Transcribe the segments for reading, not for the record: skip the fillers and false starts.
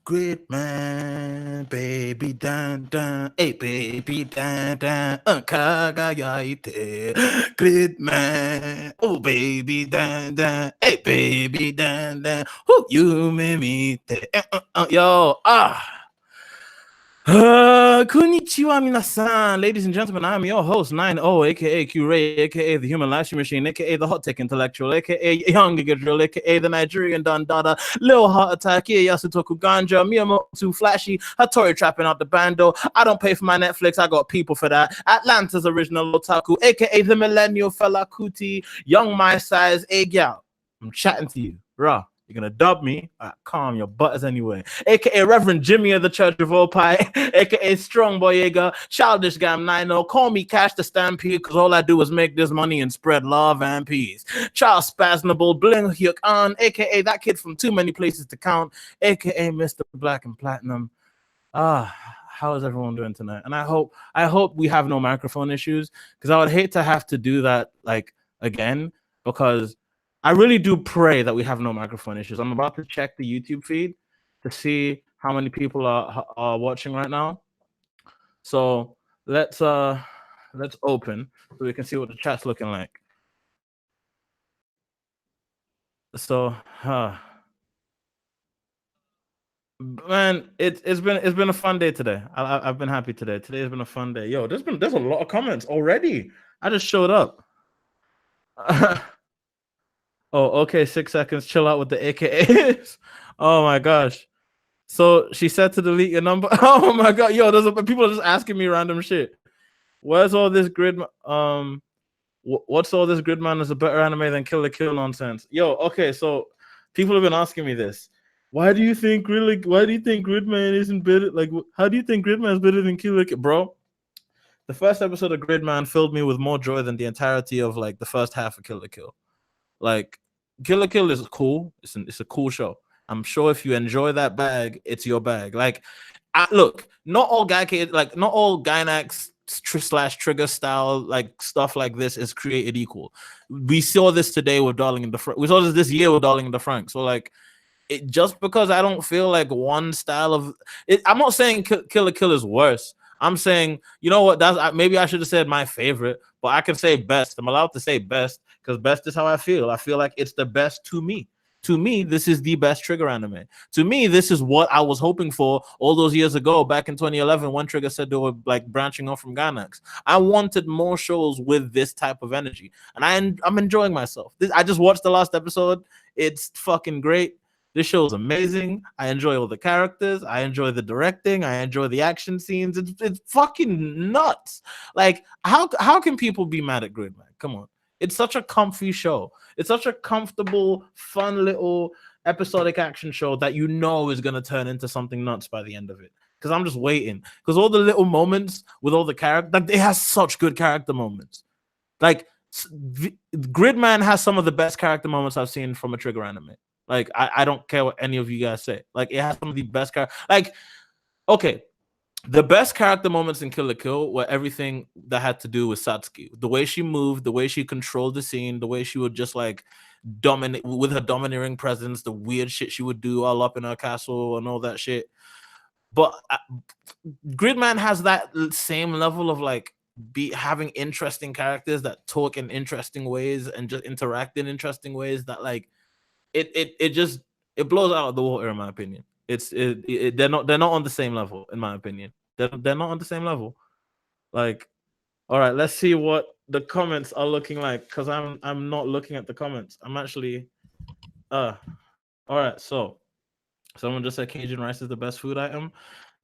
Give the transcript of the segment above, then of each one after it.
Gridman, baby dan dan, hey baby dan dan, kagayaite. Gridman, oh baby dan dan, hey baby dan dan, who you made me, yo, konnichiwa minasan, ladies and gentlemen. I'm your host, 9-0, aka Q-Ray, aka the Human Life Machine, aka the Hot Tech Intellectual, aka Young Giga Drill, aka the Nigerian Don Dada, Lil Heart Attack, yeah, Yasutoku Ganja, Miyamoto Flashy, Hattori trapping out the bando. I don't pay for my Netflix, I got people for that. Atlanta's original otaku, aka the Millennial Fella Kuti, Young My Size, hey, gal. I'm chatting to you, raw. You're gonna dub me. Calm your butters anyway. AKA Reverend Jimmy of the Church of Opie, AKA Strong Boy Yeager, Childish Gam 90. Call me Cash the Stampede, because all I do is make this money and spread love and peace. Charles Spasnable, Bling Hyuk An, AKA that kid from Too Many Places to Count, AKA Mr. Black and Platinum. How is everyone doing tonight? And I hope we have no microphone issues, because I would hate to have to do that like again, because I really do pray that we have no microphone issues. I'm about to check the YouTube feed to see how many people are watching right now. So let's open so we can see what the chat's looking like. So man, it's been a fun day today. I've been happy today. Today has been a fun day. Yo, there's a lot of comments already. I just showed up. Oh, okay, 6 seconds. Chill out with the AKAs. Oh my gosh. So she said to delete your number. Oh my god, yo, people are just asking me random shit. Where's all this what's all this Gridman is a better anime than Kill la Kill nonsense? Yo, okay, so people have been asking me this. Why do you think Gridman isn't better? Like, how do you think Gridman is better than Kill la Kill, bro? The first episode of Gridman filled me with more joy than the entirety of like the first half of Kill la Kill. Like, Kill la Kill is cool. It's a cool show. I'm sure if you enjoy that bag, it's your bag. Like, look, not all Gainax / trigger style like stuff like this is created equal. We saw this today with Darling in the Franxx. We saw this year with Darling in the Franxx. So like, just because I don't feel like one style of it, I'm not saying Kill la Kill is worse. I'm saying, you know what? Maybe I should have said my favorite, but I can say best. I'm allowed to say best because best is how I feel. I feel like it's the best to me. To me, this is the best Trigger anime. To me, this is what I was hoping for all those years ago, back in 2011, when Trigger said they were like branching off from Gainax. I wanted more shows with this type of energy, and I'm enjoying myself. I just watched the last episode. It's fucking great. This show is amazing. I enjoy all the characters. I enjoy the directing. I enjoy the action scenes. It's fucking nuts. Like, how can people be mad at Gridman? Come on. It's such a comfy show. It's such a comfortable, fun little episodic action show that you know is going to turn into something nuts by the end of it. Because I'm just waiting. Because all the little moments with all the characters, like, it has such good character moments. Like, Gridman has some of the best character moments I've seen from a Trigger anime. Like, I don't care what any of you guys say. Like, it has some of the best character. Like, okay, the best character moments in Kill la Kill were everything that had to do with Satsuki. The way she moved, the way she controlled the scene, the way she would just like dominate with her domineering presence, the weird shit she would do all up in her castle and all that shit. But Gridman has that same level of like having interesting characters that talk in interesting ways and just interact in interesting ways that like it blows out of the water in my opinion. They're not on the same level in my opinion. They're not on the same level. Like, all right, let's see what the comments are looking like, because I'm not looking at the comments. I'm actually all right, so someone just said Cajun rice is the best food item.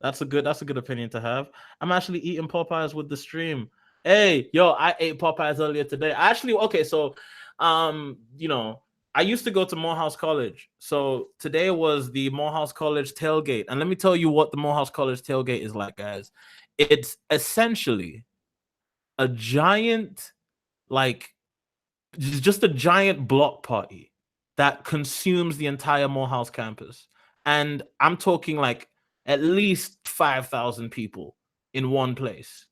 That's a good opinion to have. I'm actually eating Popeyes with the stream. Hey, yo, I ate Popeyes earlier today. So you know, I used to go to Morehouse College. So today was the Morehouse College tailgate. And let me tell you what the Morehouse College tailgate is like, guys. It's essentially a giant, like, just a giant block party that consumes the entire Morehouse campus. And I'm talking like at least 5,000 people in one place.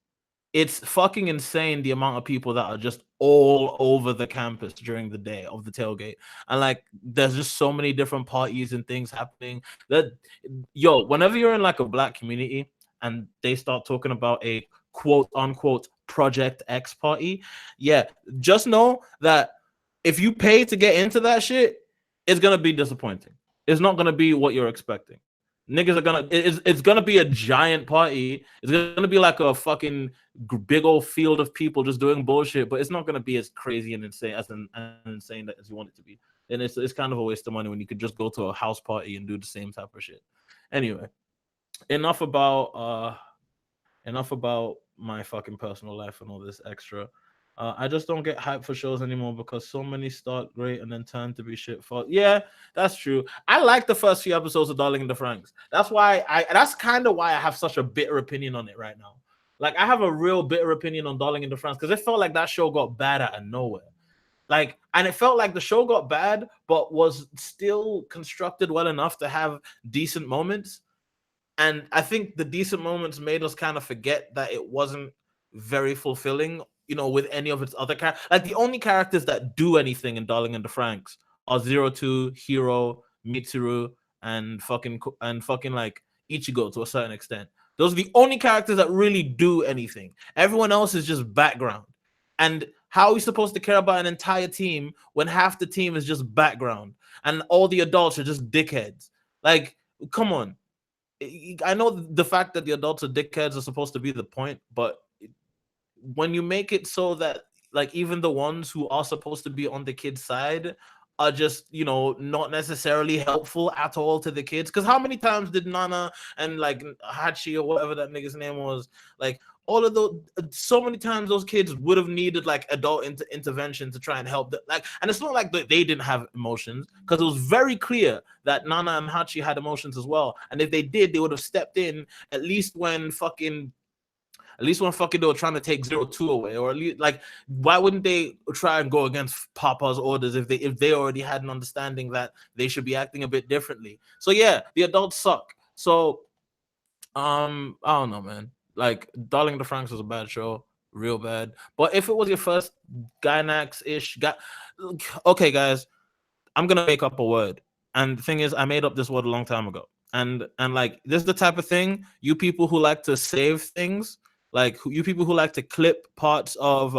it's fucking insane the amount of people that are just all over the campus during the day of the tailgate. And like there's just so many different parties and things happening that whenever you're in like a black community and they start talking about a quote unquote Project X party, yeah, just know that if you pay to get into that shit, it's gonna be disappointing. It's not gonna be what you're expecting. Niggas are gonna it's gonna be a giant party. It's gonna be like a fucking big old field of people just doing bullshit, but it's not gonna be as crazy and insane as insane as you want it to be. And it's kind of a waste of money when you could just go to a house party and do the same type of shit. Anyway, enough about my fucking personal life and all this extra. I just don't get hyped for shows anymore because so many start great and then turn to be shit for. Yeah, that's true. I like the first few episodes of Darling in the Franxx. That's kind of why I have such a bitter opinion on it right now. Like I have a real bitter opinion on Darling in the Franxx because it felt like that show got bad out of nowhere. Like, and it felt like the show got bad, but was still constructed well enough to have decent moments. And I think the decent moments made us kind of forget that it wasn't very fulfilling, with any of its other characters. Like the only characters that do anything in Darling in the Franxx are 02, Hiro, Mitsuru, and fucking like Ichigo to a certain extent. Those are the only characters that really do anything. Everyone else is just background. And how are we supposed to care about an entire team when half the team is just background and all the adults are just dickheads? Like, come on. I know the fact that the adults are dickheads are supposed to be the point, but when you make it so that like even the ones who are supposed to be on the kids' side are just not necessarily helpful at all to the kids, because how many times did Nana and like Hachi or whatever that nigga's name was, like all of those, so many times those kids would have needed like adult intervention to try and help them. Like, and it's not like they didn't have emotions, because it was very clear that Nana and Hachi had emotions as well, and if they did, they would have stepped in at least when they were trying to take 02 away, or at least like why wouldn't they try and go against Papa's orders if they already had an understanding that they should be acting a bit differently? So yeah, the adults suck. So I don't know, man. Like Darling in the Franxx was a bad show, real bad. But if it was your first Gainax-ish guy, okay, guys, I'm gonna make up a word. And the thing is, I made up this word a long time ago. And like this is the type of thing, you people who like to save things, like you people who like to clip parts of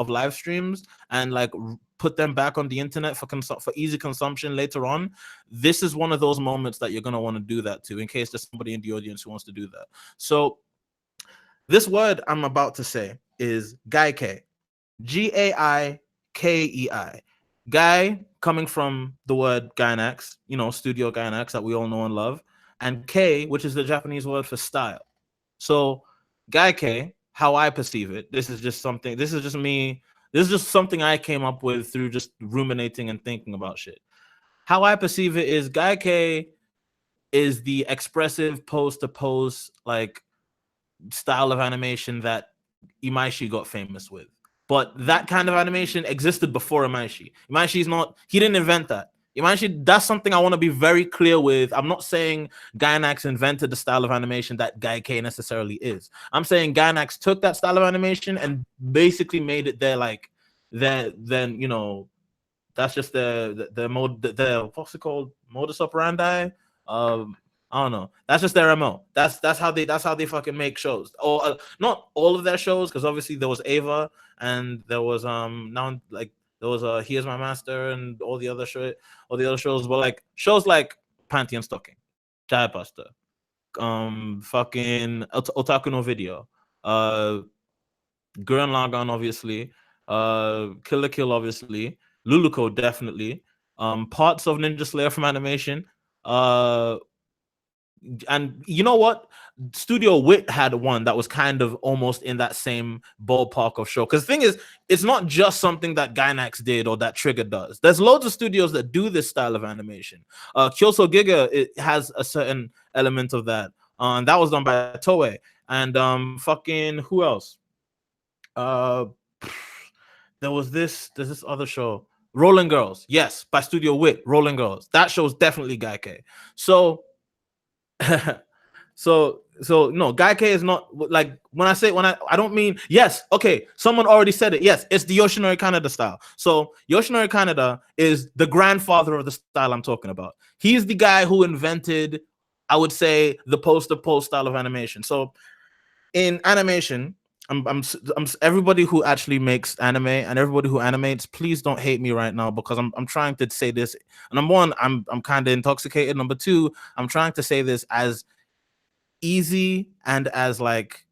live streams and like put them back on the internet for easy consumption later on, this is one of those moments that you're going to want to do that to, in case there's somebody in the audience who wants to do that. So this word I'm about to say is Gaikei. Gaikei. Guy coming from the word Gainax, Studio Gainax that we all know and love, and K, which is the Japanese word for style. So Gaikei, how I perceive it, this is just something I came up with through just ruminating and thinking about shit. How I perceive it is Gaikei is the expressive pose-to-pose like style of animation that Imaishi got famous with. But that kind of animation existed before Imaishi. He didn't invent that. Imaishi, that's something I want to be very clear with. I'm not saying Gainax invented the style of animation that Gaikei necessarily is. I'm saying Gainax took that style of animation and basically made it that's just the mode, the what's it called? Modus operandi. I don't know. That's just their MO. That's how they fucking make shows. Or not all of their shows, because obviously there was Ava and there was now like there was Here's My Master and all the other shows, but like shows like Panty and Stocking, Chai Pasta, fucking Otaku no Video, Gurren Lagann obviously, Kill la Kill obviously, Luluko definitely, parts of Ninja Slayer from animation, and you know what? Studio Wit had one that was kind of almost in that same ballpark of show. Because the thing is, it's not just something that Gainax did or that Trigger does. There's loads of studios that do this style of animation. Kyoso Giga, it has a certain element of that. And that was done by Toei. And fucking who else? There's this other show, Rolling Girls. Yes, by Studio Wit, Rolling Girls. That show's definitely Gaikei. So So no, Gaike is not like when I don't mean yes, okay, someone already said it. Yes, it's the Yoshinori Kaneda style. So Yoshinori Kaneda is the grandfather of the style I'm talking about. He's the guy who invented, I would say, the post to post style of animation. So in animation, I'm everybody who actually makes anime and everybody who animates, please don't hate me right now because I'm trying to say this. Number one, I'm kind of intoxicated. Number two, I'm trying to say this as easy and as like,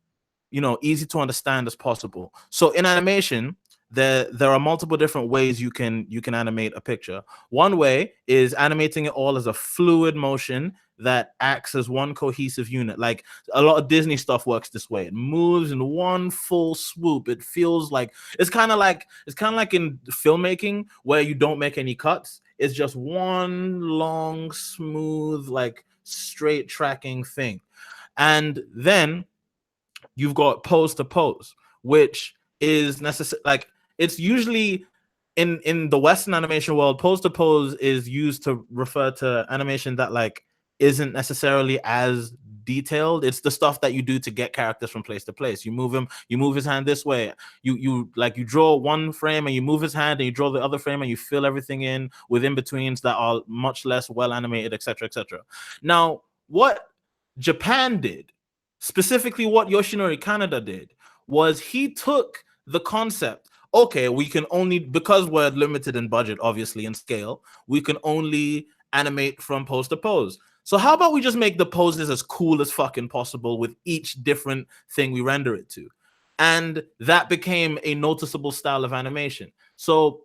you know, easy to understand as possible. So in animation, there are multiple different ways you can animate a picture. One way is animating it all as a fluid motion that acts as one cohesive unit. Like a lot of Disney stuff works this way. It moves in one full swoop. It feels like it's kind of like in filmmaking where you don't make any cuts. It's just one long, smooth, like straight tracking thing. And then you've got pose to pose, which is necessary. Like it's usually in the Western animation world, pose to pose is used to refer to animation that like isn't necessarily as detailed. It's the stuff that you do to get characters from place to place. You move him, you move his hand this way. You like you draw one frame and you move his hand and you draw the other frame and you fill everything in with in betweens that are much less well animated, etc., etc. Now, what Japan did, specifically what Yoshinori Kaneda did, was he took the concept, okay, we can only, because we're limited in budget, obviously, in scale, we can only animate from pose to pose. So how about we just make the poses as cool as fucking possible with each different thing we render it to? And that became a noticeable style of animation. So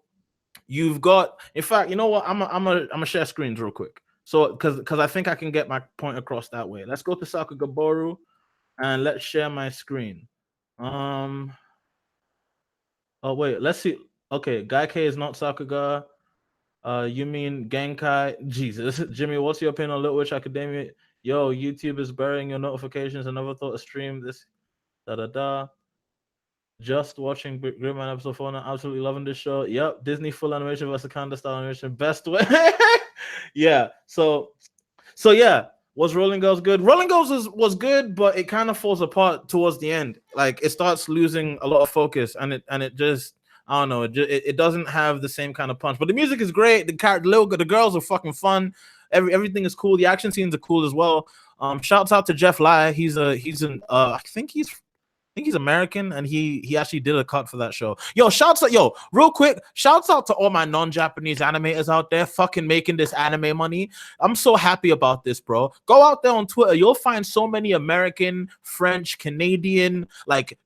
you've got, in fact, you know what? I'm gonna share screens real quick. So because I think I can get my point across that way. Let's go to Sakugaboru and let's share my screen. Oh wait, let's see. Okay, Gaike is not Sakuga. You mean Genkai? Jesus, Jimmy, what's your opinion on Little Witch Academia? Yo, YouTube is burying your notifications. I never thought to stream this. Da da da. Just watching Gridman episode 4 now. Absolutely loving this show. Yep, Disney full animation versus Kanda style animation. Best way. Yeah. So yeah, was Rolling Girls good? Rolling Girls was good, but it kind of falls apart towards the end. Like it starts losing a lot of focus, and it just, I don't know, it doesn't have the same kind of punch. But the music is great. The girls are fucking fun. Everything is cool. The action scenes are cool as well. Shouts out to Jeff Lai. He's I think he's American, and he actually did a cut for that show. Yo, real quick, shouts out to all my non-Japanese animators out there fucking making this anime money. I'm so happy about this, bro. Go out there on Twitter. You'll find so many American, French, Canadian, like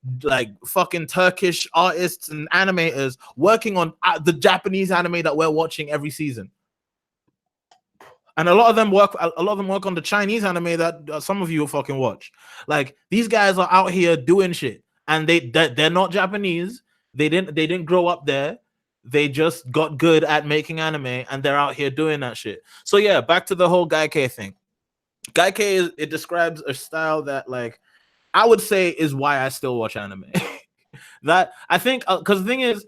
fucking Turkish artists and animators working on the Japanese anime that we're watching every season. And a lot of them work on the Chinese anime that some of you will fucking watch. Like these guys are out here doing shit, and they're not Japanese. They didn't grow up there. They just got good at making anime, and they're out here doing that shit. So yeah, back to the whole Gaike thing. Gaike it describes a style that, like, I would say is why I still watch anime. That I think because the thing is,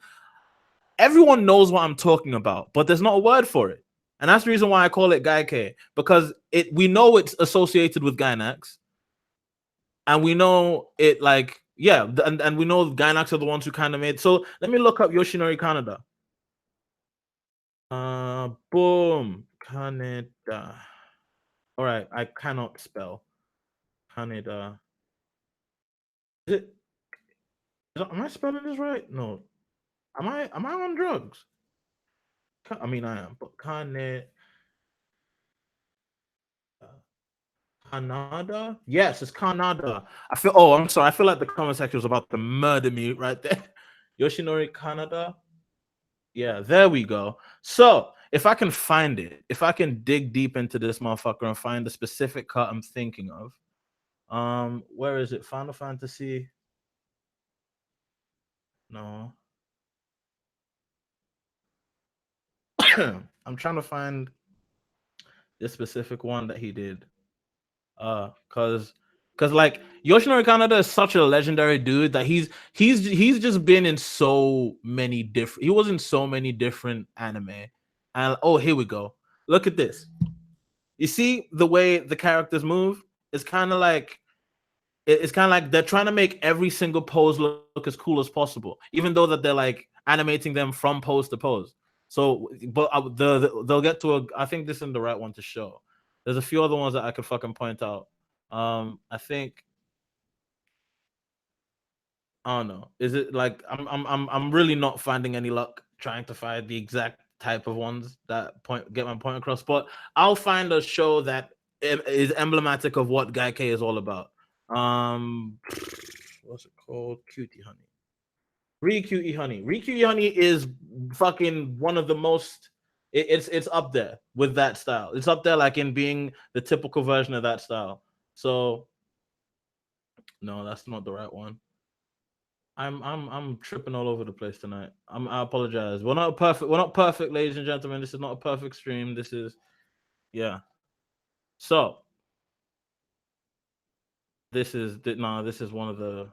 everyone knows what I'm talking about, but there's not a word for it. And that's the reason why I call it Gaike, because we know it's associated with Gainax. And we know it, like, yeah, and we know Gainax are the ones who kind of made. So let me look up Yoshinori Kaneda. Boom. Kaneda. All right, I cannot spell Kaneda. Am I spelling this right? No. Am I on drugs? I mean, I am, but Kaneda. Canada? Yes, it's Canada. I'm sorry. I feel like the comment section was about to murder me right there. Yoshinori Kaneda. Yeah, there we go. So if I can find it, if I can dig deep into this motherfucker and find the specific cut I'm thinking of. Where is it? Final Fantasy? No. I'm trying to find this specific one that he did. Cause like Yoshinori Kaneda is such a legendary dude that he's just been in so many different. He was in so many different anime, and oh, here we go. Look at this. You see the way the characters move? it's kind of like they're trying to make every single pose look as cool as possible, even though that they're like animating them from pose to pose. So, but they'll get to a. I think this is the right one to show. There's a few other ones that I could fucking point out. I think I don't know. Is it like I'm really not finding any luck trying to find the exact type of ones that get my point across. But I'll find a show that is emblematic of what Guy K is all about. What's it called? Cutie Honey. Cutie Honey. Cutie Honey is fucking one of the most. It's up there with that style. It's up there like in being the typical version of that style. So no, that's not the right one. I'm tripping all over the place tonight. I apologize. We're not perfect. We're not perfect, ladies and gentlemen. This is not a perfect stream. This is yeah. So this is one of the.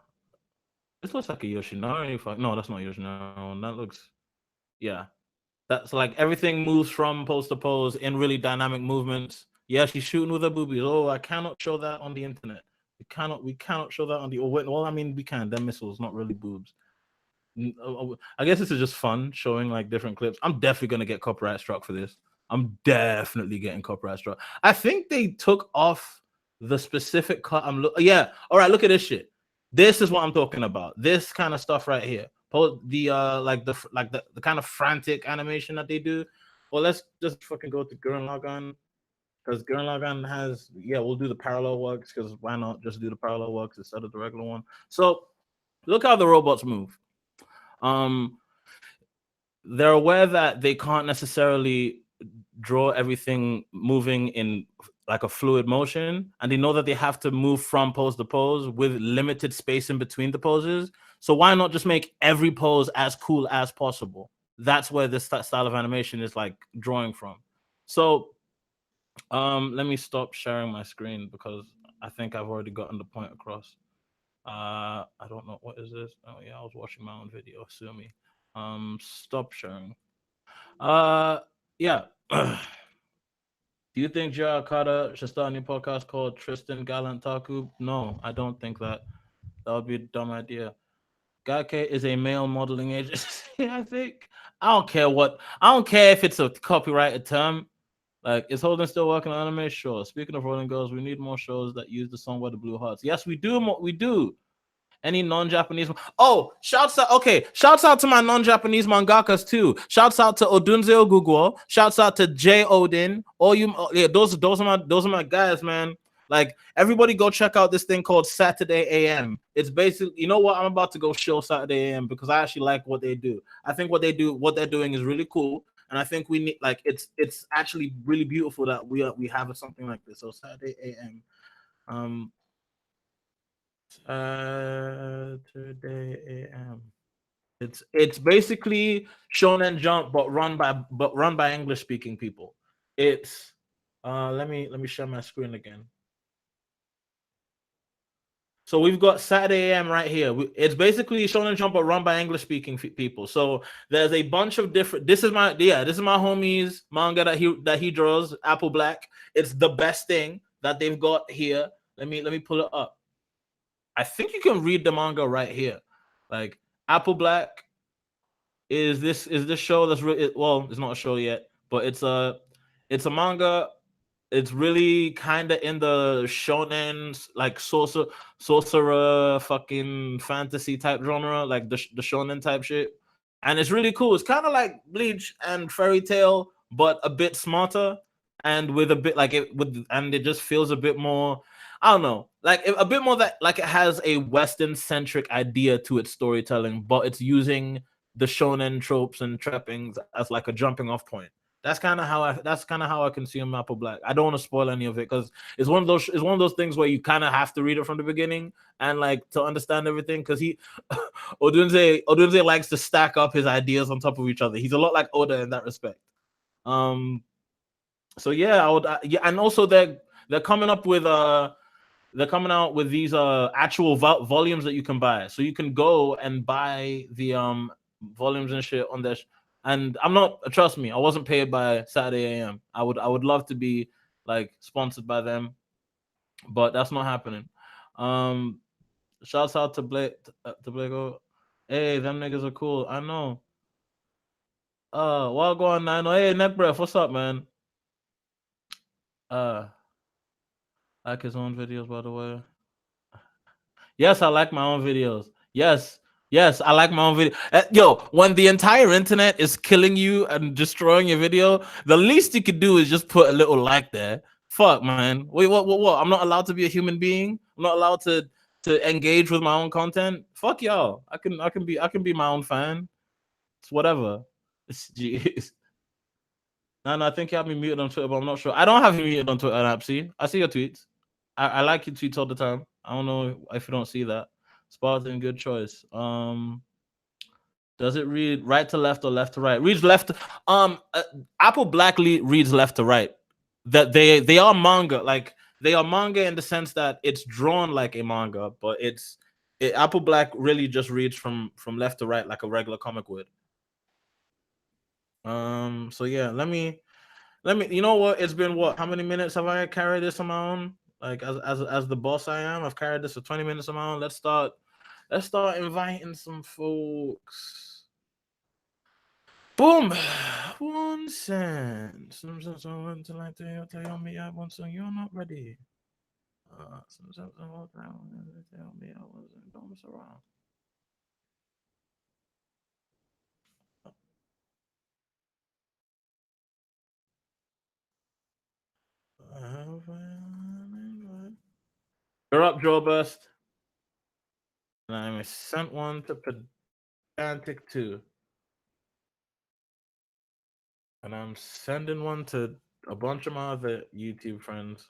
This looks like a Yoshinari. No, that's not Yoshinari. That looks yeah. That's like everything moves from pose to pose in really dynamic movements. Yeah, she's shooting with her boobies. Oh, I cannot show that on the internet. We cannot show that on the. Well, I mean, we can. They're missiles, not really boobs. I guess this is just fun showing like different clips. I'm definitely gonna get copyright struck for this. I'm definitely getting copyright struck. I think they took off the specific cut. Yeah. All right. Look at this shit. This is what I'm talking about. This kind of stuff right here. The the kind of frantic animation that they do. Well, let's just fucking go to Gurren Lagann because Gurren Lagann has we'll do the parallel works because why not just do the parallel works instead of the regular one? So look how the robots move. They're aware that they can't necessarily draw everything moving in like a fluid motion, and they know that they have to move from pose to pose with limited space in between the poses. So why not just make every pose as cool as possible? That's where this style of animation is like drawing from. So let me stop sharing my screen because I think I've already gotten the point across. I don't know what is this. Oh yeah, I was watching my own video. Sue me. Stop sharing. Yeah. Do you think J.R. Carter should start a new podcast called Tristan Gallant Taku? No, I don't think that. That would be a dumb idea. Gake is a male modeling agency, I think. I don't care if it's a copyrighted term. Like, is Holden still working on anime? Sure. Speaking of Rolling Girls, we need more shows that use the song Where the Blue Hearts. Yes, we do. We do. Any non-Japanese? Oh, shouts out to my non-Japanese mangakas too. Shouts out to Odunze Ogugo. Shouts out to J Odin. All you, those are my guys, man. Like everybody, go check out this thing called Saturday AM. It's basically, you know what? I'm about to go show Saturday AM because I actually like what they do. I think what they're doing is really cool, and I think we need like it's actually really beautiful that we have something like this. So Saturday AM. Saturday AM. It's basically Shonen Jump, but run by English speaking people. It's let me share my screen again. So we've got Saturday AM right here. It's basically Shonen Jump, but run by English speaking people. So there's a bunch of different. This is my homie's manga that he draws. Apple Black. It's the best thing that they've got here. Let me pull it up. I think you can read the manga right here. Like Apple Black is this show that's really well, it's not a show yet, but it's a manga. It's really kind of in the shonen like sorcerer fucking fantasy type genre, like the shonen type shit. And it's really cool. It's kind of like Bleach and Fairy Tail, but a bit smarter and with a bit like and it just feels a bit more, I don't know, like a bit more that like it has a Western centric idea to its storytelling, but it's using the shonen tropes and trappings as like a jumping off point. That's kind of how I consume Apple Black. I don't want to spoil any of it because it's one of those things where you kind of have to read it from the beginning and like to understand everything. Because Odunze likes to stack up his ideas on top of each other. He's a lot like Oda in that respect. So yeah, and also they're coming out with these actual volumes that you can buy. So you can go and buy the volumes and shit on there. And I'm not, trust me, I wasn't paid by Saturday AM. I would love to be like sponsored by them. but that's not happening. Um, Shouts out to Blake. Hey, them niggas are cool. I know. While going nine. Hey, neck breath. What's up, man? Uh, like his own videos, by the way. Yes, I like my own videos. Yes, yes, I like my own video. Yo, when the entire internet is killing you and destroying your video, the least you could do is just put a little like there. Fuck, man. Wait, what? I'm not allowed to be a human being. I'm not allowed to engage with my own content. Fuck y'all. I can be my own fan. It's whatever. Jeez. No, I think you have me muted on Twitter, but I'm not sure. I don't have you muted on Twitter, Napsy. I see your tweets. I like your tweets all the time. I don't know if you don't see that. Spartan, good choice. Does it read right to left or left to right? Reads left. Apple Blackly reads left to right. That they are manga, like they are manga in the sense that it's drawn like a manga, but Apple Black really just reads from left to right like a regular comic would. So yeah, let me. You know what? It's been what? How many minutes have I carried this on my own? Like as the boss I am, I've carried this for 20 minutes on my own. Let's start. Let's start inviting some folks. Boom. One cent. Sometimes I want to like tell me I want so you're not ready. Sometimes I want to tell me I wasn't. Don't mess around. You're up, Joe Burst. And I sent one to Pedantic 2. And I'm sending one to a bunch of my other YouTube friends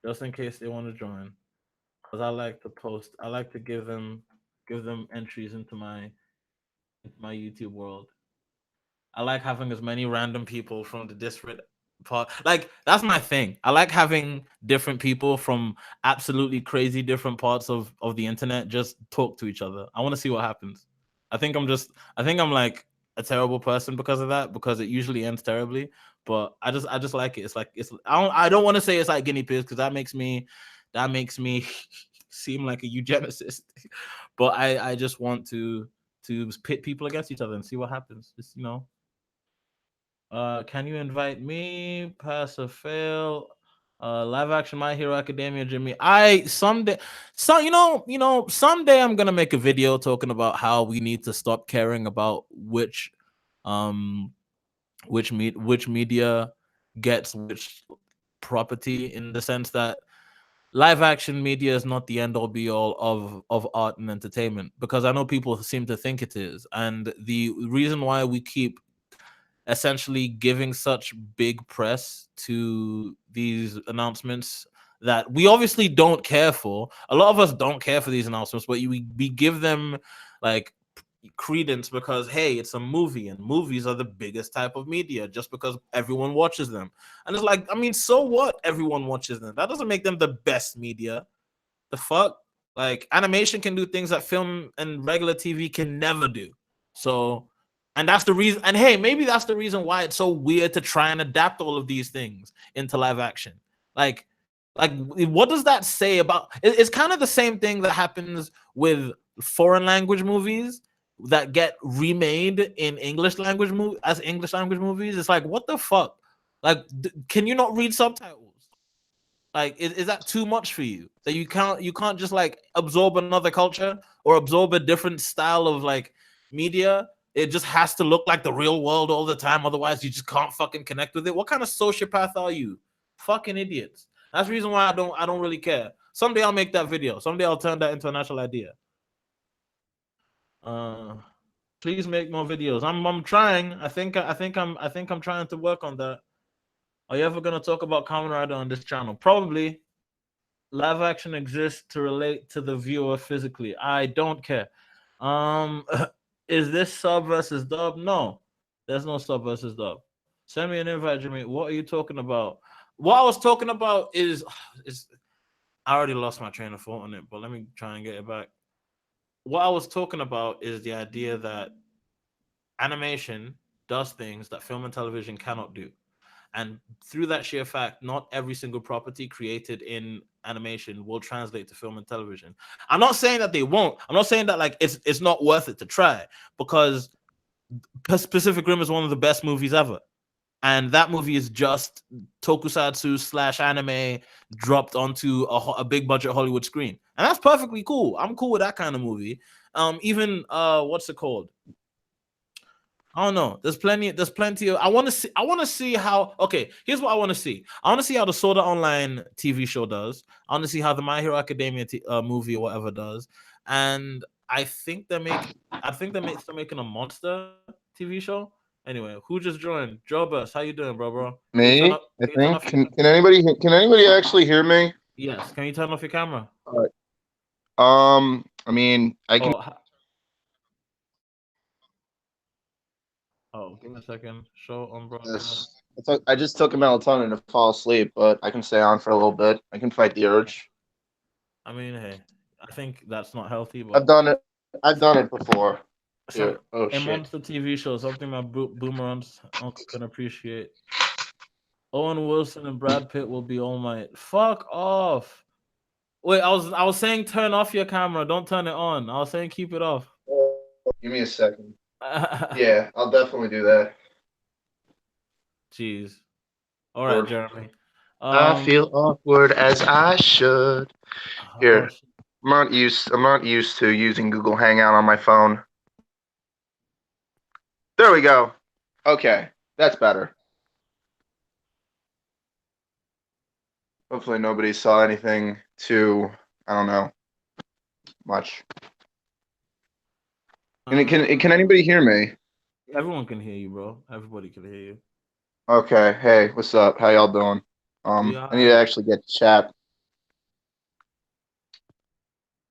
just in case they want to join. Because I like to post, I like to give them entries into my YouTube world. I like having as many random people from the disparate part. Like that's my thing. I like having different people from absolutely crazy different parts of the internet just talk to each other. I want to see what happens. I think I'm like a terrible person because of that because it usually ends terribly. But I just like it. It's like I don't want to say it's like guinea pigs because that makes me seem like a eugenicist. But I just want to pit people against each other and see what happens. Just can you invite me? Pass or fail? Live action My Hero Academia, Jimmy. I someday, so someday I'm gonna make a video talking about how we need to stop caring about um, which media gets which property in the sense that live action media is not the end all be all of art and entertainment because I know people seem to think it is, and the reason why we keep essentially giving such big press to these announcements that we obviously don't care for. A lot of us don't care for these announcements, but we give them like credence because hey, it's a movie and movies are the biggest type of media just because everyone watches them. And it's like, I mean, so what? Everyone watches them. That doesn't make them the best media. The fuck? Like animation can do things that film and regular TV can never do. So, and that's the reason. And hey, maybe that's the reason why it's so weird to try and adapt all of these things into live action. Like, like what does that say about? It's kind of the same thing that happens with foreign language movies that get remade in English language movies. It's like what the fuck? Like, can you not read subtitles? Like, is that too much for you? That you can't just like absorb another culture or absorb a different style of like media? It just has to look like the real world all the time. Otherwise, you just can't fucking connect with it. What kind of sociopath are you? Fucking idiots. That's the reason why I don't really care. Someday I'll make that video. Someday I'll turn that into a national idea. Uh, please make more videos. I'm trying. I think I'm trying to work on that. Are you ever gonna talk about Kamen Rider on this channel? Probably. Live action exists to relate to the viewer physically. I don't care. Um, is this sub versus dub? No, there's no sub versus dub. Send me an invite, Jimmy. What are you talking about? What I was talking about is I already lost my train of thought on it, but let me try and get it back. What I was talking about is the idea that animation does things that film and television cannot do. And through that sheer fact, not every single property created in animation will translate to film and television. I'm not saying that they won't. I'm not saying that like it's not worth it to try, because Pacific Rim is one of the best movies ever. And that movie is just tokusatsu slash anime dropped onto a big budget Hollywood screen, and that's perfectly cool. I'm cool with that kind of movie. Even what's it called? I don't know. There's plenty. There's plenty of. I want to see. I want to see how. Okay, here's what I want to see. I want to see how the Sword Art Online TV show does. I want to see how the My Hero Academia movie or whatever does. And I think they're making. I think they're making a monster TV show. Anyway, who just joined? Jobus, how you doing, bro? Can you turn Me, up? I Can you turn think. off your? Can anybody actually hear me? Yes. Can you turn off your camera? All right. I mean, I can. Oh. Oh, give me a second. Show on broadcast. This. I just took a melatonin to fall asleep, but I can stay on for a little bit. I can fight the urge. I mean, hey, I think that's not healthy, I've but done it. I've done it before. some Here. Oh a shit. monster TV show, something my boomerang's uncle can appreciate. Owen Wilson and Brad Pitt will be All Might. Fuck off. Wait, I was saying turn off your camera, don't turn it on. I was saying keep it off. Give me a second. Yeah, I'll definitely do that. Jeez. All right, Or Jeremy. I feel awkward as I should. Oh, Here. I'm not used to using Google Hangout on my phone. There we go. Okay, that's better. Hopefully nobody saw anything too, I don't know, much. Can anybody hear me? everyone can hear you, bro. Everybody can hear you. Okay, hey, what's up? How y'all doing? We I need to are. actually get to chat.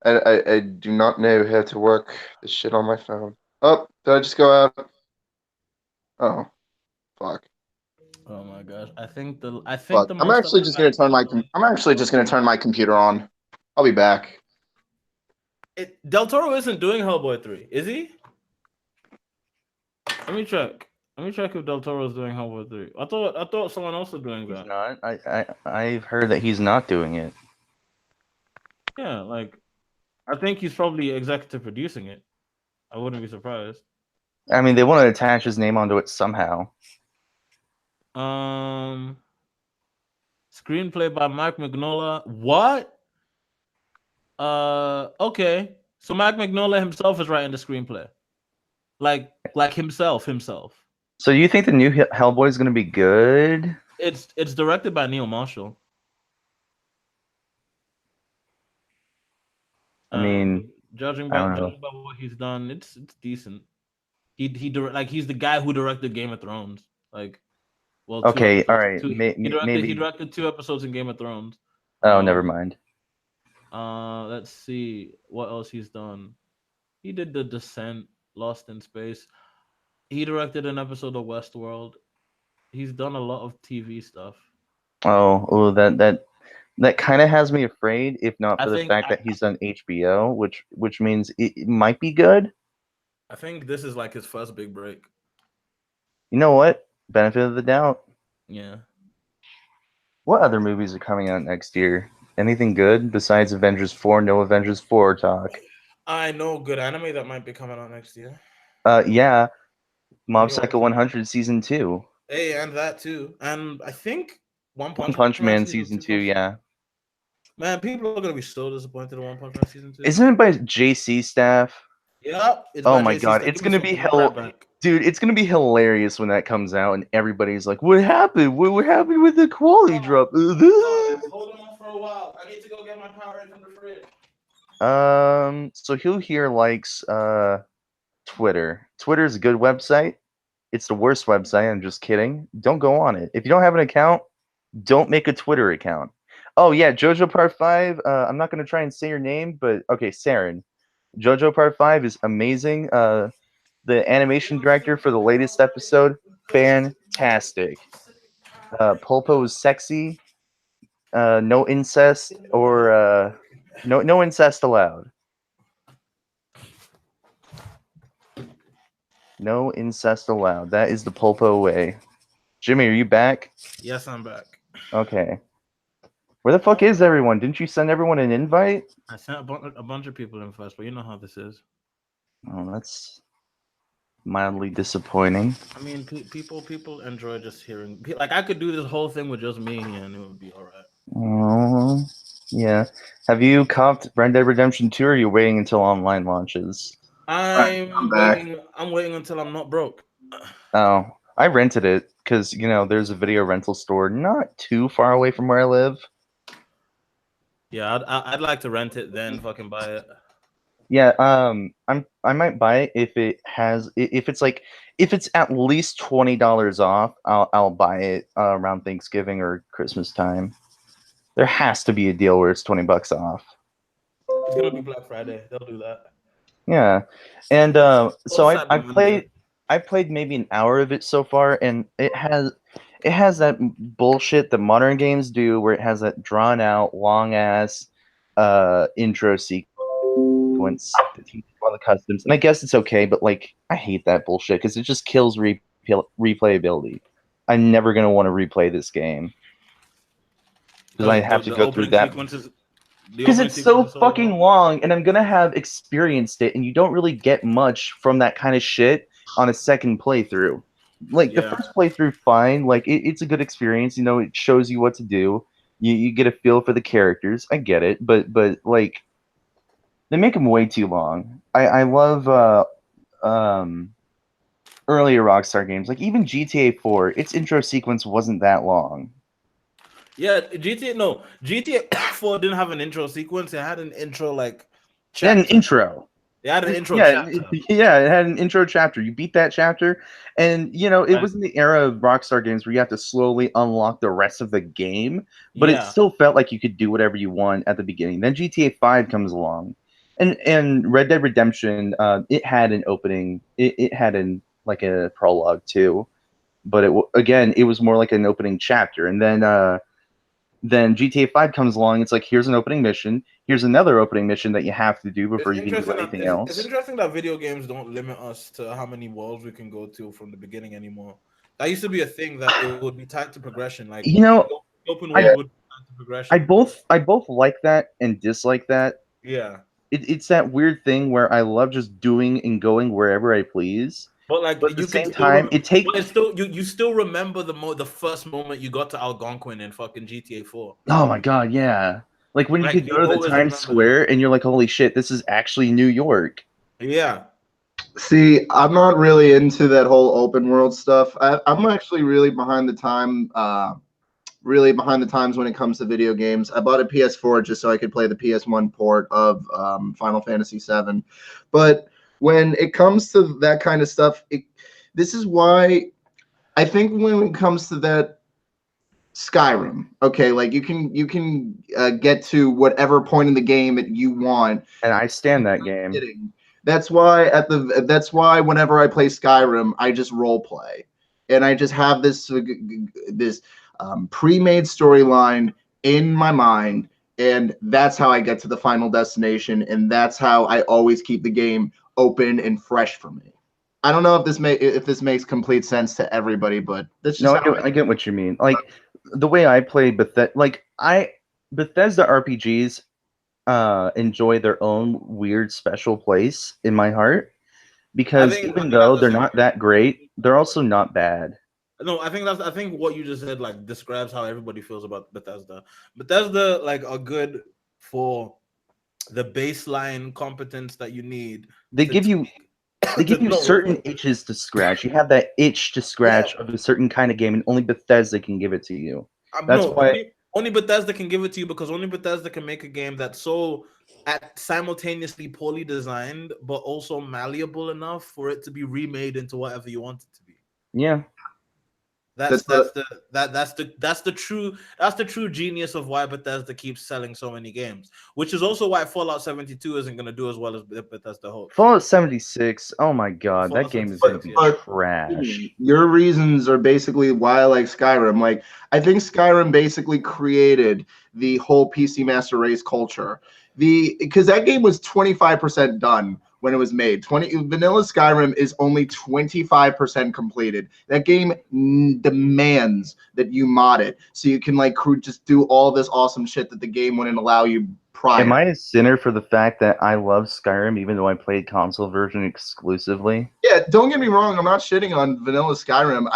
I do not know how to work this shit on my phone. Oh, did I just go out? Oh, fuck. Oh my gosh. I think Fuck. the most that I've actually enjoyed. I'm actually just gonna turn my computer on. I'll be back. Del Toro isn't doing Hellboy 3, is he? Let me check. Let me check if Del Toro is doing Hellboy 3. I thought someone else was doing He's that. not. I've heard that he's not doing it. Yeah, like I think he's probably executive producing it. I wouldn't be surprised. I mean, they want to attach his name onto it somehow. Um, Screenplay by Mike Mignola. What? Okay. So Mike Mignola himself is writing the screenplay, like himself. So you think the new Hellboy is going to be good? It's directed by Neil Marshall. I mean, Judging I by don't know. judging by what he's done, it's decent. Like he's the guy who directed Game of Thrones. Like, well, two Okay, all episodes. right, He maybe. directed 2 episodes in Game of Thrones. Oh, never mind. Let's see what else he's done. He did The Descent, Lost in Space. He directed an episode of Westworld. He's done a lot of TV stuff. Oh, that kind of has me afraid, if not I for the think fact that he's done HBO, which means it might be good. I think this is like his first big break. You know what? Benefit of the doubt. Yeah. What other movies are coming out next year? Anything good besides Avengers 4? No Avengers 4 talk. I know good anime that might be coming out next year. Yeah, Can Mob you Psycho already? 100 season 2. Hey, and that too. And I think One One Punch Punch Man Man season season two 2, comes. yeah. Man, people are gonna be so disappointed in One Punch Man season two. Isn't it by JC Staff? Yep, it's Oh by my JC god, Staff. Give me some. Give me right back. dude, it's gonna be hilarious when that comes out and everybody's like, "What happened? What happened with the quality drop?" Hold on for a while. I need to go get my Powerade from the fridge. So who here likes Twitter? Twitter's a good website. It's the worst website. I'm just kidding. Don't go on it. If you don't have an account, don't make a Twitter account. Oh yeah, JoJo Part 5. I'm not gonna try and say your name, but okay, Saren. JoJo Part 5 is amazing. The animation director for the latest episode, fantastic. Pulpo is sexy. No incest or no incest allowed. No incest allowed. That is the Pulpo way. Jimmy, are you back? Yes, I'm back. Okay. Where the fuck is everyone? Didn't you send everyone an invite? I sent a bunch of people in first, but you know how this is. Oh, that's mildly disappointing. I mean, people enjoy just hearing. Like, I could do this whole thing with just me here, and it would be all right. Oh, yeah. Have you copped Red Dead Redemption 2, or are you waiting until online launches? I'm back. I'm waiting until I'm not broke. Oh, I rented it because, there's a video rental store not too far away from where I live. Yeah, I'd like to rent it, then fucking buy it. Yeah, I might buy it if it's at least $20 off. I'll buy it around Thanksgiving or Christmas time. There has to be a deal where it's $20 off. It's gonna be Black Friday. They'll do that. Yeah, and Or so Cyber Monday. I played maybe an hour of it so far, and it has that bullshit that modern games do, where it has that drawn out, long ass intro sequence that teaches all the customs, and I guess it's okay, but like I hate that bullshit because it just kills replayability. I'm never gonna want to replay this game because I have to The go through opening that. sequences. Because it's so fucking long, and I'm gonna have experienced it, and you don't really get much from that kind of shit on a second playthrough. Like the Yeah. first playthrough, fine. Like it's a good experience. It shows you what to do. You get a feel for the characters. I get it, but like they make them way too long. I love earlier Rockstar games, like even GTA 4. Its intro sequence wasn't that long. Yeah, GTA 4 didn't have an intro sequence. It had an intro It had an intro. It had an intro Yeah, chapter. it had an intro chapter. You beat that chapter, and it was in the era of Rockstar games where you have to slowly unlock the rest of the game, but it still felt like you could do whatever you want at the beginning. Then GTA 5 comes along, and Red Dead Redemption, it had an opening. It had like a prologue too, but it was more like an opening chapter, and then GTA 5 comes along. It's like, here's an opening mission. Here's another opening mission that you have to do before you can do anything else. It's interesting that video games don't limit us to how many worlds we can go to from the beginning anymore. That used to be a thing that it would be tied to progression. Like, open world would be tied to progression. I both like that and dislike that. Yeah. It's that weird thing where I love just doing and going wherever I please. But like, at the same time, you still remember the first moment you got to Algonquin in fucking GTA 4. Oh my god, yeah! Like when you could go to the Times Square and you're like, holy shit, this is actually New York. Yeah. See, I'm not really into that whole open world stuff. I'm actually really behind the times when it comes to video games. I bought a PS4 just so I could play the PS1 port of Final Fantasy VII, but when it comes to that kind of stuff, this is why I think when it comes to that Skyrim, okay, like you can get to whatever point in the game that you want, and I stand that game. That's why whenever I play Skyrim, I just role play, and I just have this pre-made storyline in my mind, and that's how I get to the final destination, and that's how I always keep the game open and fresh for me. I don't know if this makes complete sense to everybody, but that's just I get what you mean. Like the way I play Bethesda RPGs enjoy their own weird special place in my heart, because even though they're not that great, they're also not bad. No, I think what you just said like describes how everybody feels about Bethesda. Bethesda like are good for the baseline competence that you need. They give you certain itches to scratch. You have that itch to scratch of a certain kind of game, and only Bethesda can give it to you. That's why only Bethesda can give it to you, because only Bethesda can make a game that's so simultaneously poorly designed but also malleable enough for it to be remade into whatever you want it to be. Yeah. That's the true genius of why Bethesda keeps selling so many games, which is also why Fallout 72 isn't going to do as well as Bethesda hopes. Fallout 76, oh my god, that game is going to be trash. Your reasons are basically why I like Skyrim. Like, I think Skyrim basically created the whole PC Master Race culture. Because that game was 25% done when it was made. Vanilla Skyrim is only 25% completed. That game demands that you mod it so you can like just do all this awesome shit that the game wouldn't allow you prior. Am I a sinner for the fact that I love Skyrim even though I played console version exclusively? Yeah, don't get me wrong. I'm not shitting on vanilla Skyrim.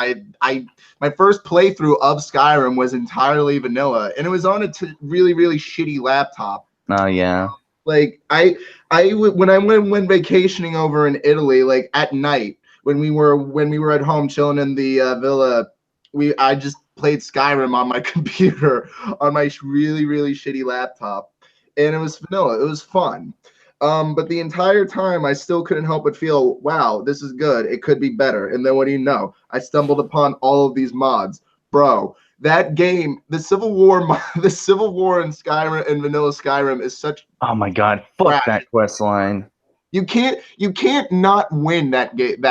My first playthrough of Skyrim was entirely vanilla, and it was on a really, really shitty laptop. Oh yeah. Like when I went vacationing over in Italy, like at night when we were at home chilling in the villa, I just played Skyrim on my computer on my really, really shitty laptop, and it was vanilla. It was fun. But the entire time, I still couldn't help but feel, wow, this is good. It could be better. And then what do you know? I stumbled upon all of these mods. Bro, that game, the Civil War in Skyrim and Vanilla Skyrim is such. Oh my god, fuck that quest line. You can't not win that game.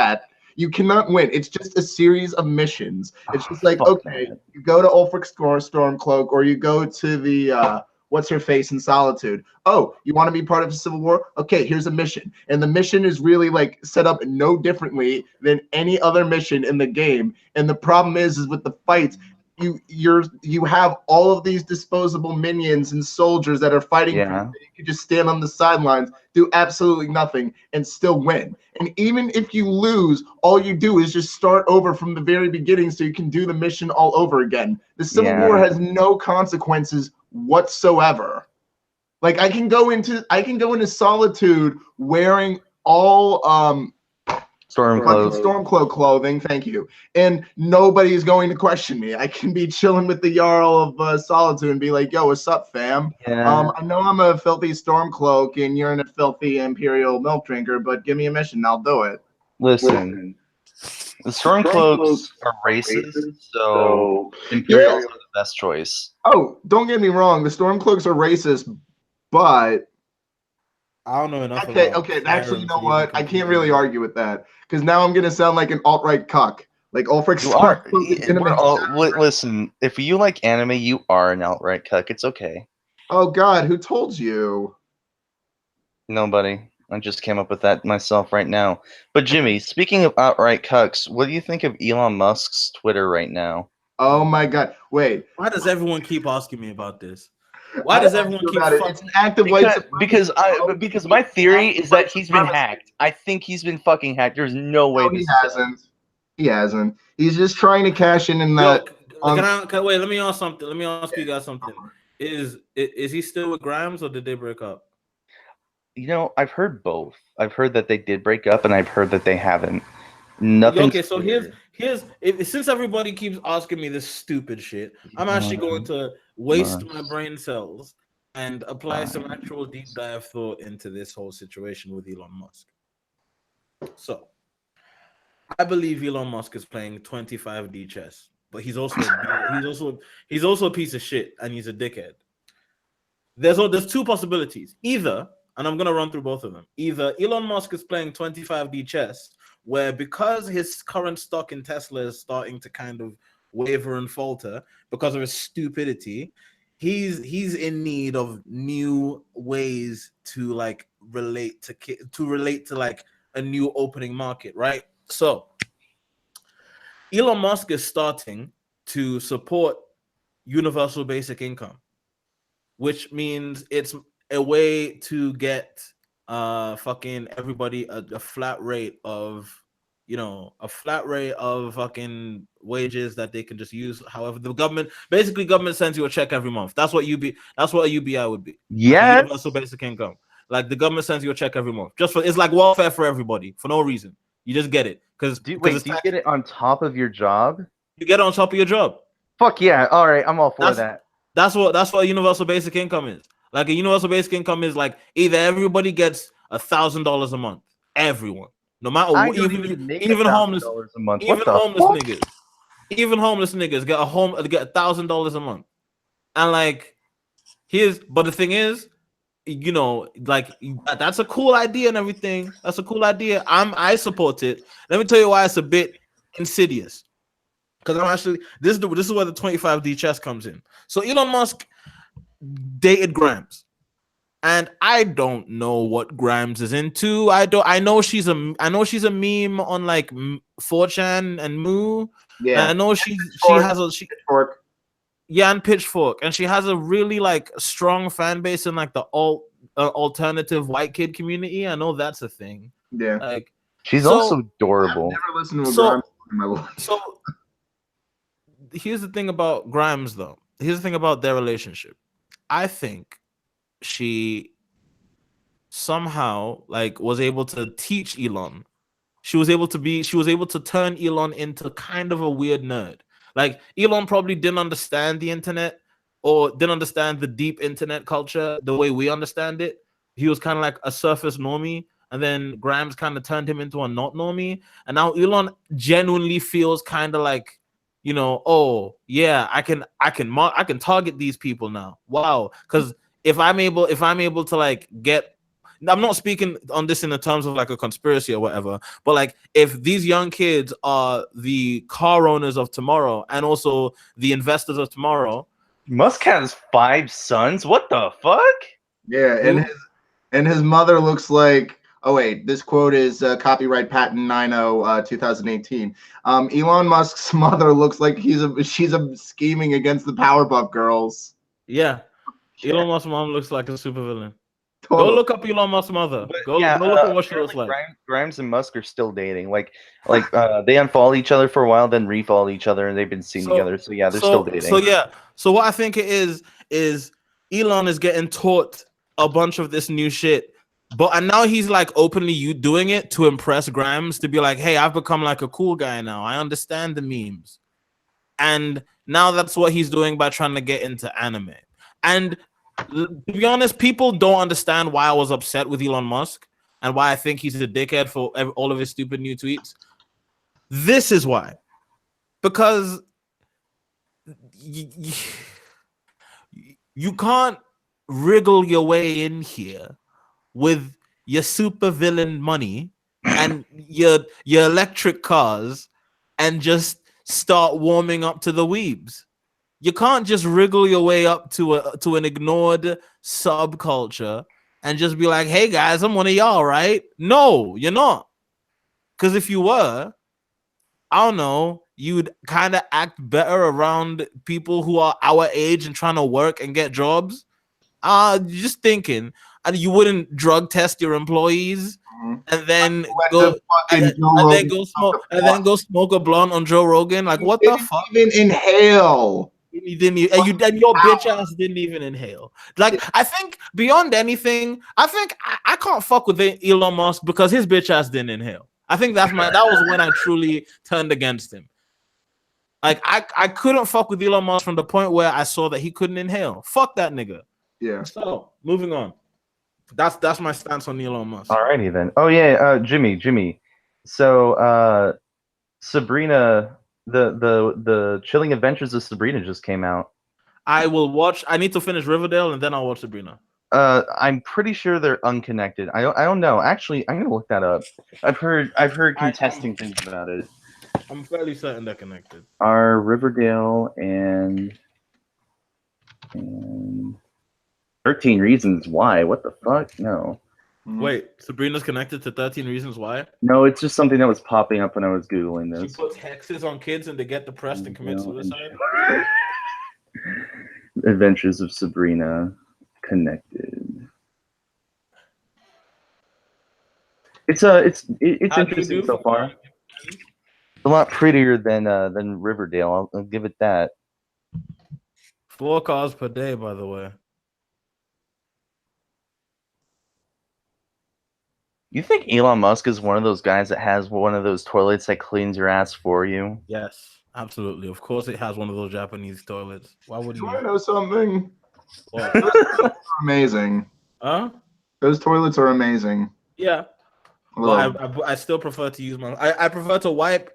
You cannot win. It's just a series of missions. It's just like, okay, you go to Ulfric Stormcloak, or you go to the what's her face in Solitude. Oh, you want to be part of the Civil War? Okay, here's a mission. And the mission is really like set up no differently than any other mission in the game. And the problem is with the fights, you have all of these disposable minions and soldiers that are fighting for you. You can just stand on the sidelines, do absolutely nothing, and still win. And even if you lose, all you do is just start over from the very beginning so you can do the mission all over again. The Civil War has no consequences whatsoever. Like I can go into Solitude wearing all Stormcloak clothing, thank you. And nobody's going to question me. I can be chilling with the Jarl of Solitude and be like, yo, what's up, fam? Yeah. I know I'm a filthy Stormcloak and you're a filthy Imperial milk drinker, but give me a mission and I'll do it. Listen, the Stormcloaks are racist, so Imperials are the best choice. Oh, don't get me wrong. The Stormcloaks are racist, but I don't know enough. Okay. Actually, you know what? I can't really argue with that because now I'm gonna sound like an alt-right cuck. Like Ulfric. Listen, if you like anime, you are an alt-right cuck. It's okay. Oh God, who told you? Nobody. I just came up with that myself right now. But Jimmy, speaking of outright cucks, what do you think of Elon Musk's Twitter right now? Oh my God! Wait. Why does everyone keep asking me about this? Why does everyone keep fucking? It's an active because my theory is that he's been hacked. I think he's been fucking hacked. There's no way he hasn't. He hasn't. He's just trying to cash in that. Wait, let me ask something. Let me ask you guys something. Is he still with Grimes or did they break up? You know, I've heard both. I've heard that they did break up, and I've heard that they haven't. Nothing. Okay, so since everybody keeps asking me this stupid shit, I'm actually going to waste my brain cells and apply some actual deep dive thought into this whole situation with Elon Musk. So, I believe Elon Musk is playing 25D chess, but he's also a piece of shit and he's a dickhead. There's two possibilities. Either, and I'm gonna run through both of them. Either Elon Musk is playing 25D chess, where because his current stock in Tesla is starting to kind of waver and falter because of his stupidity, he's in need of new ways to like relate to like a new opening market, right? So Elon Musk is starting to support universal basic income, which means it's a way to get fucking everybody a flat rate of fucking wages that they can just use. However, the government sends you a check every month. That's what a UBI would be. Yeah, like universal basic income. Like the government sends you a check every month. It's like welfare for everybody for no reason. You just get it do you get it on top of your job? You get it on top of your job. Fuck yeah! All right, I'm all for that. That's what a universal basic income is. Like a universal basic income is like either everybody gets $1,000 a month, everyone, no matter what, even homeless a month. Even homeless niggas get $1,000 a month, and like but the thing is, like that's a cool idea and everything. That's a cool idea. I support it. Let me tell you why it's a bit insidious. Because I'm actually this is where the 25D chess comes in. So Elon Musk dated Grimes. And I don't know what Grimes is into. I know she's a meme on like 4chan and Moo. Yeah. And I know she has a Pitchfork. yeah, and Pitchfork, and she has a really like strong fan base in like the alternative white kid community. I know that's a thing. Yeah. Like She's so- also adorable. I've never listened to a So- Grimes song in my life. So here's the thing about Grimes, though. Here's the thing about their relationship. I think she somehow like was able to teach Elon. She was able to turn Elon into kind of a weird nerd. Like Elon probably didn't understand the internet or didn't understand the deep internet culture the way we understand it. He was kind of like a surface normie, and then Grimes kind of turned him into a not normie. And now Elon genuinely feels kind of like, you know, oh yeah, I can target these people now. Wow, because if I'm able to like get, I'm not speaking on this in the terms of like a conspiracy or whatever, but like if these young kids are the car owners of tomorrow and also the investors of tomorrow. Musk has 5 sons. What the fuck? Yeah, and his mother looks like. Oh wait, this quote is copyright patent 90 2018. Elon Musk's mother looks like she's a scheming against the Powerpuff Girls. Yeah, Elon Musk's mom looks like a supervillain. Totally. Go look up Elon Musk's mother. Go look at what she looks like. Grimes and Musk are still dating. Like they unfollow each other for a while, then refollow each other, and they've been seen together. So yeah, they're still dating. So what I think it is Elon is getting taught a bunch of this new shit. And now he's like openly doing it to impress Grimes, to be like, hey, I've become like a cool guy now. I understand the memes. And now that's what he's doing by trying to get into anime. And to be honest, people don't understand why I was upset with Elon Musk and why I think he's a dickhead for all of his stupid new tweets. This is why. Because you can't wriggle your way in here with your super villain money and your electric cars and just start warming up to the weebs. You can't just wriggle your way up to an ignored subculture and just be like, hey guys, I'm one of y'all, right? No, you're not. Because if you were, I don't know, you'd kind of act better around people who are our age and trying to work and get jobs. Just thinking, you wouldn't drug test your employees and then go smoke a blunt on Joe Rogan. Like, what the fuck? Even inhale. You didn't even, and your bitch ass didn't even inhale. Like, I think beyond anything, I can't fuck with Elon Musk because his bitch ass didn't inhale. I think that was when I truly turned against him. Like, I couldn't fuck with Elon Musk from the point where I saw that he couldn't inhale. Fuck that nigga. Yeah. So moving on. That's my stance on Elon Musk. Alrighty then. Oh yeah, Jimmy. So Sabrina, the Chilling Adventures of Sabrina just came out. I will watch. I need to finish Riverdale and then I'll watch Sabrina. I'm pretty sure they're unconnected. I don't know. Actually, I'm gonna look that up. I've heard contesting things about it. I'm fairly certain they're connected. Are Riverdale and 13 Reasons Why? What the fuck? No. Wait, Sabrina's connected to 13 Reasons Why? No, it's just something that was popping up when I was Googling this. She puts hexes on kids and they get depressed and commit suicide? Adventures of Sabrina connected. It's interesting so far. It's a lot prettier than Riverdale. I'll give it that. 4 cars per day, by the way. You think Elon Musk is one of those guys that has one of those toilets that cleans your ass for you? Yes, absolutely. Of course, it has one of those Japanese toilets. Why would you? I know something? What? Those toilets are amazing. Huh? Those toilets are amazing. Yeah. Well, I still prefer to use my. I prefer to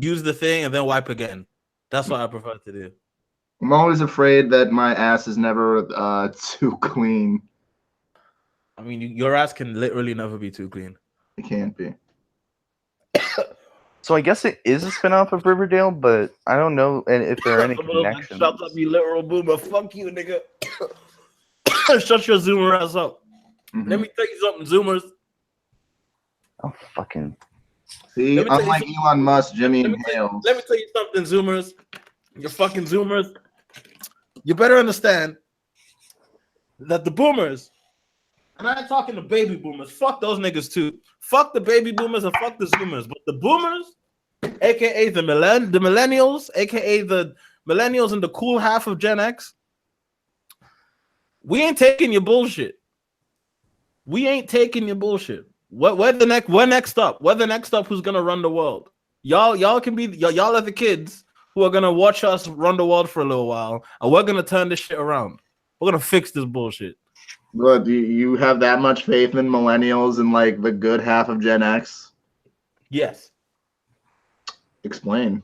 use the thing, and then wipe again. That's what I prefer to do. I'm always afraid that my ass is never too clean. I mean, your ass can literally never be too clean. It can't be. So I guess it is a spinoff of Riverdale, but I don't know if there are any connections. Shut up, you literal boomer. Fuck you, nigga. Shut your Zoomer ass up. Mhm. Let me tell you something, Zoomers. Oh, fucking. See, Let me tell you unlike something. Elon Musk, Jimmy Let me inhales. tell you something, Zoomers. You fucking Zoomers. You better understand that the Boomers, and I ain't talking to baby Boomers. Fuck those niggas too. Fuck the baby Boomers and fuck the Zoomers. But the Boomers, aka the Millennials, aka the Millennials and the cool half of Gen X, we ain't taking your bullshit. We ain't taking your bullshit. We're next up? We're the next up who's gonna run the world. Y'all can be y'all are the kids who are gonna watch us run the world for a little while, and we're gonna turn this shit around. We're gonna fix this bullshit. But do you have that much faith in millennials and like the good half of Gen X? Yes. Explain.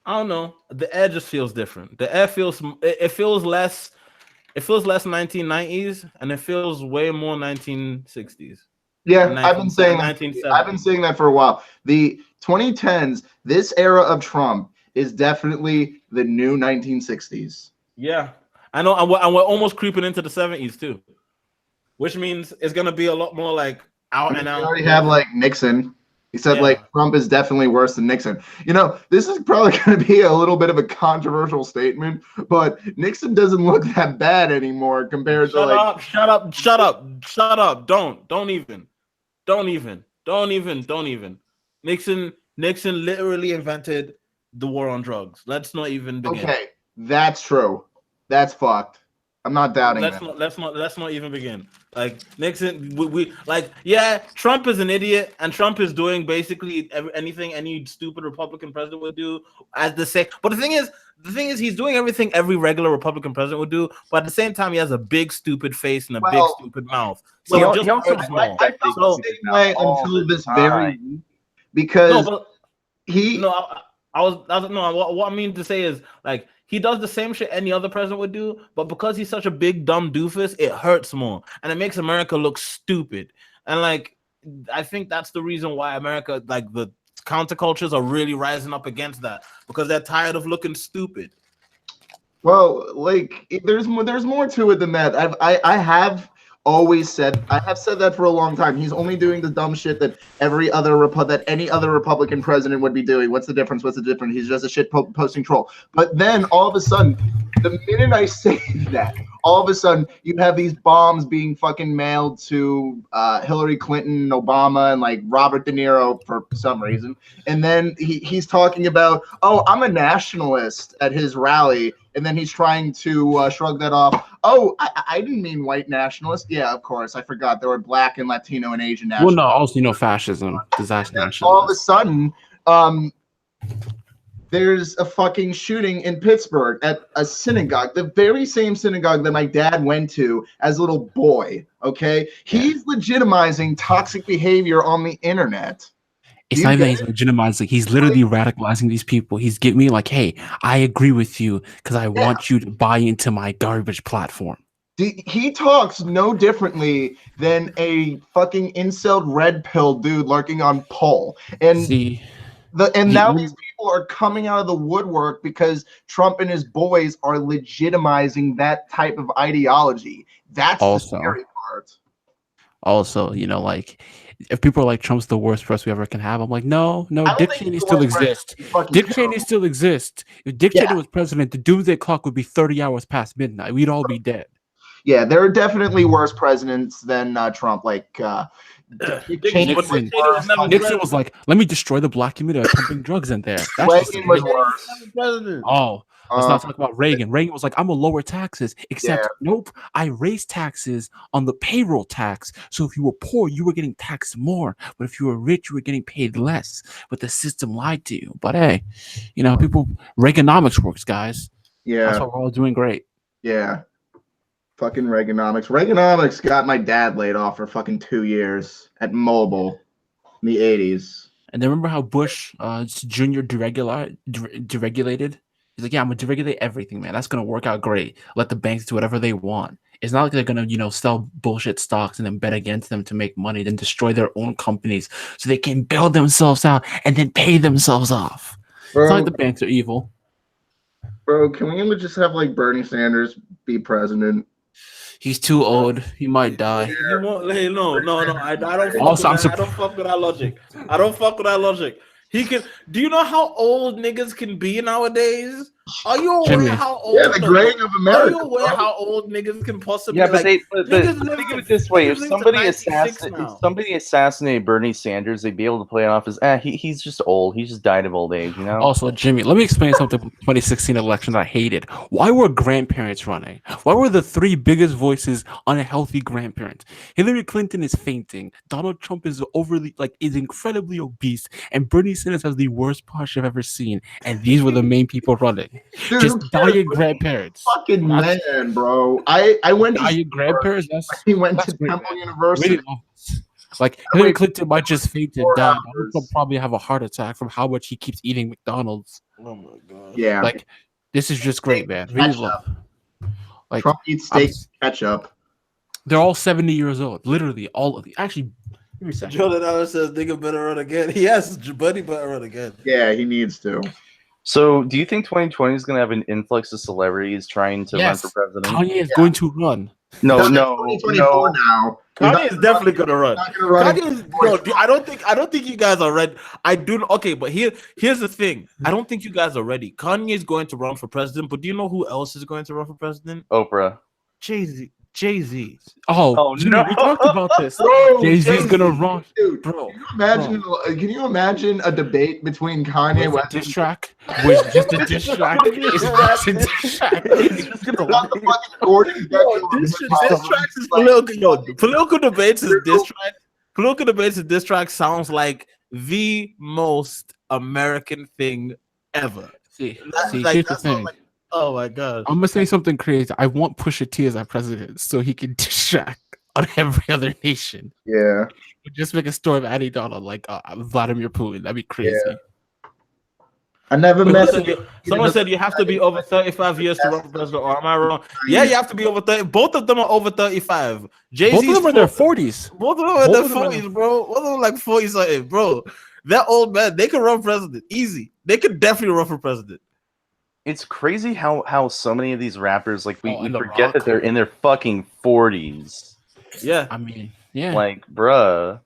I don't know. The air just feels different. The air feels it feels less 1990s and it feels way more 1960s. Yeah, I've been saying that. 1970s. I've been saying that for a while. The 2010s, this era of Trump is definitely the new 1960s. Yeah, I know, and we're almost creeping into the 70s too, which means it's gonna be a lot more like out and We out. already have like Nixon, except Yeah. like Trump is definitely worse than Nixon. You know, this is probably going to be a little bit of a controversial statement, but Nixon doesn't look that bad anymore compared to like. Shut up! Don't even. Nixon literally invented the war on drugs. Let's not even begin. Okay, that's true. That's fucked. I'm not doubting that. Let's not even begin. Like Nixon, we like, yeah, Trump is an idiot, and Trump is doing basically anything any stupid Republican president would do. As the same, but the thing is, he's doing everything every regular Republican president would do. But at the same time, he has a big stupid face and a big stupid mouth. So Well, it just he also hurts looks more. that big felt stupid the same way mouth all until the this very time. week because No, but he. no, I was no. What I mean to say is like he does the same shit any other president would do, but because he's such a big dumb doofus, it hurts more, and it makes America look stupid. And like, I think that's the reason why America, like the countercultures, are really rising up against that because they're tired of looking stupid. Well, like there's more to it than that. I have always said that for a long time. He's only doing the dumb shit that any other Republican president would be doing. What's the difference? He's just a shit posting troll. But then all of a sudden, the minute I say that, all of a sudden you have these bombs being fucking mailed to Hillary Clinton, Obama, and like Robert De Niro for some reason. And then he's talking about, oh, I'm a nationalist at his rally. And then he's trying to shrug that off. Oh, I didn't mean white nationalist. Yeah, of course. I forgot there were black and Latino and Asian nationalists. Well, no, also, fascism, disaster nationalism. All of a sudden, there's a fucking shooting in Pittsburgh at a synagogue, the very same synagogue that my dad went to as a little boy. Okay, he's legitimizing toxic behavior on the internet. It's not even he's legitimizing. He's literally radicalizing these people. He's giving me like, hey, I agree with you because I want you to buy into my garbage platform. He talks no differently than a fucking incel red pill dude lurking on Poll. And now these people are coming out of the woodwork because Trump and his boys are legitimizing that type of ideology. That's also the scary part. Also, like if people are like Trump's the worst person we ever can have, I'm like, no, Dick Cheney still exists. Dick Cheney still exists. If Dick Cheney was president, the doomsday clock would be 30 hours past midnight. We'd all be dead. Yeah, there are definitely worse presidents than Trump. Like Nixon was like, let me destroy the black community by pumping drugs in there. Reagan was worse. Oh. Let's not talk about Reagan. Reagan was like, I'm gonna lower taxes, except nope, I raised taxes on the payroll tax. So if you were poor, you were getting taxed more. But if you were rich, you were getting paid less. But the system lied to you. But hey, people, Reaganomics works, guys. Yeah. That's why we're all doing great. Yeah. Fucking Reaganomics. Reaganomics got my dad laid off for fucking 2 years at Mobile in the 80s. And then remember how Bush Jr. deregulated? He's like, yeah, I'm going to deregulate everything, man. That's going to work out great. Let the banks do whatever they want. It's not like they're going to, sell bullshit stocks and then bet against them to make money, then destroy their own companies so they can bail themselves out and then pay themselves off. It's not like the banks are evil. Bro, can we just have like Bernie Sanders be president? He's too old. He might die. You won't. Hey, no. I don't fuck Also, with that. I don't fuck with that logic. I don't fuck with that logic. He can. Do you know how old niggas can be nowadays? Are you aware Jimmy. how old? Yeah, the graying of Are America. you aware bro. how old niggas can possibly? Yeah, but like, but niggas live think of to- it this way: niggas if live to somebody 96 now. assassinated Bernie Sanders, they'd be able to play it off as he's just old. He just died of old age, you know. Also, Jimmy, let me explain something from the 2016 election I hated. Why were grandparents running? Why were the three biggest voices unhealthy grandparents? Hillary Clinton is fainting. Donald Trump is is incredibly obese, and Bernie Sanders has the worst posture I've ever seen. And these were the main people running. Dude, Just who cares? dying grandparents. Fucking That's- man, bro. I went to Dying grandparents. he went that's to great, Temple man. University. Really love this. Like Hillary waited Clinton might just faint and 4 die. hours. Donald Trump probably have a heart attack from how much he keeps eating McDonald's. Oh my god. Yeah. Like this is just great, man. Really love. Like Trump eats steak and ketchup. they're all 70 years old. Literally all of the actually. Give me a second. Jordan Allen says nigga better run again. Yes, Buddy better run again. Yeah, he needs to. So, do you think 2020 is going to have an influx of celebrities trying to Yes. run for president? Kanye is going to run. No, That's no, 2024 no. now. He's Kanye is definitely gonna run. not gonna run. Kanye is, no, I don't think you guys are ready. I do. Okay, but here's the thing. I don't think you guys are ready. Kanye is going to run for president, but do you know who else is going to run for president? Oprah. Jay-Z. Oh, Jimmy, no. we talked about this. Bro, Jay-Z's gonna run, Dude, bro. can you imagine a debate between Kanye With a West diss track, with just a diss track. It's just a diss track. It's just and gonna not the fucking Gordon Gekko? Diss tracks is political. Yo, political debates is diss track. Political debates is diss track sounds like the most American thing ever. See, That's see, like- here's the that's not thing. like- oh my god. I'm gonna say something crazy. I want Pusha T as our president so he can distract on every other nation. Yeah. Just make a story of adding Donald like Vladimir Putin. That'd be crazy. I never met Someone said you have to be over 35 years to run for president, or am I wrong? Yeah, you have to be over 30. Both of them are over 35. Jay-Z's Both of them are in their 40s. Both of them are in Both their of them are 40s, bro. Both of them like 40 something, bro. That old man, they can run president easy. They could definitely run for president. It's crazy how so many of these rappers, like, we and The forget Rock. that they're in their fucking 40s. Yeah. I mean, yeah. Like, bruh.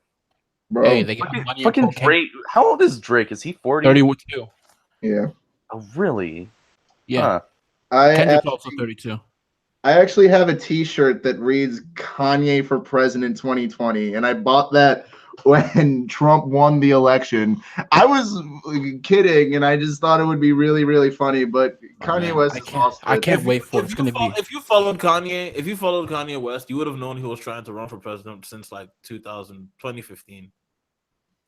bro. Hey, they got money. Fucking and cocaine. Drake. How old is Drake? Is he 40? 32. Yeah. Oh, really? Yeah. Huh. Kendrick's also 32. I actually have a T-shirt that reads Kanye for President 2020, and I bought that when Trump won the election. I was kidding, and I just thought it would be really, really funny. But Kanye man, West I is can't- lost I it. can't wait for it. It's gonna be. If you followed Kanye West, you would have known he was trying to run for president since like 2015.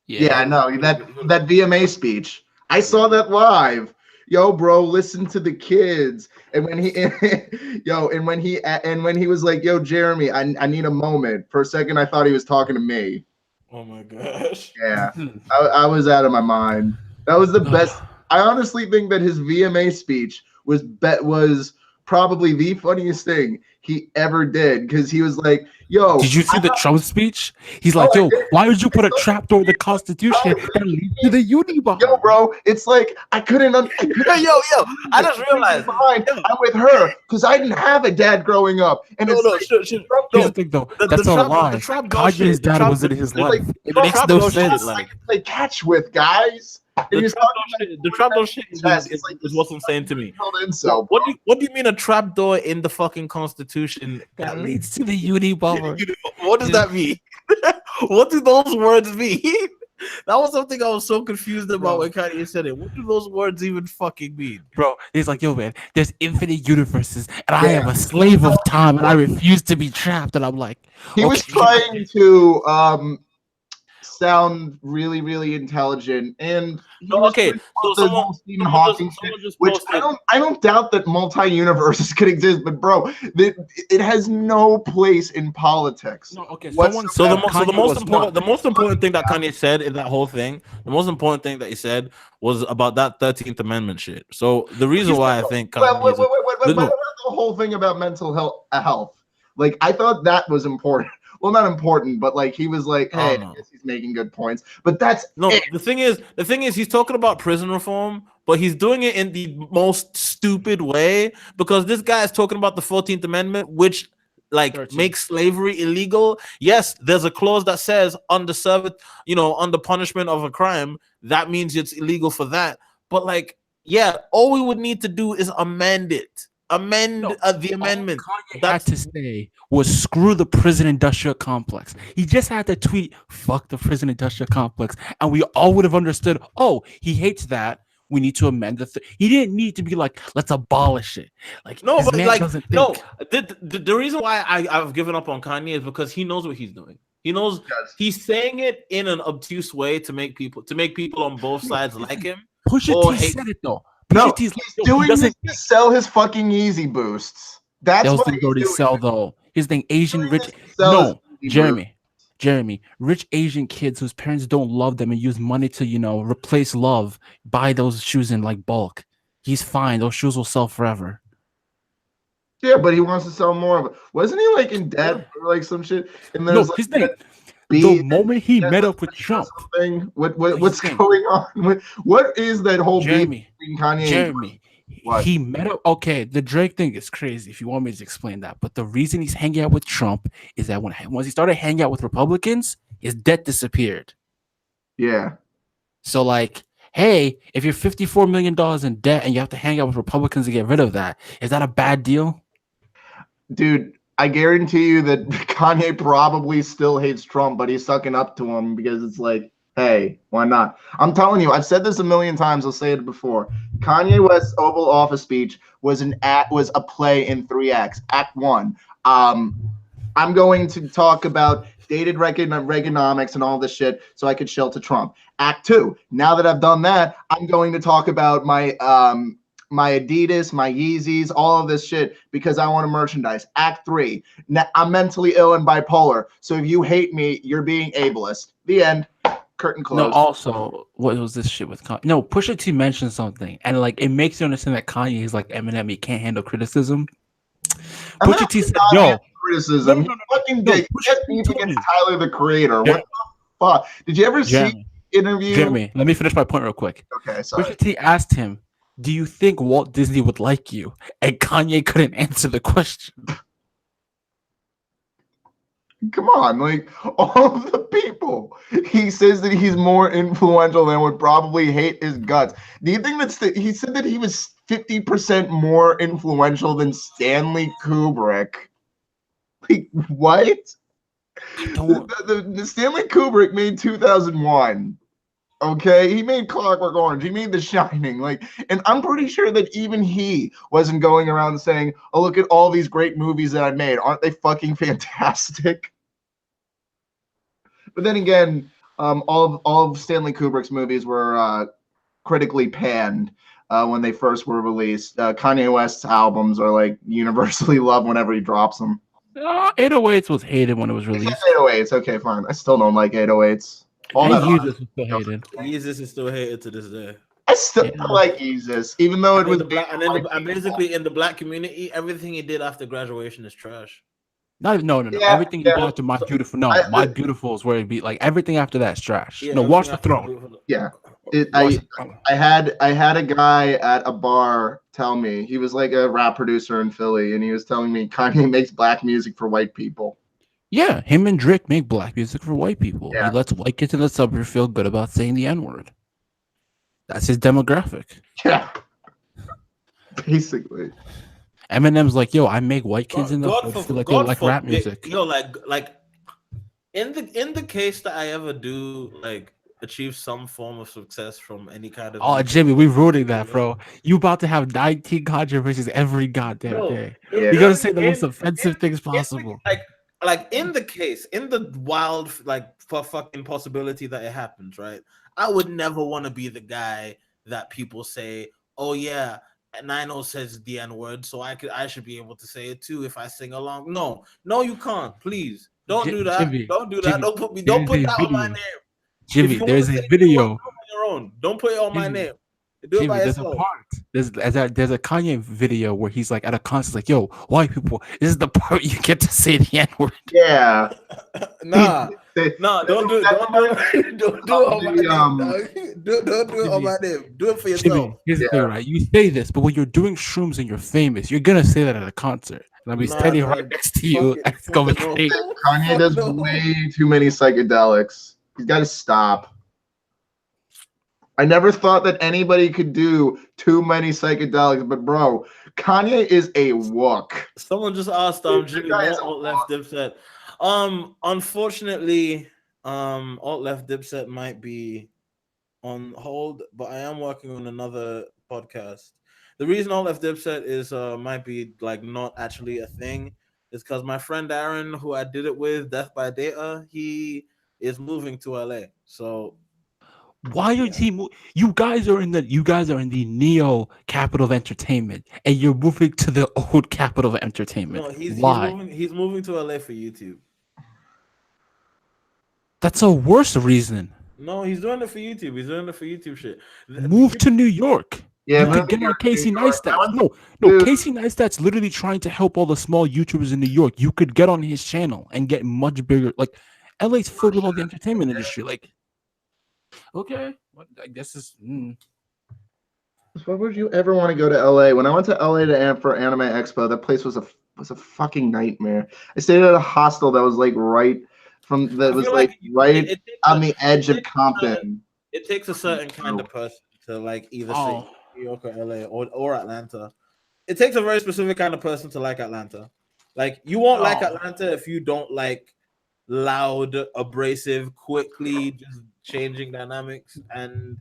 Yeah, I know that VMA speech. I saw that live. Yo, bro, listen to the kids. And when he, when he was like, "Yo, Jeremy, I need a moment." For a second, I thought he was talking to me. Oh my gosh. Yeah, I was out of my mind. That was the best. I honestly think that his VMA speech was probably the funniest thing he ever did, because he was like, "Yo, Did you see the Trump speech? He's like, Oh, I yo, did. why would you put a trapdoor in the Constitution that leads to the Unibomb? yo, bro, it's like I couldn't." Yo, I just realized. I'm with her because I didn't have a dad growing up, and No, it's no, like, Here's the thing, though. That's not a lie. Kanye's dad was in his life. It makes trap no door shit sense. is like- play catch with guys. And he was talking The trapdoor shit is It's like what's insane to me. about incel. What do you mean a trapdoor in the fucking Constitution? That leads to the Unibomber. What does that mean? What do those words mean? That was something I was so confused about when Kanye said it. What do those words even fucking mean? Bro, he's like, yo, man, there's infinite universes, and I am a slave of time, and I refuse to be trapped. And I'm like, He was okay. trying to sound really, really intelligent, and he was Okay, doing so the someone- Stephen Hawking shit, someone just which posted- I don't doubt that multi-universes could exist, but bro, it has no place in politics. No, okay, What's- someone So said the Kanye most was important not. thing that Kanye said in that whole thing, the most important thing that he said was about that 13th Amendment shit. So the reason why I think Wait, Kanye what about the whole thing about mental health? Like, I thought that was important. Well, not important, but like he was like, hey, I guess he's making good points. But that's no. it. The thing is, he's talking about prison reform, but he's doing it in the most stupid way because this guy is talking about the 14th Amendment, which like 13. makes slavery illegal. Yes, there's a clause that says under under punishment of a crime, that means it's illegal for that. But like, yeah, all we would need to do is amend it. The amendment. All Kanye had to say was screw the prison industrial complex. He just had to tweet, fuck the prison industrial complex. And we all would have understood, oh, he hates that. We need to amend he didn't need to be like, let's abolish it. Like, no, but like, no, think. the reason why I've given up on Kanye is because he knows what he's doing. He knows he's saying it in an obtuse way to make people on both sides like him. Pusha T said it though. No, he's doing this to sell his fucking Easy Boosts. That's what he's doing. Sell though. His thing, Asian rich. No, Jeremy, rich Asian kids whose parents don't love them and use money to replace love, buy those shoes in like bulk. He's fine. Those shoes will sell forever. Yeah, but he wants to sell more of it. Wasn't he like in debt or like some shit? And no, his thing. The moment he met up with Trump, what's going on? What is that whole Jeremy? Between Kanye Jeremy, he met up. Okay, the Drake thing is crazy. If you want me to explain that, but the reason he's hanging out with Trump is that once he started hanging out with Republicans, his debt disappeared. Yeah. So like, hey, if you're $54 million in debt and you have to hang out with Republicans to get rid of that, is that a bad deal? Dude, I guarantee you that Kanye probably still hates Trump, but he's sucking up to him because it's like, hey, why not? I'm telling you, I've said this a million times. I'll say it before. Kanye West's Oval Office speech was a play in 3 acts. Act 1. I'm going to talk about dated Reaganomics and all this shit so I could shelter Trump. Act 2. Now that I've done that, I'm going to talk about my Adidas, my Yeezys, all of this shit because I want to merchandise. Act 3. Now, I'm mentally ill and bipolar. So if you hate me, you're being ableist. The end. Curtain closed. No, also, what was this shit with Kanye? No, Pusha T mentioned something, and like it makes you understand that Kanye is like Eminem. He can't handle criticism. Pusha T said, "Yo, criticism. No, fucking get beef against Tyler the Creator. What the fuck? Did you ever see the interview? Jeremy, let me finish my point real quick. Okay, sorry. Pusha T asked him, "Do you think Walt Disney would like you?" And Kanye couldn't answer the question. Come on, like all of the people. He says that he's more influential than would probably hate his guts. Do you think he said that he was 50% more influential than Stanley Kubrick? Like what? The Stanley Kubrick made 2001. Okay, he made Clockwork Orange. He made The Shining. Like, and I'm pretty sure that even he wasn't going around saying, "Oh, look at all these great movies that I made. Aren't they fucking fantastic?" But then again, all of Stanley Kubrick's movies were critically panned when they first were released. Kanye West's albums are like universally loved whenever he drops them. 808s was hated when it was released. 808s, okay, fine. I still don't like 808s. Yeezus is still hated. Yeezus is still hated to this day. I still like Yeezus, even though it was basically in the black community, everything he did after graduation is trash. No. Yeah, everything he did after My Beautiful. No, My Beautiful is where it'd be like everything after that's trash. Yeah, no, Watch the Throne. Yeah. I had a guy at a bar tell me, he was like a rap producer in Philly, and he was telling me Kanye makes black music for white people. Yeah, him and Drake make black music for white people. Yeah. He lets white kids in the suburbs feel good about saying the N-word. That's his demographic. Yeah. Basically. Eminem's like, yo, I make white kids in the suburbs feel like they like rap music. Yo, like in the case that I ever do like achieve some form of success from any kind of Jimmy, we rooting that, bro. You about to have 19 controversies every goddamn day. Yeah. You gotta say the most offensive things possible. Like in the wild fucking possibility that it happens, right? I would never want to be the guy that people say, "Oh yeah, Nino says the N-word, so I should be able to say it too if I sing along." No, you can't. Please don't do that. Jimmy, don't do that. Don't put that on my name. Jimmy, there's a video. Your own. Don't put it on my name. Do it by Jimmy, there's a yourself. part. There's a Kanye video where he's like at a concert, like, "Yo, white people, this is the part you get to say the N word." Yeah. Nah, They- don't do it. Don't do it. Don't do it on my name, dog. Don't do it on my name. Do it for yourself. Jimmy, here's the Yeah. thing, right? You say this, but when you're doing shrooms and you're famous, you're gonna say that at a concert. And I'll be Nah, standing dog. right next to you. Fuck it. It's gonna be Fuck no. crazy. Kanye Fuck does no. way too many psychedelics. He's got to stop. I never thought that anybody could do too many psychedelics, but bro, Kanye is a wook. Someone just asked Jimmy guy is what a alt left Dipset. Unfortunately, alt left Dipset might be on hold, but I am working on another podcast. The reason alt left Dipset is might be like not actually a thing is because my friend Aaron, who I did it with, Death by Data, he is moving to LA. So Why are you guys are in the neo capital of entertainment, and you're moving to the old capital of entertainment. no, Why? he's moving to LA for YouTube. That's a worse reason. No, he's doing it for YouTube. He's doing it for YouTube shit. Move to New York. Yeah, You could get on Casey Neistat. No, Dude. Casey Neistat's literally trying to help all the small YouTubers in New York. You could get on his channel and get much bigger. Like, LA's filled with all the entertainment industry. Like, okay, I guess it's. Why would you ever want to go to LA? When I went to LA for Anime Expo, that place was a fucking nightmare. I stayed at a hostel that was like right on the edge of Compton. It takes a certain kind of person to like either say New York or LA or Atlanta. It takes a very specific kind of person to like Atlanta. Like you won't like Atlanta if you don't like loud, abrasive, quickly just changing dynamics and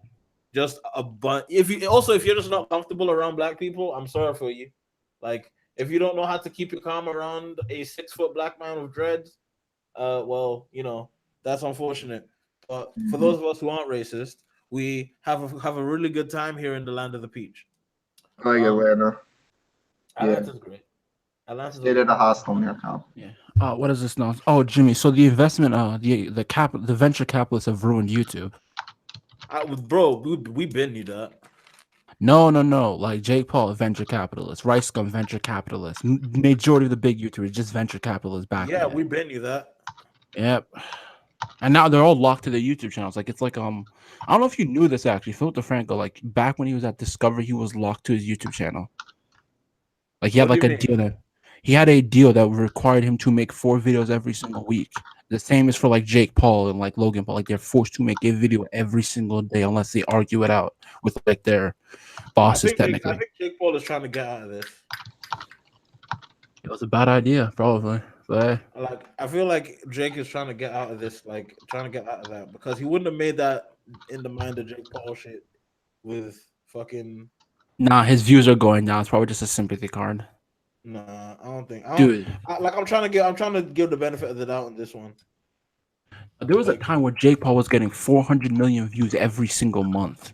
just a bunch. If you're just not comfortable around black people, I'm sorry for you. Like if you don't know how to keep your calm around a 6-foot black man with dreads, well, that's unfortunate. But for those of us who aren't racist, we have a really good time here in the land of the peach. I like Atlanta. Atlanta's great. Atlanta's Stayed at a hostel near Compton. Yeah. What is this now? Oh, Jimmy. So the investment, the venture capitalists have ruined YouTube. Bro, we been knew that. No. Like Jake Paul, venture capitalist. Rice Scum, venture capitalist. Majority of the big YouTubers just venture capitalists back. Yeah, we been knew that. Yep. And now they're all locked to their YouTube channels. Like it's like I don't know if you knew this actually. Philip DeFranco, like back when he was at Discovery, he was locked to his YouTube channel. Like he had like a deal that required him to make 4 videos every single week. The same is for like Jake Paul and like Logan Paul. Like they're forced to make a video every single day unless they argue it out with like their bosses. Technically, I think Jake Paul is trying to get out of this. It was a bad idea, probably. But like I feel like Jake is trying to get out of this, like trying to get out of that because he wouldn't have made that in the mind of Jake Paul shit with fucking. Nah, his views are going down. It's probably just a sympathy card. Nah, I don't think. Dude, I'm trying to give the benefit of the doubt on this one. There was a time where Jake Paul was getting 400 million views every single month.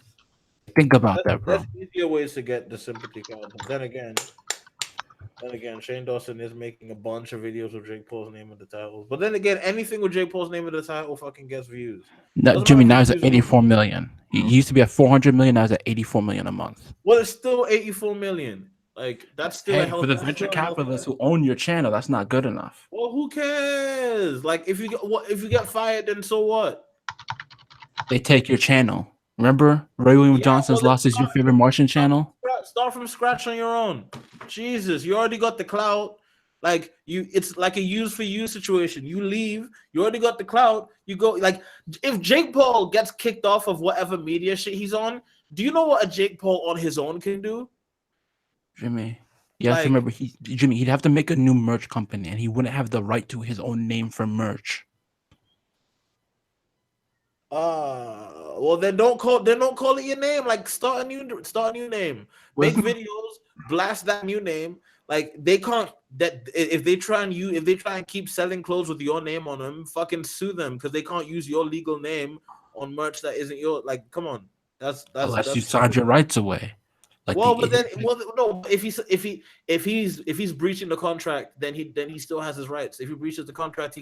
Think about that, bro. There's easier ways to get the sympathy card. But then again, Shane Dawson is making a bunch of videos with Jake Paul's name in the title. But then again, anything with Jake Paul's name in the title fucking gets views. No, Jimmy, now he's at 84 million. He used to be at 400 million. Now he's at 84 million a month. Well, it's still 84 million. Like that's still a for the venture capitalists who own your channel. That's not good enough. Well, who cares? Like if you get fired, then so what? They take your channel. Remember, Ray William Johnson's lost his Your Favorite Martian channel. Start from scratch on your own. Jesus, you already got the clout. Like it's like a use for you situation. You leave, you already got the clout. You go like if Jake Paul gets kicked off of whatever media shit he's on, do you know what a Jake Paul on his own can do? Jimmy, you have to remember, he'd have to make a new merch company, and he wouldn't have the right to his own name for merch. Well then don't call it your name. Like start a new name. Make videos, blast that new name. Like they can't if they try and keep selling clothes with your name on them, fucking sue them because they can't use your legal name on merch that isn't your. Like come on, that's unless you signed your rights away. Like if he's breaching the contract, then he still has his rights. If he breaches the contract,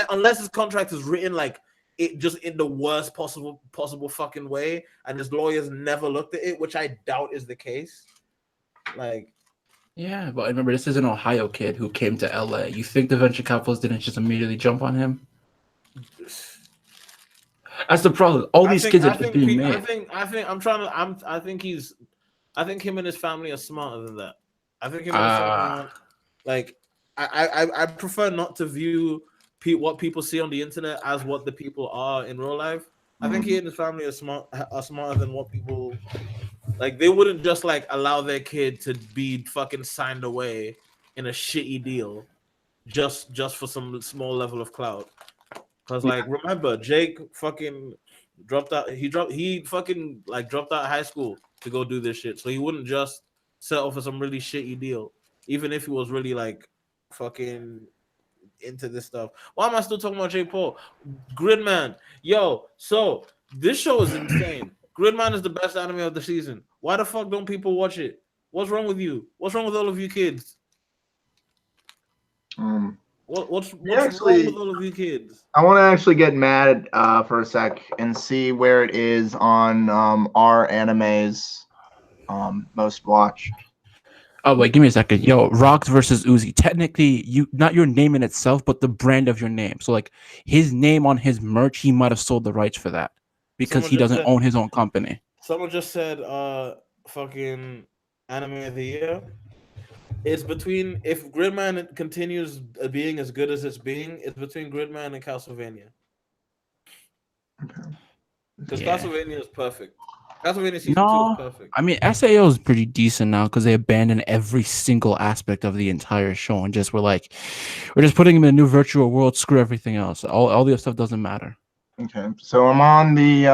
unless his contract is written like it just in the worst possible fucking way, and his lawyers never looked at it, which I doubt is the case. Like, Yeah, but remember, this is an Ohio kid who came to LA. You think the venture capitalists didn't just immediately jump on him? That's the problem. All these kids are just being made. I think him and his family are smarter than that. I think him and his family like I prefer not to view what people see on the internet as what the people are in real life. I think he and his family are smarter than what people like. They wouldn't just like allow their kid to be fucking signed away in a shitty deal just for some small level of clout. Because like remember, Jake fucking dropped out. He fucking like dropped out of high school to go do this shit. So he wouldn't just settle for some really shitty deal, even if he was really like fucking into this stuff. Why am I still talking about Jake Paul? Gridman, yo. So this show is insane. Gridman is the best anime of the season. Why the fuck don't people watch it? What's wrong with you? What's wrong with all of you kids? What's wrong with all of you kids? I want to actually get mad for a sec and see where it is on our anime's most watched. Oh wait, give me a second. Yo, Rocks versus Uzi. Technically, not your name in itself, but the brand of your name. So like his name on his merch, he might have sold the rights for that because he doesn't own his own company. Someone just said fucking anime of the year. It's between, if Gridman continues being as good as it's being, it's between Gridman and Castlevania. Because Castlevania is perfect. Castlevania season 2 is perfect. I mean, SAO is pretty decent now because they abandoned every single aspect of the entire show and just were like, we're just putting him in a new virtual world. Screw everything else. All the other stuff doesn't matter. Okay, so I'm on the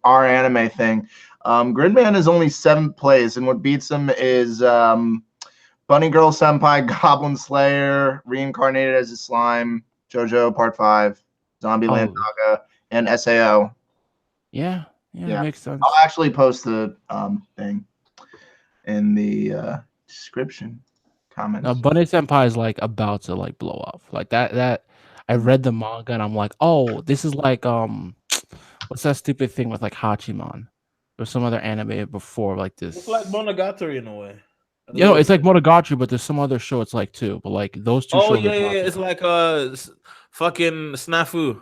our anime thing. Gridman is only 7th place, and what beats him is Bunny Girl Senpai, Goblin Slayer, Reincarnated as a Slime, JoJo Part 5, Zombieland Saga, and SAO. Yeah, makes sense. I'll actually post the thing in the description comments. Now, Bunny Senpai is like about to like blow up. Like that I read the manga and I'm like, oh, this is like what's that stupid thing with like Hachiman? There's some other anime before like this. It's like Monogatari in a way. You know, it's like Monogatari, but there's some other show it's like too. But like those two shows. Yeah. It's like fucking Snafu.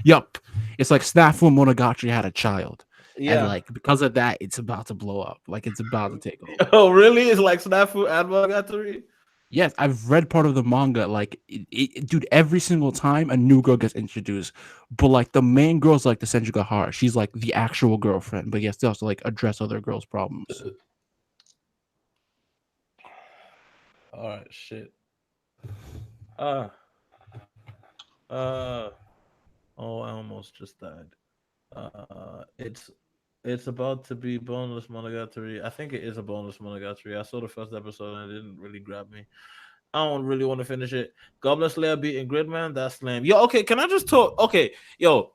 Yup. It's like Snafu and Monogatari had a child. Yeah. And like because of that, it's about to blow up. Like it's about to take over. Oh, really? It's like Snafu and Monogatari? Yes, I've read part of the manga. Like, dude, every single time a new girl gets introduced, but like the main girl's like the Senjuga Hara. She's like the actual girlfriend, but yes, they also like address other girls' problems. All right, shit. Oh, I almost just died. It's about to be boneless Monogatari. I think it is a boneless Monogatari. I saw the first episode and it didn't really grab me. I don't really want to finish it. Goblin Slayer beating Gridman, that's lame. Yo, okay, can I just talk? Okay, yo,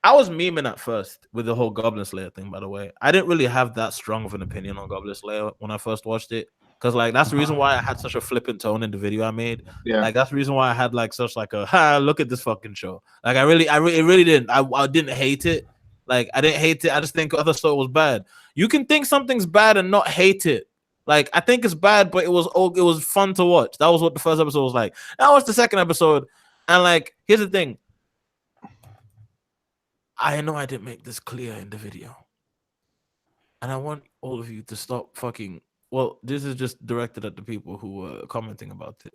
I was memeing at first with the whole Goblin Slayer thing, by the way. I didn't really have that strong of an opinion on Goblin Slayer when I first watched it. Because like that's the reason why I had such a flippant tone in the video I made. Yeah. Like that's the reason why I had like such like a look at this fucking show. Like I really didn't. I didn't hate it. Like I didn't hate it. I just think other stuff was bad. You can think something's bad and not hate it. Like I think it's bad, but it was fun to watch. That was what the first episode was like. I watched the second episode, and like here's the thing. I know I didn't make this clear in the video, and I want all of you to stop fucking. Well, this is just directed at the people who were commenting about it.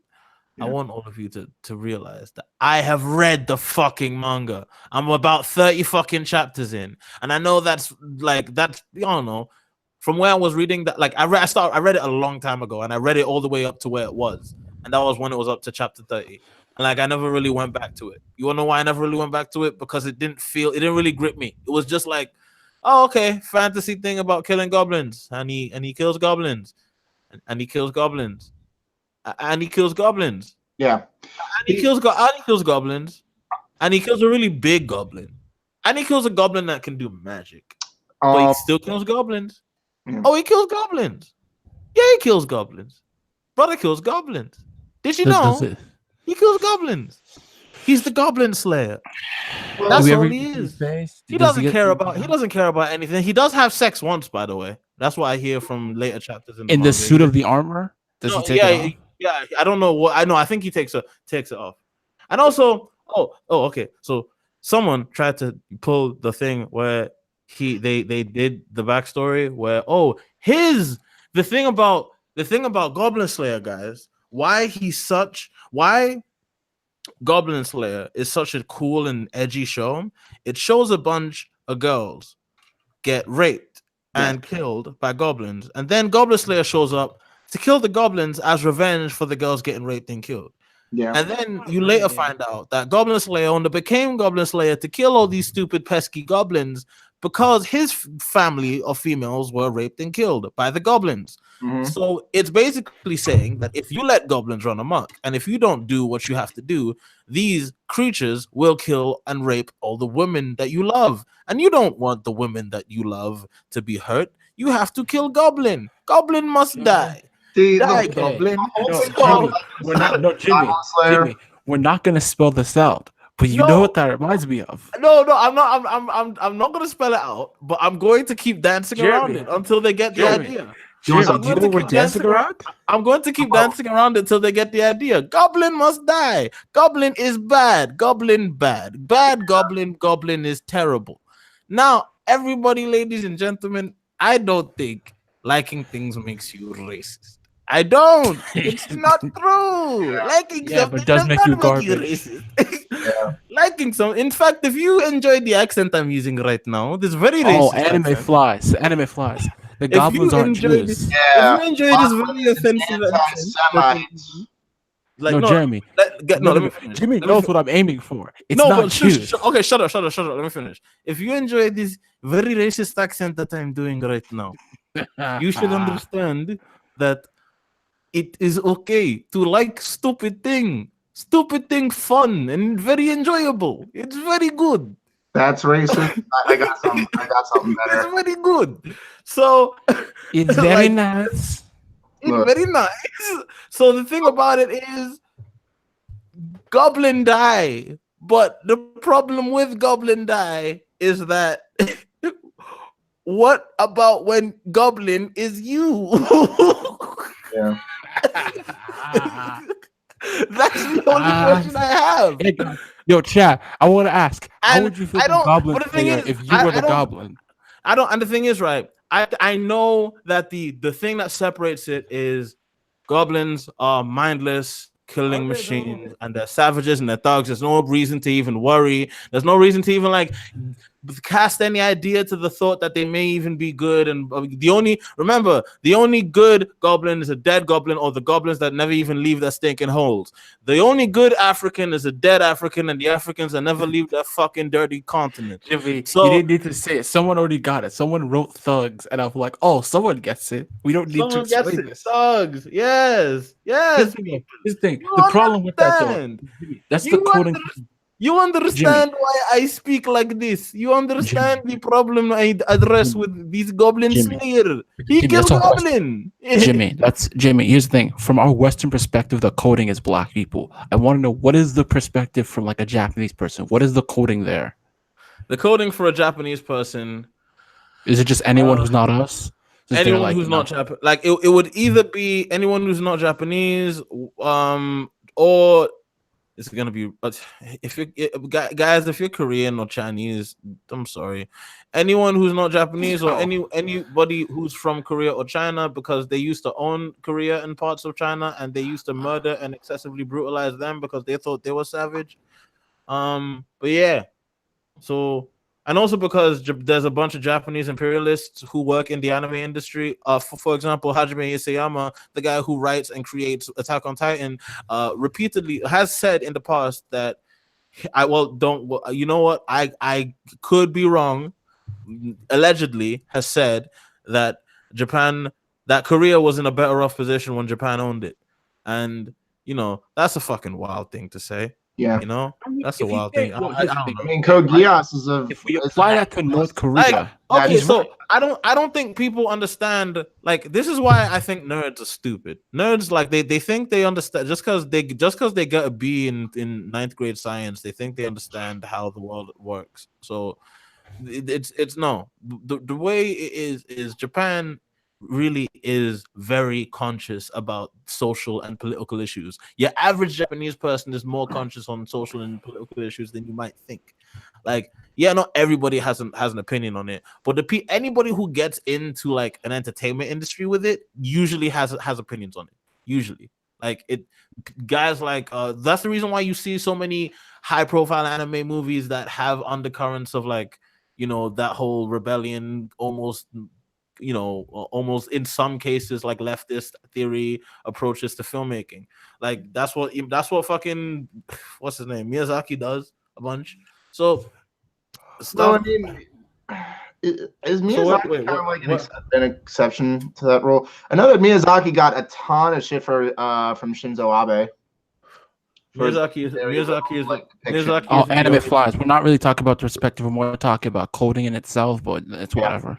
Yeah. I want all of you to realize that I have read the fucking manga. I'm about 30 fucking chapters in. And I know that's I don't know. From where I was reading that, like I read it a long time ago and I read it all the way up to where it was. And that was when it was up to chapter 30. And like I never really went back to it. You wanna know why I never really went back to it? Because it didn't really grip me. It was just like, oh, okay, fantasy thing about killing goblins. And he kills goblins. And he kills goblins. And he kills goblins. Yeah. And he kills goblins. And he kills a really big goblin. And he kills a goblin that can do magic. But he still kills goblins. Yeah. Oh, he kills goblins. Yeah, he kills goblins. Brother kills goblins. Did you know? He kills goblins. He's the Goblin Slayer. Well, That's Do we all ever he see his is. face? He Does doesn't get- care about. He doesn't care about anything. He does have sex once, by the way. That's what I hear from later chapters in the in the manga. suit of the armor? Does he take yeah, it off? yeah. I don't know what. I know. I think he takes it off. And also, okay. So someone tried to pull the thing where they did the backstory where the thing about Goblin Slayer, guys. Why Goblin Slayer is such a cool and edgy show. It shows a bunch of girls get raped and killed by goblins, and then Goblin Slayer shows up to kill the goblins as revenge for the girls getting raped and killed. Yeah. And then you later find out that Goblin Slayer only became Goblin Slayer to kill all these stupid pesky goblins because his family of females were raped and killed by the goblins. Mhm. So it's basically saying that if you let goblins run amok and if you don't do what you have to do, these creatures will kill and rape all the women that you love. And you don't want the women that you love to be hurt. You have to kill Goblin. Goblin must die. See, Die, the Goblin. whole No, thing So- Jimmy, we're not. No, Jimmy, Goblin Slayer. Jimmy, we're not gonna spell this out. But you No. know what that reminds me of? No, I'm not. I'm not gonna spell it out, but I'm going to keep dancing around Jeremy. it until they get the Jeremy. idea. Jimmy, I'm do you going know to we're keep dancing around? I'm going to keep dancing around it until they get the idea. Goblin must die. Goblin is bad. Goblin bad. Bad Goblin. Goblin is terrible. Now, everybody, ladies and gentlemen, I don't think liking things makes you racist. I don't. It's not true. Liking Yeah, something but it does make you not make you garbage. racist. Liking some. In fact, if you enjoy the accent I'm using right now, this very racist Oh, anime accent, flies. Anime flies. The If goblins you aren't enjoy Jews. this- Yeah. if you enjoy this very offensive accent, Anti-Semites. like No, Jeremy. let me finish. Jimmy Let me knows fi- what I'm aiming for. It's no, not but Jews. okay, shut up. Let me finish. If you enjoy this very racist accent that I'm doing right now, you should understand that it is okay to like stupid thing fun and very enjoyable. It's very good. That's racist. I got something. It's better. very good. So It's very like, nice. it's Look. very nice. So the thing about it is Goblin die. But the problem with Goblin die is that what about when Goblin is you? Yeah. That's the only question I have. Hey, yo, chat. I want to ask, how And would you feel I about don't- Goblin but the thing Slayer is, if you I- were I the don't- Goblin? I don't, and the thing is, right? I know that the thing that separates it is goblins are mindless killing machines and they're savages and they're thugs. There's no reason to even worry. There's no reason to even like cast any idea to the thought that they may even be good. And the only good goblin is a dead goblin or the goblins that never even leave their stinking holes. The only good African is a dead African, and the Africans that never leave their fucking dirty continent. Jimmy, So- you didn't need to say it. Someone already got it. Someone wrote thugs, and I'm like, oh, someone gets it. We don't need Someone to gets explain it. this. Thugs. Yes. Here's the thing. You The problem with that, though, understand. Jimmy, that's You the coding. You understand why I speak like this. You understand the problem I address with these goblin Jimmy. slayer. He Jimmy, killed that's a goblin. Jimmy, that's Jimmy. Here's the thing: from our Western perspective, the coding is black people. I want to know what is the perspective from like a Japanese person. What is the coding there? The coding for a Japanese person, Is it just anyone who's not us? Just they're anyone like, who's no. not Japanese, like it would either be anyone who's not Japanese, or it's gonna be. But if you guys, if you're Korean or Chinese, I'm sorry. Anyone who's not Japanese or anybody who's from Korea or China, because they used to own Korea and parts of China, and they used to murder and excessively brutalize them because they thought they were savage. But yeah, so. And also because there's a bunch of Japanese imperialists who work in the anime industry. For example, Hajime Isayama, the guy who writes and creates Attack on Titan, repeatedly has said in the past that you know what? I could be wrong. Allegedly has said that Korea was in a better off position when Japan owned it. And you know, that's a fucking wild thing to say. Yeah. You know, I mean, that's a if you wild think- thing. well, I here's the don't thing. know. I mean, Code Geass is a. If we is apply a- that to North Like, Korea, okay, He's so right. I don't think people understand. Like, this is why I think nerds are stupid. Nerds, like, they think they understand just because they got a B in ninth grade science, they think they understand how the world works. So it's no, the way it is Japan really is very conscious about social and political issues. Your average Japanese person is more conscious on social and political issues than you might think. Like, yeah, not everybody has an opinion on it, but anybody who gets into like an entertainment industry with it usually has opinions on it. Usually, like it, guys like that's the reason why you see so many high profile anime movies that have undercurrents of, like, that whole rebellion, almost, almost in some cases like leftist theory approaches to filmmaking. Like, that's what fucking what's his name, Miyazaki does a bunch. So Well, I stuff. mean, is So Miyazaki wait, kind of like what? an exception to that rule? I know that Miyazaki got a ton of shit from Shinzo Abe. For his very little, like, depiction. oh, the anime only- flies. We're not really talking about the perspective of what we're talking about coding in itself, but it's Yeah. whatever.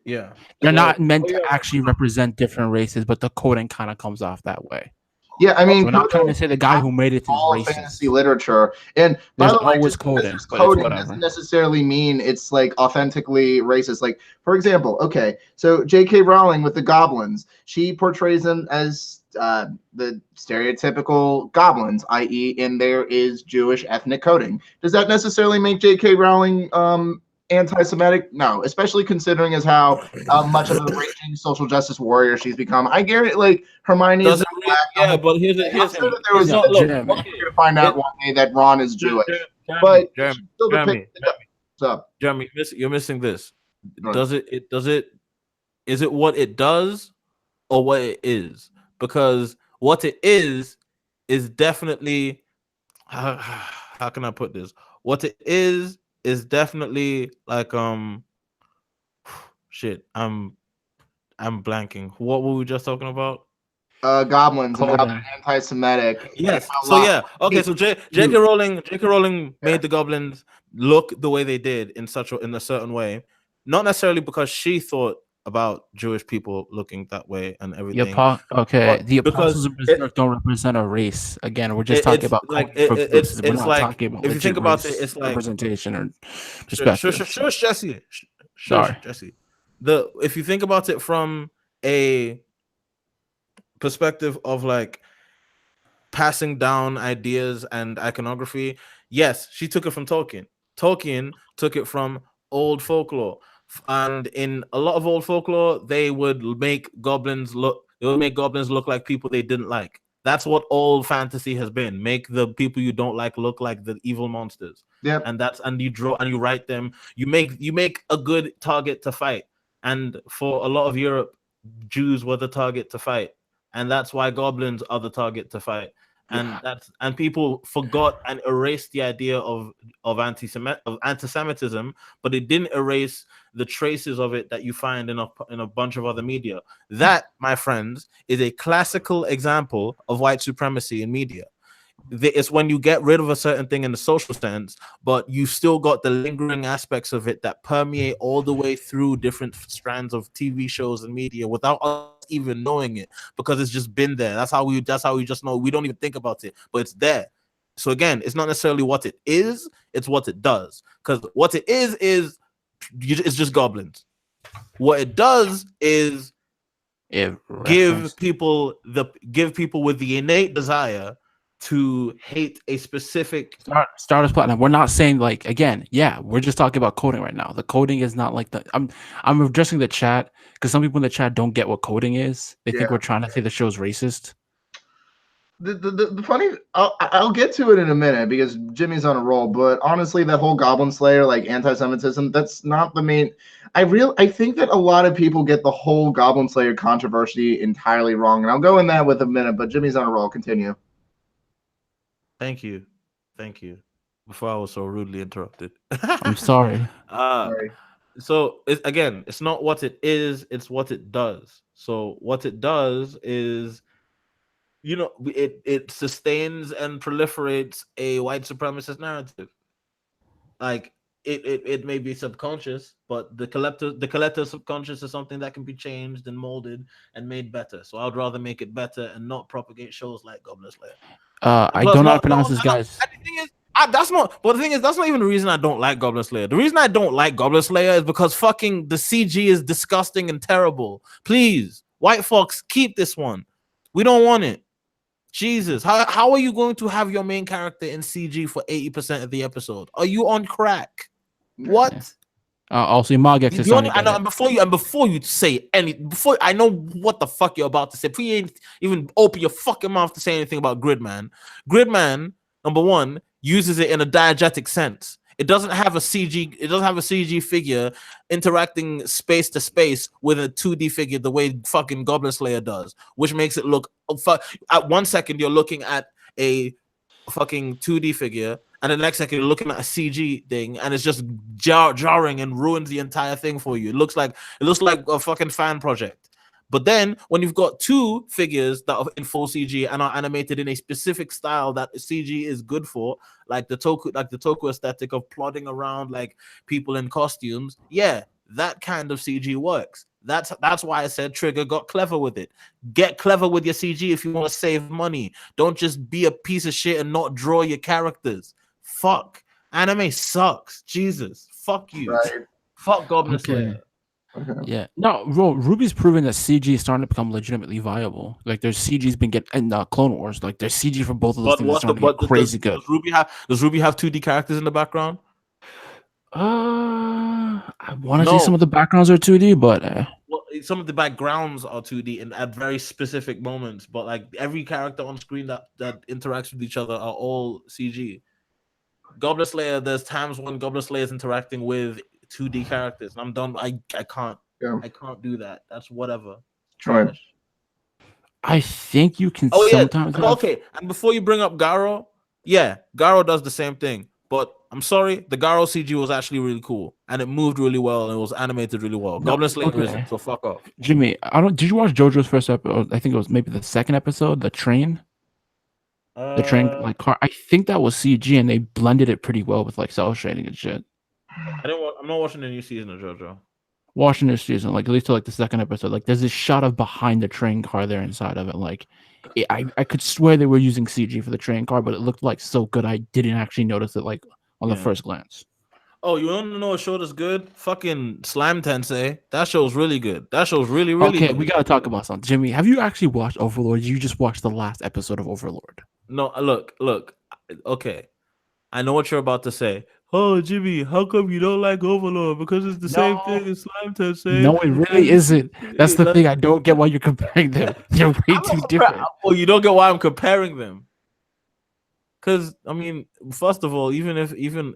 Yeah, They're So- not meant oh, to yeah. actually represent different races, but the coding kind of comes off that way. Yeah, I mean, So we're not trying to say the guy who made it is all of racist. fantasy literature. And by There's the way, always just because coding, there's but it's coding whatever. doesn't necessarily mean it's like authentically racist. Like, for example, okay, so J.K. Rowling with the goblins, she portrays them as the stereotypical goblins, i.e., in there is Jewish ethnic coding. Does that necessarily make J.K. Rowling anti-Semitic? No, especially considering as how much of a raging social justice warrior she's become. I guarantee, like, Hermione is Doesn't not really, black. yeah, but here's I'm sure that there it's was not, look, Jeremy. we're gonna find out It- one day that Ron is Jewish. Jeremy, But Jeremy, she still Jeremy, depicts what's up. Jeremy, you're missing this. Right. Is it what it does or what it is? Because what it is definitely how can I put this? What it is definitely like shit. I'm blanking. What were we just talking about? Goblins and how Coding. they're anti-Semitic. Yes. How So lot- yeah. Okay. So J.K. Rowling made the goblins look the way they did in a certain way, not necessarily because she thought about Jewish people looking that way and everything. Okay, But the because apostles of Berserk don't represent a race. Again, we're just talking it's about like coding for purposes. We're it's not like, talking about if you think legit about it, race it's like representation or shush, perspective. Jesse. Sorry. Jesse. If you think about it from a perspective of like passing down ideas and iconography, yes, she took it from Tolkien. Tolkien took it from old folklore, and in a lot of old folklore, they would make goblins look like people they didn't like. That's what old fantasy has been. Make the people you don't like look like the evil monsters. Yep. And you draw and you write them. You make a good target to fight. And for a lot of Europe, Jews were the target to fight, and that's why goblins are the target to fight. And people forgot and erased the idea of anti-Semitism, but it didn't erase the traces of it that you find in a bunch of other media. That, my friends, is a classical example of white supremacy in media. It's when you get rid of a certain thing in the social sense, but you still got the lingering aspects of it that permeate all the way through different strands of TV shows and media without us even knowing it, because it's just been there. That's how we just know. We don't even think about it, but it's there. So again, it's not necessarily what it is, it's what it does. Because what it is it's just goblins. What it does is give people with the innate desire to hate a specific Stardust Platinum. We're not saying, like, again, yeah, we're just talking about coding right now. The coding is not like I'm addressing the chat because some people in the chat don't get what coding is. They think we're trying to say the show's racist. The funny, I'll get to it in a minute because Jimmy's on a roll. But honestly, that whole Goblin Slayer, like, anti-Semitism, that's not the main. I think that a lot of people get the whole Goblin Slayer controversy entirely wrong, and I'll go in that with a minute. But Jimmy's on a roll. Continue. Thank you. Before I was so rudely interrupted. I'm sorry. Sorry. So it's not what it is, it's what it does. So what it does is you know, it sustains and proliferates a white supremacist narrative. Like it may be subconscious, but the collective subconscious is something that can be changed and molded and made better. So I'd rather make it better and not propagate shows like Goblin Slayer. I don't know how to pronounce this, guys. And the thing is, that's not. But the thing is, that's not even the reason I don't like Goblin Slayer. The reason I don't like Goblin Slayer is because fucking the CG is disgusting and terrible. Please, White Fox, keep this one. We don't want it. Jesus, how are you going to have your main character in CG for 80% of the episode? Are you on crack? What? Also, Magex is on. And before you say before I know what the fuck you're about to say, before you ain't even open your fucking mouth to say anything about Gridman. Gridman, number one, uses it in a diegetic sense. It doesn't have a CG. It doesn't have a CG figure interacting space to space with a 2D figure the way fucking Goblin Slayer does, which makes it look. At 1 second, you're looking at a fucking 2D figure, and the next second you're looking at a CG thing, and it's just jarring and ruins the entire thing for you. It looks like a fucking fan project. But then when you've got two figures that are in full CG and are animated in a specific style that CG is good for, like the Toku aesthetic of plodding around like people in costumes, yeah, that kind of CG works. That's why I said Trigger got clever with it. Get clever with your CG if you want to save money. Don't just be a piece of shit and not draw your characters. Fuck. Anime sucks. Jesus. Fuck you. Right. Fuck Goblin Slayer. Yeah, no, bro. Ruby's proven that CG is starting to become legitimately viable. Like, there's CG's been getting in Clone Wars. Like, there's CG for both of those things. Crazy good. Does Ruby have 2D characters in the background? I want to say some of the backgrounds are 2D, but well, some of the backgrounds are 2D and at very specific moments. But like every character on screen that interacts with each other are all CG. Goblin Slayer, there's times when Goblin Slayer is interacting with 2D characters, and I'm done. I can't. Yeah. I can't do that. That's whatever. Trash. Right. I think you can sometimes. Yeah. Okay, and before you bring up Garo, yeah, Garo does the same thing. But I'm sorry, the Garo CG was actually really cool, and it moved really well, and it was animated really well. Goblin Slayer isn't, so fuck off. Jimmy, Did you watch JoJo's first episode? I think it was maybe the second episode, the train. The train like car. I think that was CG, and they blended it pretty well with like cell shading and shit. I'm not watching the new season of JoJo. Watching this season, like at least to like the second episode, like there's this shot of behind the train car there inside of it. Like, I could swear they were using CG for the train car, but it looked like so good I didn't actually notice it like on the first glance. Oh, you want to know a show that's good? Fucking Slime Tensei. That show's really good. That show's really, really good. Okay, we gotta talk about something. Jimmy, have you actually watched Overlord? You just watched the last episode of Overlord. No, look. Okay, I know what you're about to say. Oh, Jimmy, how come you don't like Overlord? Because it's the same thing as Slime Tensei. No, it really isn't. That's the thing. I don't get why you're comparing them. They're way too different. Well, you don't get why I'm comparing them. Because I mean, first of all, even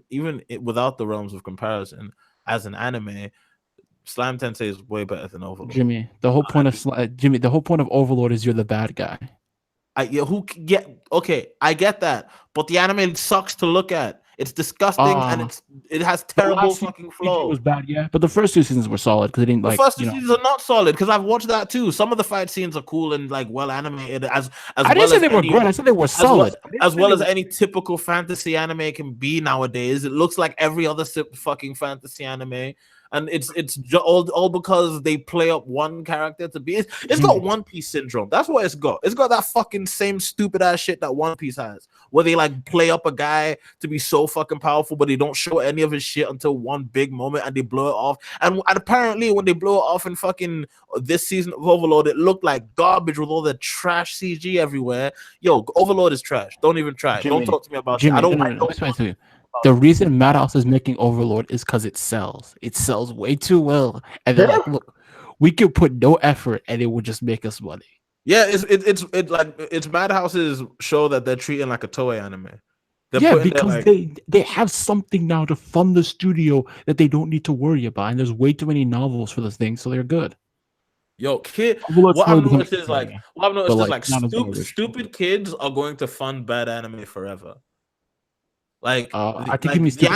without the realms of comparison, as an anime, Slime Tensei is way better than Overlord. Jimmy, the whole point of Overlord is you're the bad guy. I get that, but the anime sucks to look at. It's disgusting and it has terrible fucking flow. It was bad, yeah. But the first two seasons were solid because they didn't like. The first two seasons are not solid because I've watched that too. Some of the fight scenes are cool and like well animated. I didn't say they were good. I said they were solid. As well as any typical fantasy anime can be nowadays. It looks like every other fucking fantasy anime. And it's all because they play up one character to be. It's got One Piece syndrome. That's what it's got. It's got that fucking same stupid ass shit that One Piece has, where they like play up a guy to be so fucking powerful, but they don't show any of his shit until one big moment and they blow it off. And apparently, when they blow it off in fucking this season of Overlord, it looked like garbage with all the trash CG everywhere. Yo, Overlord is trash. Don't even try. Jimmy, don't talk to me about it. I don't. The reason Madhouse is making Overlord is because it sells. It sells way too well, and they're like, "Look, we could put no effort, and it will just make us money." Yeah, it's Madhouse's show that they're treating like a Toei anime. Because they have something now to fund the studio that they don't need to worry about, and there's way too many novels for this thing, so they're good. Yo, what I've noticed is stupid kids are going to fund bad anime forever. Like I think you mean the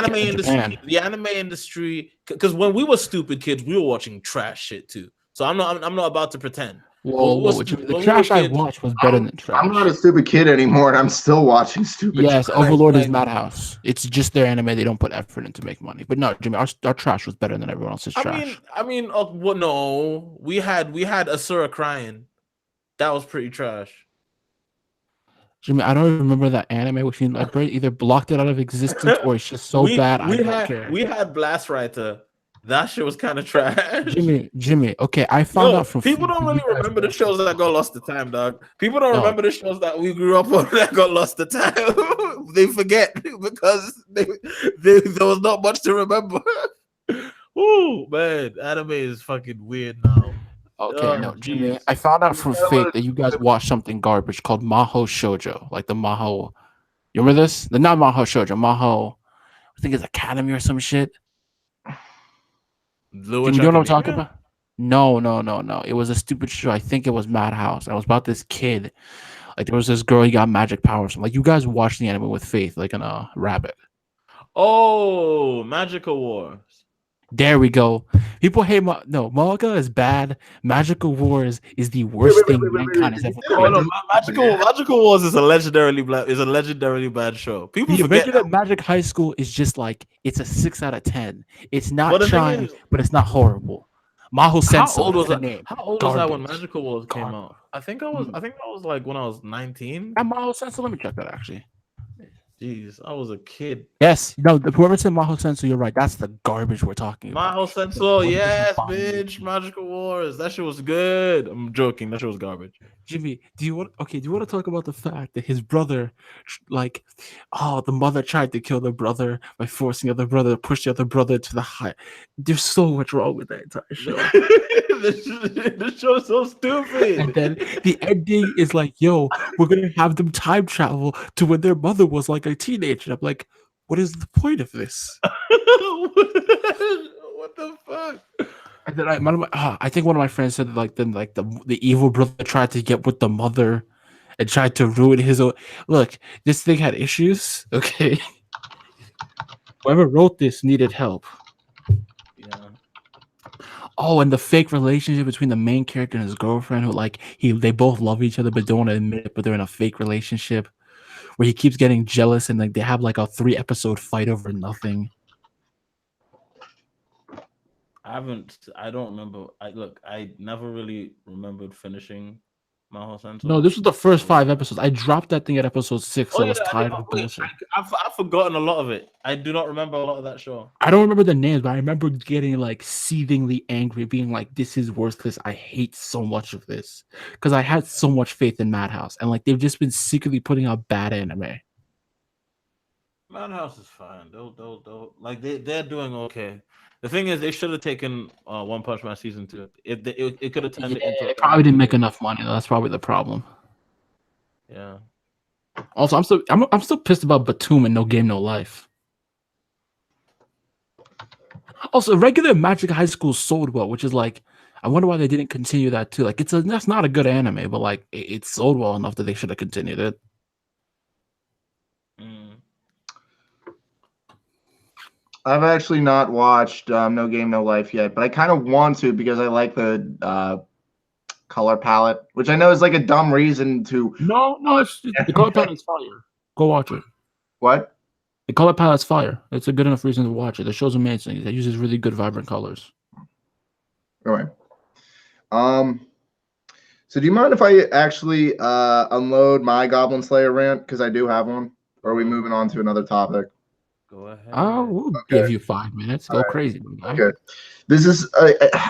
anime industry, because when we were stupid kids, we were watching trash shit too. So I'm not about to pretend. Whoa. Jimmy, the when we were trash I kids, watched was better than trash. I'm not a stupid kid anymore, and I'm still watching stupid. Yes, trash. Overlord is like- Madhouse. It's just their anime. They don't put effort in to make money. But no, Jimmy, our trash was better than everyone else's trash. I mean, well, no, we had Asura crying. That was pretty trash. Jimmy, I don't remember that anime, which means my brain either blocked it out of existence or it's just so bad I don't care. We had Blast Writer. That shit was kind of trash. Jimmy. Okay, I found out from people don't really remember the shows that got lost to time, dog. People don't remember the shows that we grew up on that got lost to time. They forget because there was not much to remember. Ooh, man, anime is fucking weird now. Okay, no, Jimmy. I found out from Fate that you guys watched something garbage called Maho Shoujo, like the Maho. You remember this? The not Maho Shoujo, Maho. I think it's Academy or some shit. Jimmy, you know what I'm talking about? No. It was a stupid show. I think it was Madhouse. I was about this kid. Like there was this girl. He got magic powers. Like you guys watched the anime with Faith, like in a rabbit. Oh, Magical Wars. There we go. People hate manga is bad. Magical Wars is the worst thing mankind has ever created. Magical Wars is a legendarily bad show. People forget that Magic High School is just like it's a 6 out of 10. It's not trying, but it's not horrible. Maho Sensei. How old was the that? name. How old was that when Magical Wars came out? I think that was like when I was 19. And Maho Sensei, let me check that actually. Jeez, I was a kid. Yes, no, whoever said Maho Sensei, you're right. That's the garbage we're talking about. Maho Sensei, yes, bitch. Magical Wars. That shit was good. I'm joking. That shit was garbage. Jimmy, do you want to talk about the fact that his brother, the mother tried to kill the brother by forcing the other brother to push the other brother to the high. There's so much wrong with that entire show. This show is so stupid. And then the ending is like, yo, we're gonna have them time travel to when their mother was like a teenager. I'm like, what is the point of this? What the fuck? And then I think one of my friends said the evil brother tried to get with the mother and tried to ruin his own. Look, this thing had issues. Okay, whoever wrote this needed help. Yeah. Oh, and the fake relationship between the main character and his girlfriend, who they both love each other but don't want to admit it, but they're in a fake relationship where he keeps getting jealous and like they have like a 3-episode fight over nothing. I don't remember. I never really remembered finishing Maho Sensei. No, this was the first 5 episodes. I dropped that thing at episode 6. I was tired of bullshit. I've forgotten a lot of it. I do not remember a lot of that show. I don't remember the names, but I remember getting like seethingly angry, being like, "This is worthless. I hate so much of this," because I had so much faith in Madhouse, and like they've just been secretly putting out bad anime. Madhouse is fine. They'll like they're doing okay. The thing is, they should have taken One Punch Man season 2. It could have turned it into. It probably didn't make enough money. Though. That's probably the problem. Yeah. Also, I'm still pissed about Batum and No Game No Life. Also, regular Magic High School sold well, which is like, I wonder why they didn't continue that too. Like, that's not a good anime, but like it sold well enough that they should have continued it. I've actually not watched No Game No Life yet, but I kind of want to because I like the color palette, which I know is like a dumb reason to. No, it's the color palette's fire. Go watch it. What? The color palette's fire. It's a good enough reason to watch it. The show's amazing. It uses really good, vibrant colors. All right. So do you mind if I actually unload my Goblin Slayer rant because I do have one? Or are we moving on to another topic? Go ahead. We'll give you 5 minutes. Go crazy. Okay. This is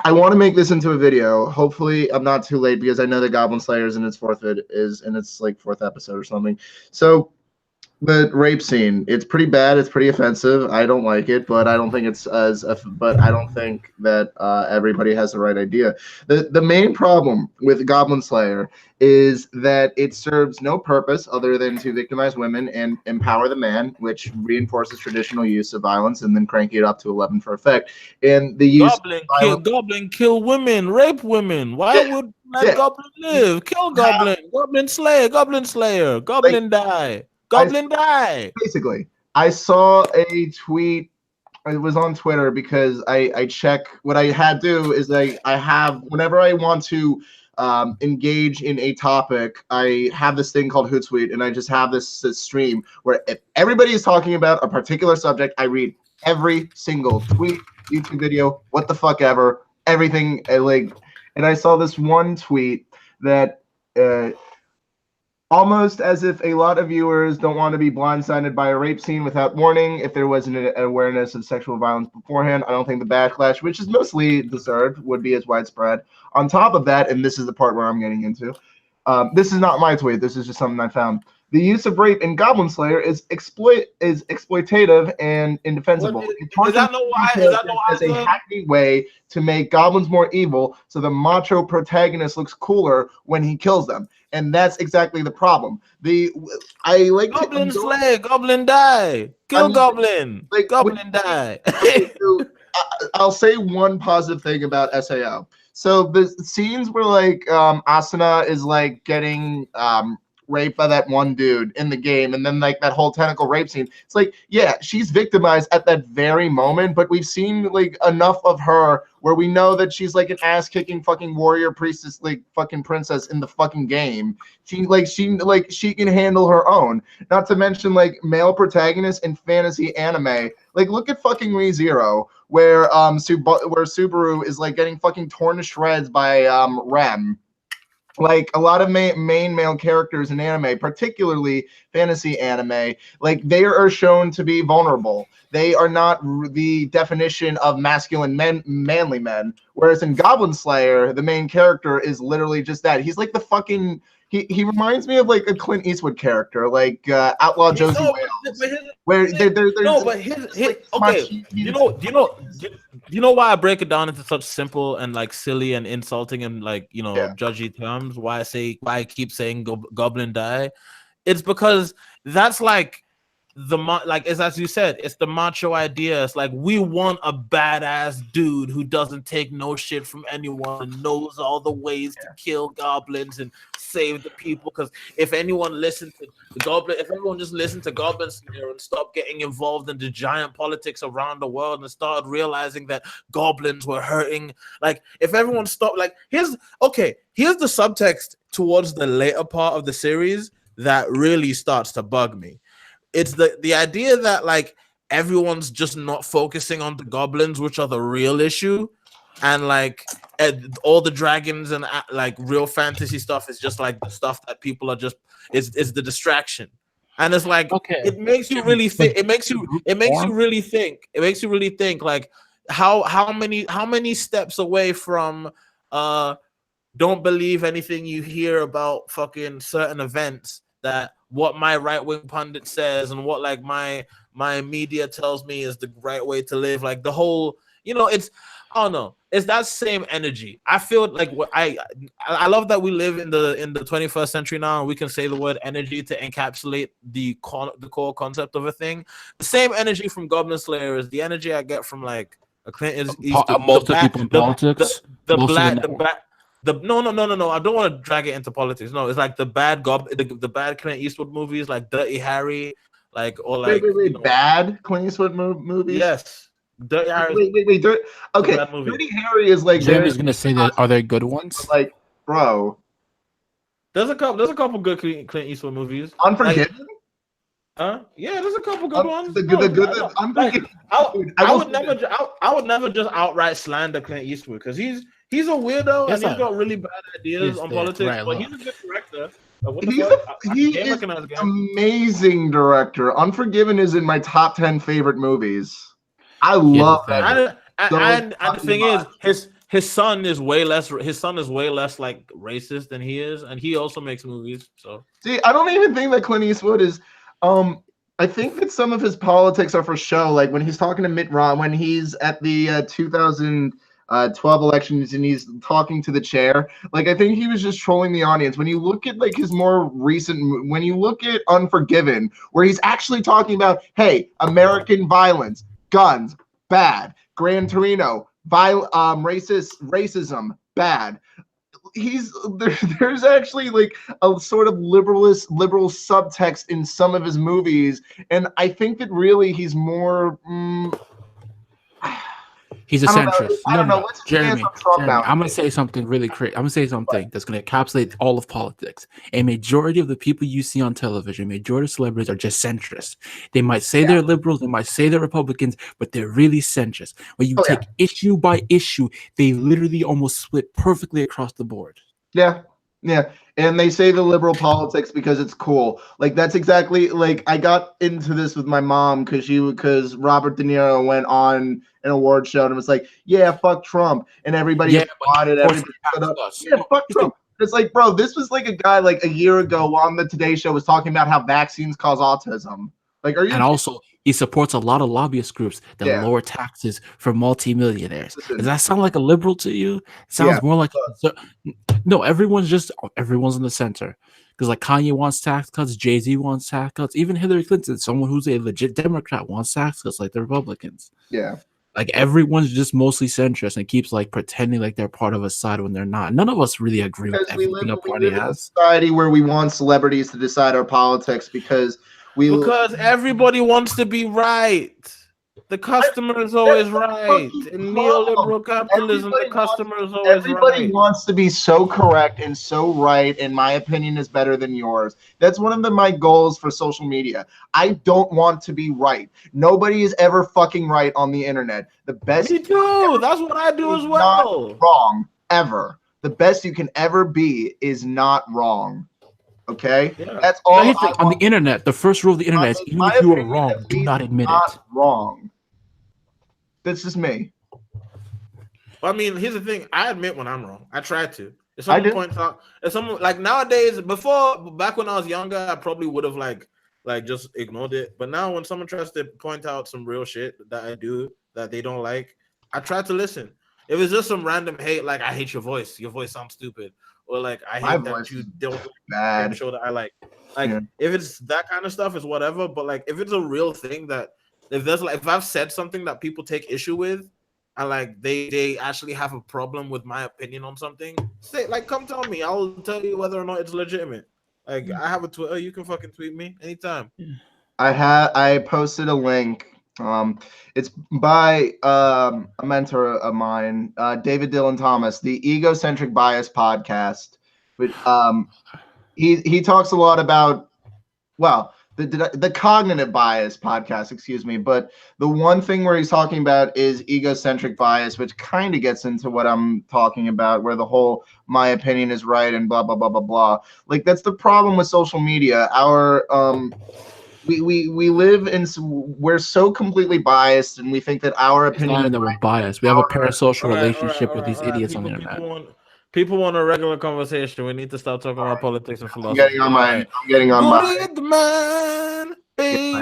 I want to make this into a video. Hopefully I'm not too late because I know that Goblin Slayer is in its fourth episode or something. So the rape scene, it's pretty bad. It's pretty offensive. I don't like it, but I don't think I don't think that everybody has the right idea. The main problem with Goblin Slayer is that it serves no purpose other than to victimize women and empower the man, which reinforces traditional use of violence and then cranking it up to 11 for effect. And the use Goblin kill women, rape women. Why would Goblin live? Kill Goblin. Goblin Slayer, Goblin die. Goblin die. Basically, I saw a tweet. It was on Twitter because I check what I had to do is I have whenever I want to engage in a topic, I have this thing called Hootsuite, and I just have this stream where if everybody is talking about a particular subject, I read every single tweet, YouTube video, what the fuck ever, everything. And I saw this one tweet that almost as if a lot of viewers don't want to be blindsided by a rape scene without warning. If there wasn't an awareness of sexual violence beforehand, I don't think the backlash, which is mostly deserved, would be as widespread. On top of that, and this is the part where I'm getting into, this is not my tweet. This is just something I found. The use of rape in Goblin Slayer is exploitative and indefensible. Is that no why? As a hackney way to make goblins more evil, so the macho protagonist looks cooler when he kills them, and that's exactly the problem. I like Goblin slay, Goblin die, kill Goblin, like Goblin die. I'll say one positive thing about SAO. So the scenes where like Asuna is like getting raped by that one dude in the game, and then like that whole tentacle rape scene, it's like, yeah, she's victimized at that very moment, but we've seen like enough of her where we know that she's like an ass-kicking fucking warrior priestess, like fucking princess in the fucking game. She can handle her own. Not to mention like male protagonists in fantasy anime. Like look at fucking Re:Zero, where Subaru is like getting fucking torn to shreds by Rem. Like a lot of main male characters in anime, particularly fantasy anime, like they are shown to be vulnerable. They are not the definition of masculine manly men. Whereas in Goblin Slayer, the main character is literally just that. He's like the fucking. He reminds me of like a Clint Eastwood character, like Outlaw Josie Wales. Where okay. You know why I break it down into such simple and like silly and insulting and like judgy terms? Why I keep saying Goblin die? It's because that's like as you said, it's the macho idea. It's like we want a badass dude who doesn't take no shit from anyone and knows all the ways to kill goblins and save the people. Because if anyone listened to the Goblin, if everyone just listened to Goblin Slayer and stopped getting involved in the giant politics around the world and started realizing that goblins were hurting, like if everyone stopped, like here's the subtext towards the later part of the series that really starts to bug me. It's the idea that like everyone's just not focusing on the goblins, which are the real issue, and like all the dragons and like real fantasy stuff is just like the stuff that people are just is the distraction. And it's like it makes you really think. It makes you really think like how many steps away from don't believe anything you hear about fucking certain events, that what my right-wing pundit says and what like my media tells me is the right way to live, like the whole, it's, I don't know, it's that same energy. I feel like I love that we live in the 21st century now, and we can say the word energy to encapsulate the core concept of a thing. The same energy from Goblin Slayer is the energy I get from like a Clint Eastwood. Most of people in politics. No. I don't want to drag it into politics. No, it's like the bad Clint Eastwood movies, like Dirty Harry, like or like bad Clint Eastwood movies. Yes, Dirty Harry. Wait. Dirty Harry is like. Jamie's gonna say that. Are they good ones? Like, bro, there's a couple good Clint Eastwood movies. Unforgiven. Yeah, there's a couple good ones. I would never just outright slander Clint Eastwood because he's a weirdo and he's got really bad ideas on politics, but he's a good director. He is an amazing director. Unforgiven is in my top 10 favorite movies. I love that. And the thing is, his son is way less like racist than he is, and he also makes movies. So see, I don't even think that Clint Eastwood is. I think that some of his politics are for show. Like when he's talking to Mitt Romney, when he's at the 2012 elections and he's talking to the chair. Like I think he was just trolling the audience. When you look at like his more recent, when you look at Unforgiven, where he's actually talking about, hey, American violence, guns, bad. Gran Torino, racism, bad. There's actually like a sort of liberal subtext in some of his movies, and I think that really he's more He's a I don't know. centrist. I don't know. Let's Jeremy, focus on Trump now. I'm gonna say something really crazy. I'm gonna say something that's gonna encapsulate all of politics. A majority of the people you see on television, majority of celebrities are just centrists. They might say they're liberals, they might say they're Republicans, but they're really centrist. When you take issue by issue, they literally almost split perfectly across the board. Yeah. And they say the liberal politics because it's cool. Like that's exactly like I got into this with my mom because Robert De Niro went on an award show and was like, yeah, fuck Trump. And everybody applauded, everybody stood up. Yeah, fuck Trump. It's like, bro, this was like a guy like a year ago on the Today Show was talking about how vaccines cause autism. Like, are you? And also, he supports a lot of lobbyist groups that lower taxes for multimillionaires. Does that sound like a liberal to you? It sounds more like no. Everyone's in the center because like Kanye wants tax cuts, Jay-Z wants tax cuts, even Hillary Clinton, someone who's a legit Democrat, wants tax cuts like the Republicans. Yeah. Like everyone's just mostly centrist and keeps like pretending like they're part of a side when they're not. None of us really agree with everything a party has. In a society where we want celebrities to decide our politics because everybody wants to be right. The customer is always right. In neoliberal capitalism, the customer is always right. Everybody wants to be so correct and so right, and my opinion is better than yours. That's one of my goals for social media. I don't want to be right. Nobody is ever fucking right on the internet. The best. Me too. That's what I do as well. Not wrong ever. The best you can ever be is not wrong. Okay, that's all. On the internet, the first rule of the internet is even if you are wrong, do not admit it. Wrong. That's just me. I mean, here's the thing. I admit when I'm wrong. I try to. If someone points out, if someone like nowadays, back when I was younger, I probably would have like just ignored it. But now when someone tries to point out some real shit that I do that they don't like, I try to listen. If it's just some random hate, like I hate your voice sounds stupid, or like I hate that you don't show that I like. If it's that kind of stuff, it's whatever. But like if it's a real thing that if I've said something that people take issue with, and like they actually have a problem with my opinion on something, come tell me. I'll tell you whether or not it's legitimate. Like I have a Twitter, you can fucking tweet me anytime. I posted a link. It's by a mentor of mine, David Dylan Thomas, the Egocentric Bias podcast. But he talks a lot about the cognitive bias podcast, excuse me. But the one thing where he's talking about is egocentric bias, which kind of gets into what I'm talking about, where the whole my opinion is right and blah blah blah blah blah. Like that's the problem with social media. Our we live in, we're so completely biased, and we think that our opinion. That we're biased. We have a parasocial relationship with these idiots on the internet. People want a regular conversation. We need to stop talking about politics and philosophy. I'm getting on my. Gridman, baby,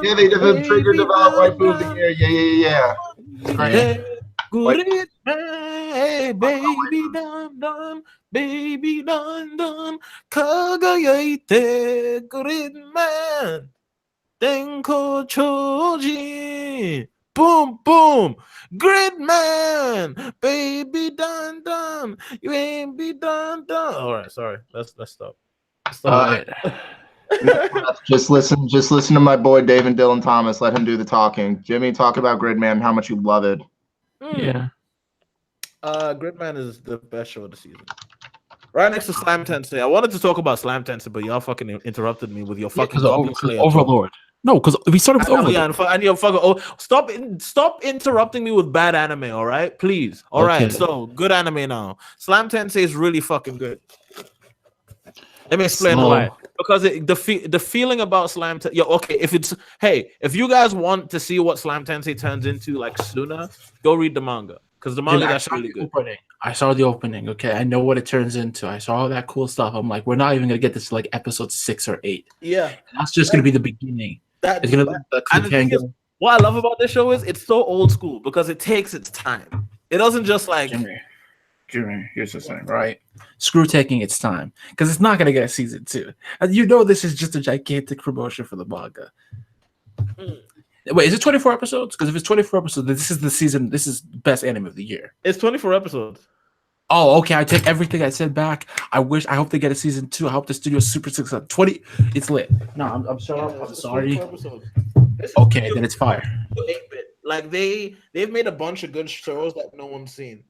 yeah, they have triggered develop white movie here. Yeah. Gridman, hey, baby, dun, baby, dun, kagayaite, Gridman, tenko choji. Boom, boom, Gridman, baby, dun, you ain't be dun. All right, sorry, let's stop. Just listen to my boy David Dylan Thomas. Let him do the talking. Jimmy, talk about Gridman, how much you love it. Yeah. Gridman is the best show of the season. Right next to Slam Tensei. I wanted to talk about Slam Tensei, but y'all fucking interrupted me with your fucking Overlord. No, because we started with Overlord. Yeah, and your fucking stop interrupting me with bad anime, all right? Please. All right, so good anime now. Slam Tensei is really fucking good. Let me explain why. Because the feeling about Slam Tensei, if you guys want to see what Slam Tensei turns into like sooner, go read the manga. Because the manga is really good. I saw the opening. Okay, I know what it turns into. I saw all that cool stuff. I'm like, we're not even gonna get this to like episode 6 or 8. Yeah, that's just gonna be the beginning. What I love about this show is it's so old school because it takes its time. It doesn't just like Jimmy, here's the thing, right? Screw taking its time because it's not gonna get a season 2. And you know this is just a gigantic promotion for the manga. Wait, is it 24 episodes? Because if it's 24 episodes, this is the season. This is best anime of the year. It's 24 episodes. Oh, okay. I take everything I said back. I hope they get a season 2. I hope the studio is super successful. 20. It's lit. No, I'm sorry. I'm sorry. Okay, then it's fire. Like they've made a bunch of good shows that no one's seen.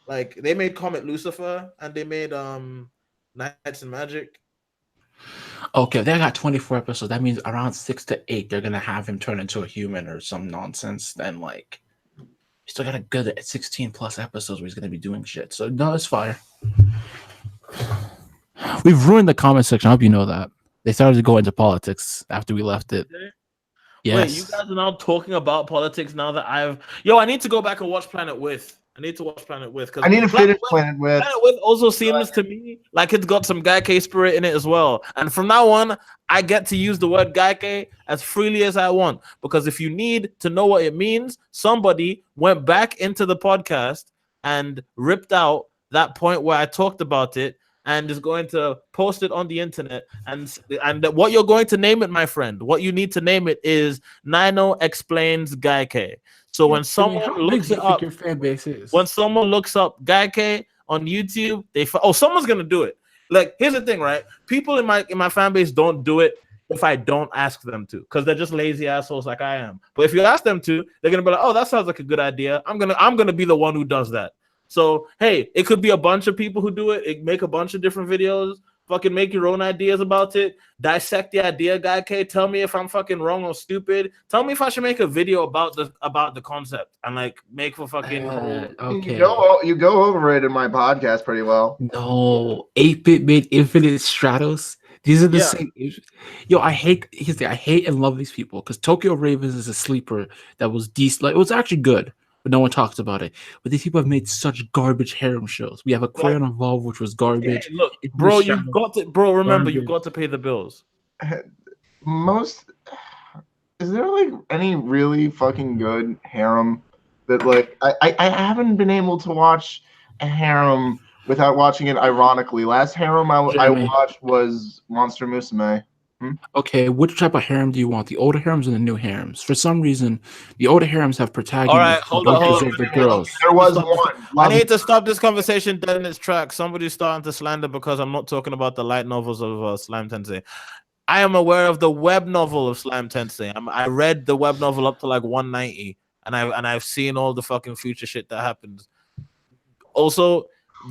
Like they made Comet Lucifer and they made Knights and Magic. Okay, they got 24 episodes. That means around 6 to 8, they're gonna have him turn into a human or some nonsense. Then like, you still got a good 16 plus episodes where he's gonna be doing shit. So no, it's fire. We've ruined the comment section. I hope you know that. They started to go into politics after we left it. Yes. Wait, you guys are now talking about politics now that I need to go back and watch Planet With. I need to watch Planet With because I need to finish Planet With. Planet With also seems to me like it's got some Gaike spirit in it as well. And from now on, I get to use the word Gaike as freely as I want because if you need to know what it means, somebody went back into the podcast and ripped out that point where I talked about it and is going to post it on the internet. And what you're going to name it, my friend, what you need to name it is Nino Explains Gaike. So when someone looks it up, your fan base is? when someone looks up Gaike on YouTube, someone's gonna do it. Like here's the thing, right? People in my fan base don't do it if I don't ask them to, because they're just lazy assholes like I am. But if you ask them to, they're gonna be like, "Oh, that sounds like a good idea. I'm gonna be the one who does that." So hey, it could be a bunch of people who do it. Make a bunch of different videos. Fucking make your own ideas about it. Dissect the idea, Gaike. Tell me if I'm fucking wrong or stupid. Tell me if I should make a video about the concept and like make for fucking. Okay. You go over it in my podcast pretty well. No, 8-bit made Infinite Stratos. These are the same. Yo, I hate and love these people because Tokyo Ravens is a sleeper that was decent. Like, it was actually good, but no one talks about it. But these people have made such garbage harem shows. We have Aquarian Evolve, which was garbage. Hey, look, bro, you've got to pay the bills. Is there like any really fucking good harem that like I haven't been able to watch a harem without watching it ironically. Last harem I watched was Monster Musume. Okay, which type of harem do you want? The older harems and the new harems? For some reason, the older harems have protagonists. All right, hold on. The girls. There was one. I need to stop this conversation dead in its track. Somebody's starting to slander because I'm not talking about the light novels of Slime Tensei. I am aware of the web novel of Slime Tensei. I read the web novel up to like 190, and I've seen all the fucking future shit that happens. Also,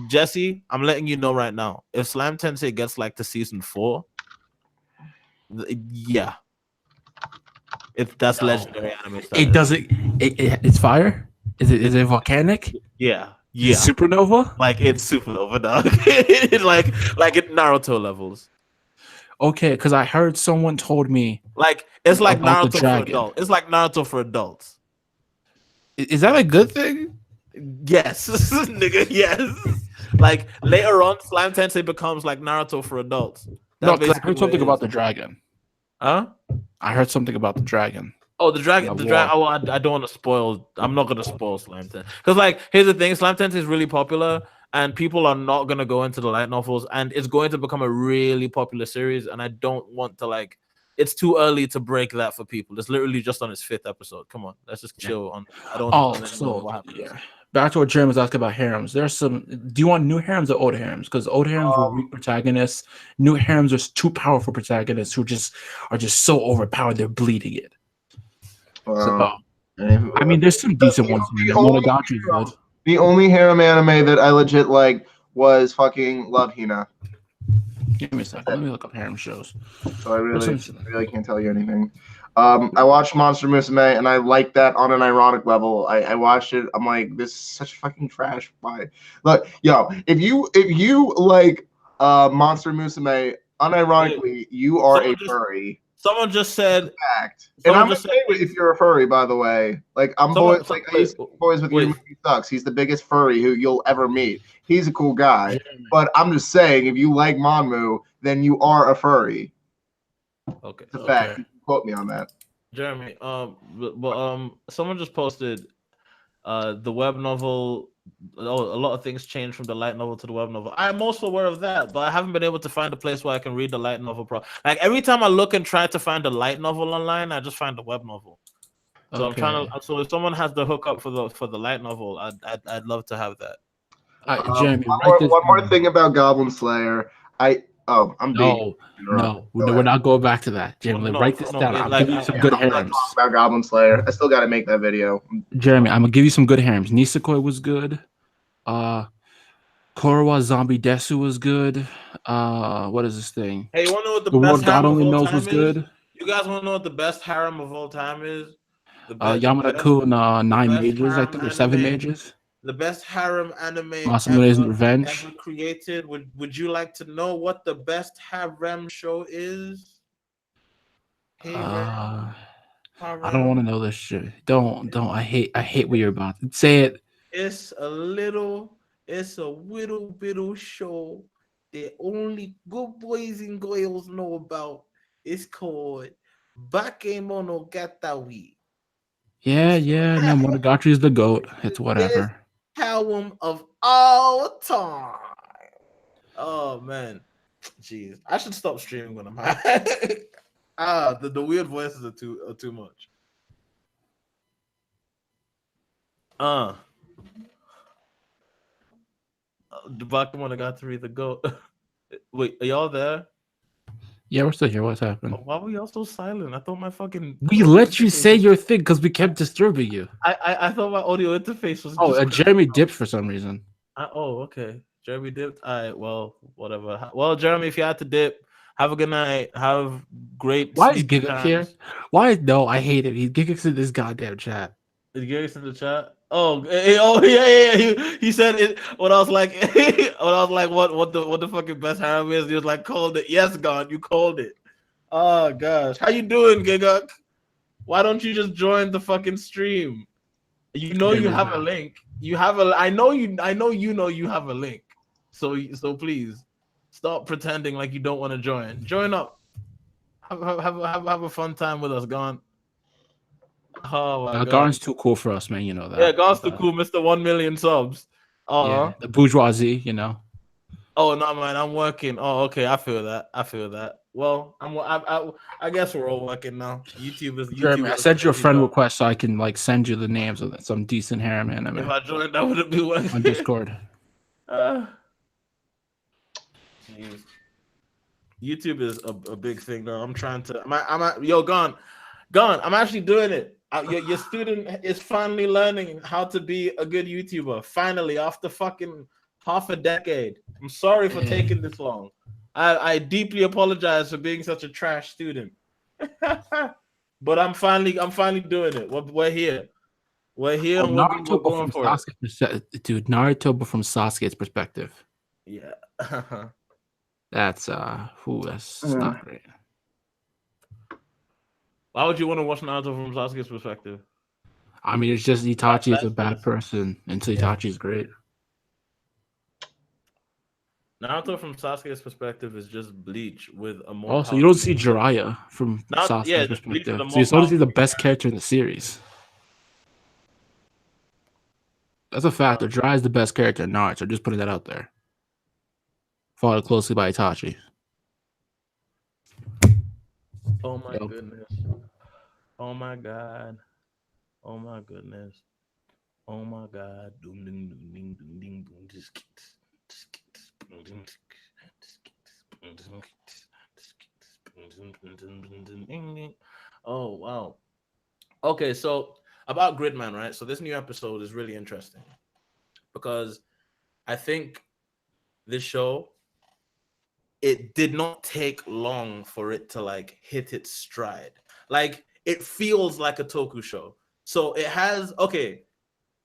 Jesse, I'm letting you know right now, if Slime Tensei gets like to season 4, yeah, if that's legendary anime style. It doesn't. It's fire. Is it volcanic? Yeah. Supernova. Like it's supernova, dog. It's like it Naruto levels. Okay, because I heard someone told me like it's like about Naruto for adults. It's like Naruto for adults. Is that a good thing? Yes, nigga. Yes. Like later on, Slime Tensei becomes like Naruto for adults. No, because I heard something about the dragon. Huh? I heard something about the dragon. Oh, the dragon. The dragon. Oh, I don't want to spoil. I'm not gonna spoil Slime Tensei because, like, here's the thing: Slime Tensei is really popular, and people are not gonna go into the light novels, and it's going to become a really popular series. And I don't want to like. It's too early to break that for people. It's literally just on its 5th episode. Come on, let's just chill on. I don't. Yeah. Back to what Jeremy was asking about harems. There's some. Do you want new harems or old harems? Because old harems were weak protagonists. New harems are too powerful protagonists who are just so overpowered they're bleeding it. I mean, there's some decent ones. Monogatari's good. The only harem anime that I legit liked was fucking Love Hina. Give me a second. Let me look up harem shows. So I really can't tell you anything. I watched Monster Musume and I liked that on an ironic level. I watched it. I'm like, this is such fucking trash. Why? Look, yo, if you like Monster Musume, unironically, you are a furry. Someone just said. Fact. And I'm just saying if you're a furry, by the way. Like I used to be boys with you. He sucks. He's the biggest furry who you'll ever meet. He's a cool guy. But I'm just saying, if you like Monmu, then you are a furry. Okay. It's a fact. You can quote me on that. Jeremy, someone just posted the web novel. A lot of things changed from the light novel to the web novel. I'm also aware of that, but I haven't been able to find a place where I can read the light novel. Like every time I look and try to find a light novel online, I just find the web novel. So I'm trying to. So if someone has the hookup for the light novel, I'd love to have that. Jeremy, one more thing about Goblin Slayer. Oh, I'm being No, we're not going back to that. Jeremy, write this down. I'm giving you some good harems. About Goblin Slayer. I still got to make that video. Jeremy, I'm gonna give you some good harems. Nisekoi was good. Korowa Zombie Desu was good. What is this thing? Hey, you want to know what the The best World God harem of Only all Knows time was is? good. You guys want to know what the best harem of all time is? The best, Yamada-kun, 9 best mages, I harem think, or 7 anime. mages. The best harem anime Masamune's ever Revenge. created. Would you like to know what the best harem show is? Hey, I don't want to know this shit. Don't. I hate what you're about to say. It. It's a little bittle show that only good boys and girls know about. It's called Bakemonogatari. Yeah. No, Monogatari is the goat. It's whatever. Poem of all time. Oh man, jeez, I should stop streaming when I'm high. The weird voices are too much. The Bakemonogatari, the goat. Wait, are y'all there? Yeah, we're still here. What's happened? Why were y'all so silent? I thought my fucking We let you say your thing because we kept disturbing you. I thought my audio interface was. Oh, Jeremy dipped for some reason. Okay. Jeremy dipped. All right. Well, whatever. Well, Jeremy, if you had to dip, have a good night. Have great. Why is Giga here? Why? No, I hate it. Giga's in this goddamn chat. Is Giga's in the chat? Oh, yeah. He said it. When I was like, what the fucking best harem is? He was like, called it. Yes, God, you called it. Oh gosh, how you doing, Giga? Why don't you just join the fucking stream? You know you have a link. You have a. I know you know you have a link. So please stop pretending like you don't want to join. Join up. Have a fun time with us, Gon. Oh my God. Garn's too cool for us, man. You know that. Yeah, Gon's too cool, Mr. 1 million subs. Yeah, the bourgeoisie, you know. Oh no, man, I'm working. Oh, okay, I feel that. Well, I guess we're all working now. YouTube is. Jeremy, I sent you a friend request so I can like send you the names of some decent harem anime. If I joined, that would be working on Discord. YouTube is a big thing though. I'm trying to. Gone. I'm actually doing it. Your student is finally learning how to be a good YouTuber. Finally, after fucking half a decade. I'm sorry for taking this long. I deeply apologize for being such a trash student. But I'm finally doing it. We're here. We're here. And we're going for it. Dude, Naruto, but from Sasuke's perspective. Yeah. That's not great. Why would you want to watch Naruto from Sasuke's perspective? I mean, it's just Itachi is a bad person until Itachi is great. Naruto from Sasuke's perspective is just Bleach with a more. Also, you don't see Jiraiya from Sasuke's perspective. So you only see the best character in the series. That's a fact. Jiraiya is the best character in Naruto. Just putting that out there. Followed closely by Itachi. Oh my goodness. Oh my God. Oh my goodness. Oh my God. Doom ding doom ding doom ding boom. Oh wow. Okay, so about Gridman, right? So this new episode is really interesting because I think this show, it did not take long for it to like hit its stride. Like it feels like a Toku show. So it has,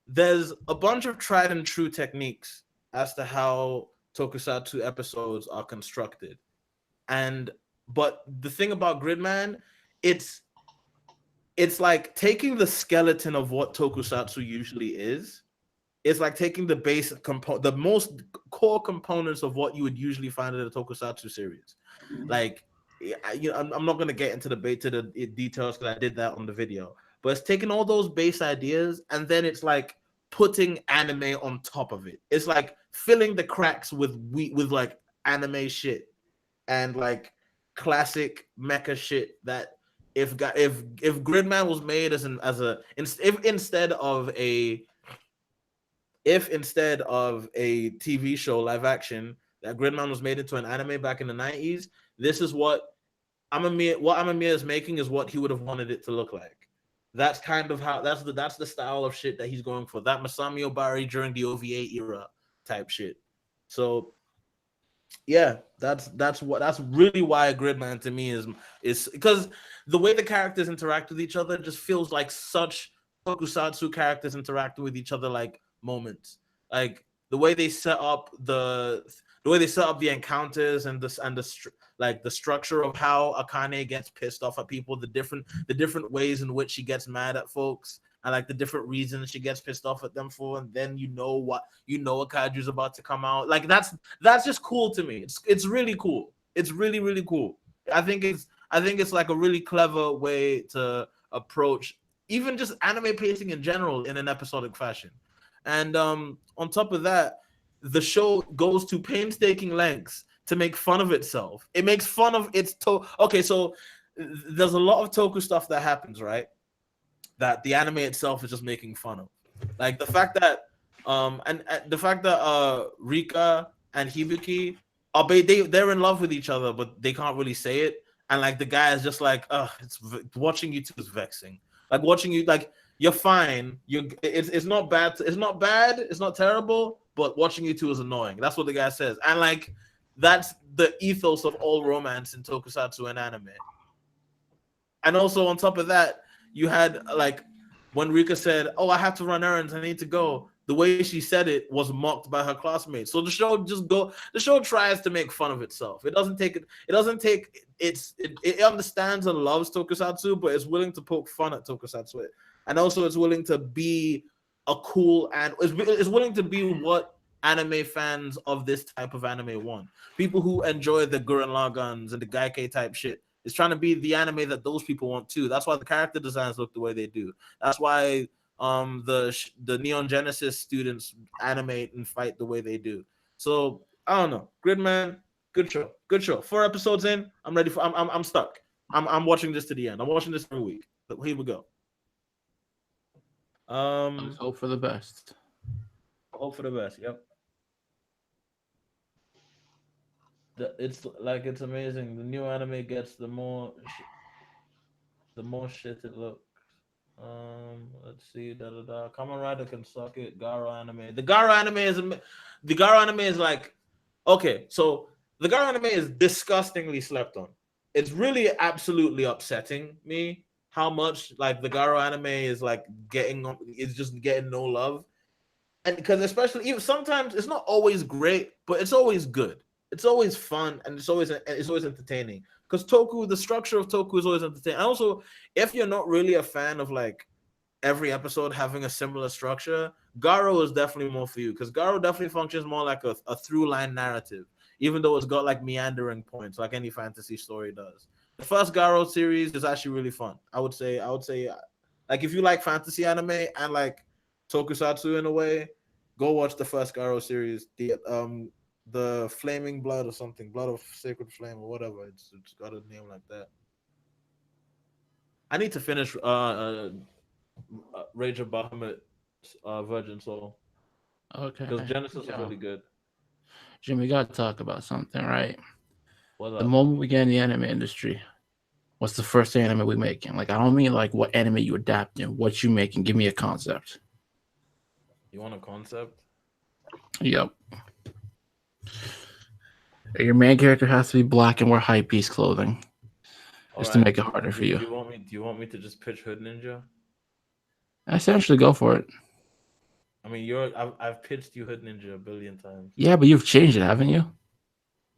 there's a bunch of tried and true techniques as to how tokusatsu episodes are constructed. But the thing about Gridman, it's like taking the skeleton of what tokusatsu usually is. It's like taking the basic the most core components of what you would usually find in a tokusatsu series. Like, I'm not going to get into the details because I did that on the video. But it's taking all those base ideas and then it's like putting anime on top of it. It's like filling the cracks with like anime shit and like classic mecha shit that if Gridman was made if instead of a TV show live action that Gridman was made into an anime back in the 90s, this is what Amamiya is making is what he would have wanted it to look like. That's kind of how that's the style of shit that he's going for. That Masami Obari during the OVA era type shit. So yeah, that's really why Gridman to me is because the way the characters interact with each other just feels like such tokusatsu characters interacting with each other like moments. Like the way they set up the encounters and the structure of how Akane gets pissed off at people, the different ways in which she gets mad at folks, and like the different reasons she gets pissed off at them for, and then a kaiju's about to come out. Like that's just cool to me. It's really cool. It's really, really cool. I think it's like a really clever way to approach even just anime pacing in general in an episodic fashion. And on top of that, the show goes to painstaking lengths to make fun of itself. It makes fun of okay, so there's a lot of toku stuff that happens, right? That the anime itself is just making fun of. Like the fact that Rika and Hibiki they're in love with each other, but they can't really say it. And like the guy is just like, watching you two is vexing. Like watching you, like you're fine. It's not bad. It's not bad. It's not terrible. But watching you two is annoying. That's what the guy says. And like that's the ethos of all romance in tokusatsu and anime. And also on top of that, you had like when Rika said, "Oh, I have to run errands. I need to go." The way she said it was mocked by her classmates. So the show tries to make fun of itself. It understands and loves tokusatsu, but it's willing to poke fun at tokusatsu. And also it's willing to be a cool and it's willing to be what anime fans of this type of anime want. People who enjoy the Gurren Lagans and the Gaikei type shit. It's trying to be the anime that those people want too. That's why the character designs look the way they do. That's why the Neon Genesis students animate and fight the way they do. So I don't know. Gridman, good show. 4 episodes in, I'm stuck. I'm watching this to the end. I'm watching this every week. But here we go. Let's hope for the best. Hope for the best. Yep. It's amazing. The new anime gets the more shit it looks. Let's see. Kamen Rider can suck it. Garo anime. The Garo anime is like, okay. So the Garo anime is disgustingly slept on. It's really absolutely upsetting me how much like the Garo anime is like just getting no love, and because especially even sometimes it's not always great, but it's always good. It's always fun and it's always entertaining. Because the structure of Toku is always entertaining. And also, if you're not really a fan of like every episode having a similar structure, Garo is definitely more for you. Because Garo definitely functions more like a through line narrative, even though it's got like meandering points, like any fantasy story does. The first Garo series is actually really fun. I would say, like if you like fantasy anime and like Tokusatsu in a way, go watch the first Garo series. The Flaming Blood or something, Blood of Sacred Flame or whatever. It's got a name like that. I need to finish Rage of Bahamut, Virgin Soul, Okay. because Genesis is really good. Jim, we got to talk about something, right? What's The up? moment we get in the anime industry, what's the first anime we making? Like, I don't mean like what anime you adapting, what you making. Give me a concept. You want a concept? Yep. Your main character has to be black and wear high piece clothing, just to make it harder for you. Do you want me to just pitch Hood Ninja? Essentially, go for it. I mean, I've pitched you Hood Ninja a billion times. Yeah, but you've changed it, haven't you?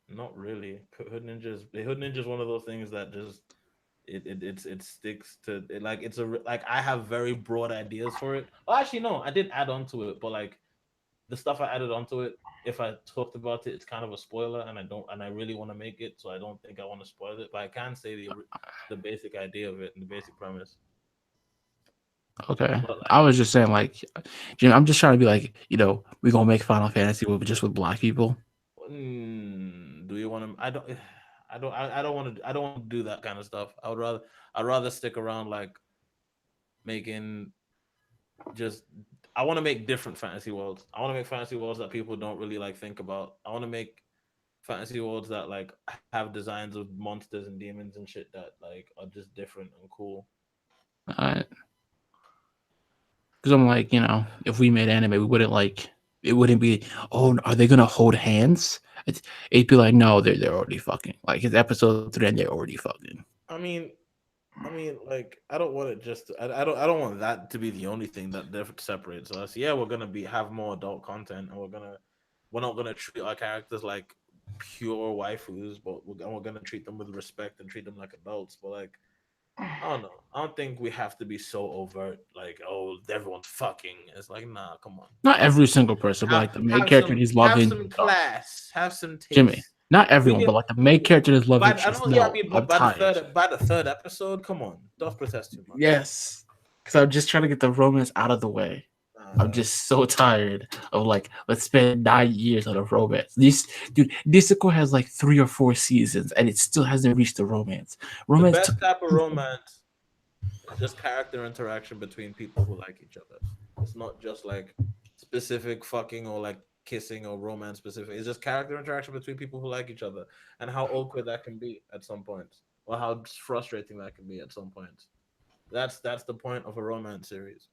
Not really. Hood Ninja is one of those things that just it sticks to it. Like I have very broad ideas for it. Well, actually, no, I did add on to it, but like the stuff I added onto it, if I talked about it, it's kind of a spoiler, and I really want to make it, so I don't think I want to spoil it. But I can say the basic idea of it and the basic premise. Okay. But, like, I was just saying, like, Jim, I'm just trying to be like, we're gonna make Final Fantasy with black people. do you want to? I don't want to do that kind of stuff. I'd rather stick around like making just. I want to make different fantasy worlds. I want to make fantasy worlds that people don't really like think about. I want to make fantasy worlds that like have designs of monsters and demons and shit that like are just different and cool. Because I'm like, if we made anime, we wouldn't like. It wouldn't be. Oh, are they gonna hold hands? It'd be like, no, they're already fucking. Like it's episode 3 and they're already fucking. I mean, like, I don't want it just. I don't want that to be the only thing that separates us. Yeah, we're gonna have more adult content, and we're not gonna treat our characters like pure waifus, but we're gonna treat them with respect and treat them like adults. But like, I don't know. I don't think we have to be so overt. Like, oh, everyone's fucking. It's like, nah, come on. Not every single person, but like the main character is have loving. some class, have some taste. Jimmy, not everyone, but like the main character is loving. But by the third episode, come on, don't protest too much. Yes, because I'm just trying to get the romance out of the way. I'm just so tired of like, let's spend 9 years on a romance. Niseko has like 3 or 4 seasons and it still hasn't reached the romance. The best type of romance is just character interaction between people who like each other. It's not just like specific fucking or like kissing or romance specific. It's just character interaction between people who like each other and how awkward that can be at some point, or how frustrating that can be at some point. That's the point of a romance series.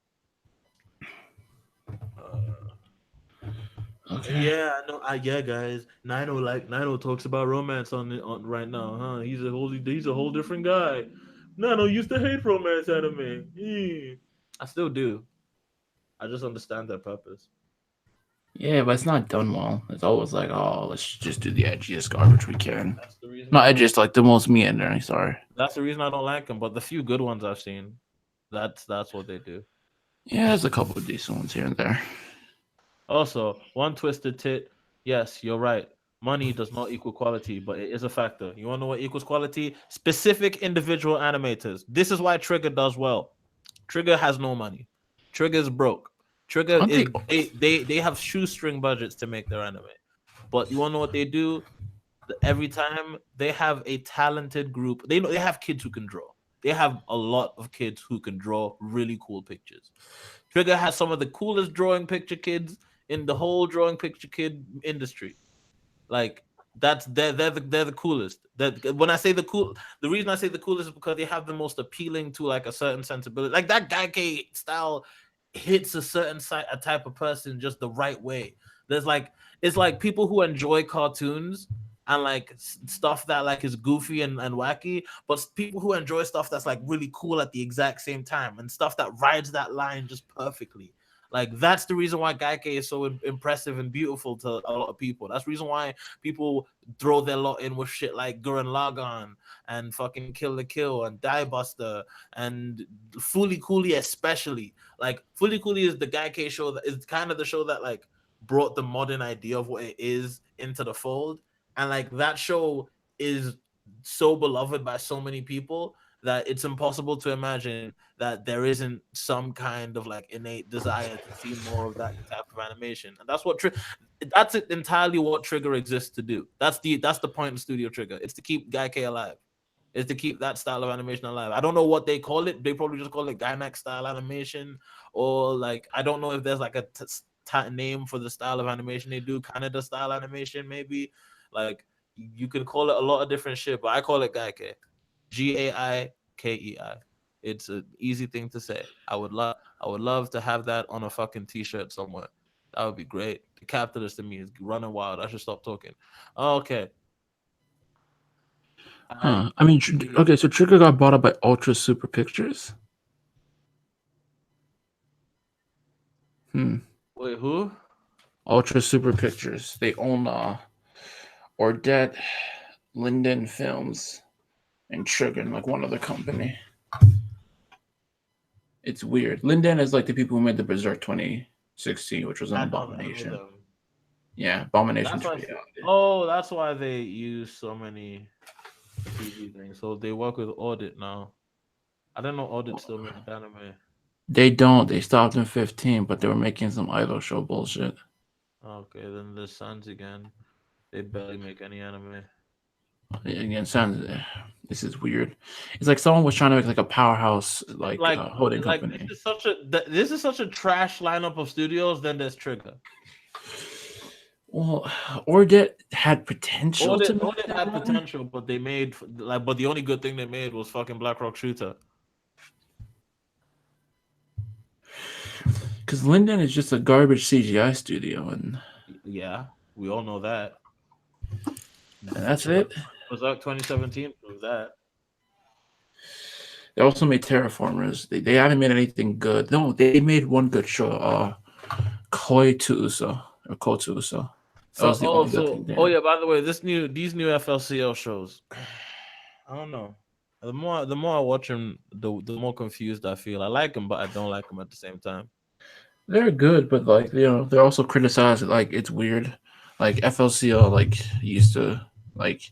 Okay. Yeah, I know. Yeah, guys. Nino talks about romance on right now, huh? He's a whole different guy. Nino used to hate romance anime. I still do. I just understand their purpose. Yeah, but it's not done well. It's always like, oh, let's just do the edgiest garbage we can. That's the reason. Not edgiest, like the most meandering. Sorry. That's the reason I don't like them. But the few good ones I've seen, that's what they do. Yeah, there's a couple of decent ones here and there. Also, one twisted tit. Yes, you're right. Money does not equal quality, but it is a factor. You want to know what equals quality? Specific individual animators. This is why Trigger does well. Trigger has no money. Trigger's broke. Trigger they have shoestring budgets to make their anime. But you want to know what they do? Every time they have a talented group. They have kids who can draw. They have a lot of kids who can draw really cool pictures. Trigger has some of the coolest drawing picture kids in the whole drawing picture kid industry. Like they're the coolest. When I say the reason I say the coolest is because they have the most appealing to like a certain sensibility. Like that Gaikai style hits a certain a type of person just the right way. It's like people who enjoy cartoons and like stuff that like is goofy and wacky, but people who enjoy stuff that's like really cool at the exact same time and stuff that rides that line just perfectly. Like that's the reason why Gaikai is so impressive and beautiful to a lot of people. That's the reason why people throw their lot in with shit like Gurren Lagann and fucking Kill la Kill and Die Buster and Fooly Cooly especially. Like Fooly Cooly is the Gaikai show that is kind of the show that like brought the modern idea of what it is into the fold. And like that show is so beloved by so many people that it's impossible to imagine that there isn't some kind of like innate desire to see more of that type of animation. And that's what that's entirely what Trigger exists to do. That's the point of Studio Trigger. It's to keep Gaikai alive. It's to keep that style of animation alive. I don't know what they call it. They probably just call it Gainax style animation, or like I don't know if there's like a name for the style of animation they do. Canada style animation, maybe. Like you can call it a lot of different shit, but I call it Gaikai. Gaikei. It's an easy thing to say. I would love to have that on a fucking t-shirt somewhere. That would be great. The capitalist in me is running wild. I should stop talking. Okay. I mean, okay, so Trigger got bought up by Ultra Super Pictures. Wait, who? Ultra Super Pictures. They own Ordet, Linden Films, and Trigger, and like one other company. It's weird. Linden is like the people who made the Berserk 2016, which was an Abomination. Yeah, Abomination. That's why they use so many TV things. So they work with Audit now. I don't know Audit still makes anime. They don't. They stopped in 15, but they were making some idol show bullshit. Okay, then there's Sans again. They barely make any anime. Again, Sans. This is weird. It's like someone was trying to make like a powerhouse holding company. This is such a trash lineup of studios. Then there's Trigger. Well, Ordet had potential All to they make that had run. potential, but they made but the only good thing they made was fucking BlackRock Shooter. Because Linden is just a garbage CGI studio, and Yeah, we all know that. that's it. Berserk 2017 proved that. They also made Terraformers. They haven't made anything good. No, they made one good show. Koi to Uso or Ko to Uso. That was the only good thing there. Yeah. By the way, these new FLCL shows, I don't know. The more I watch them, the more confused I feel. I like them, but I don't like them at the same time. They're good, but like they're also criticized. Like it's weird. Like FLCL used to like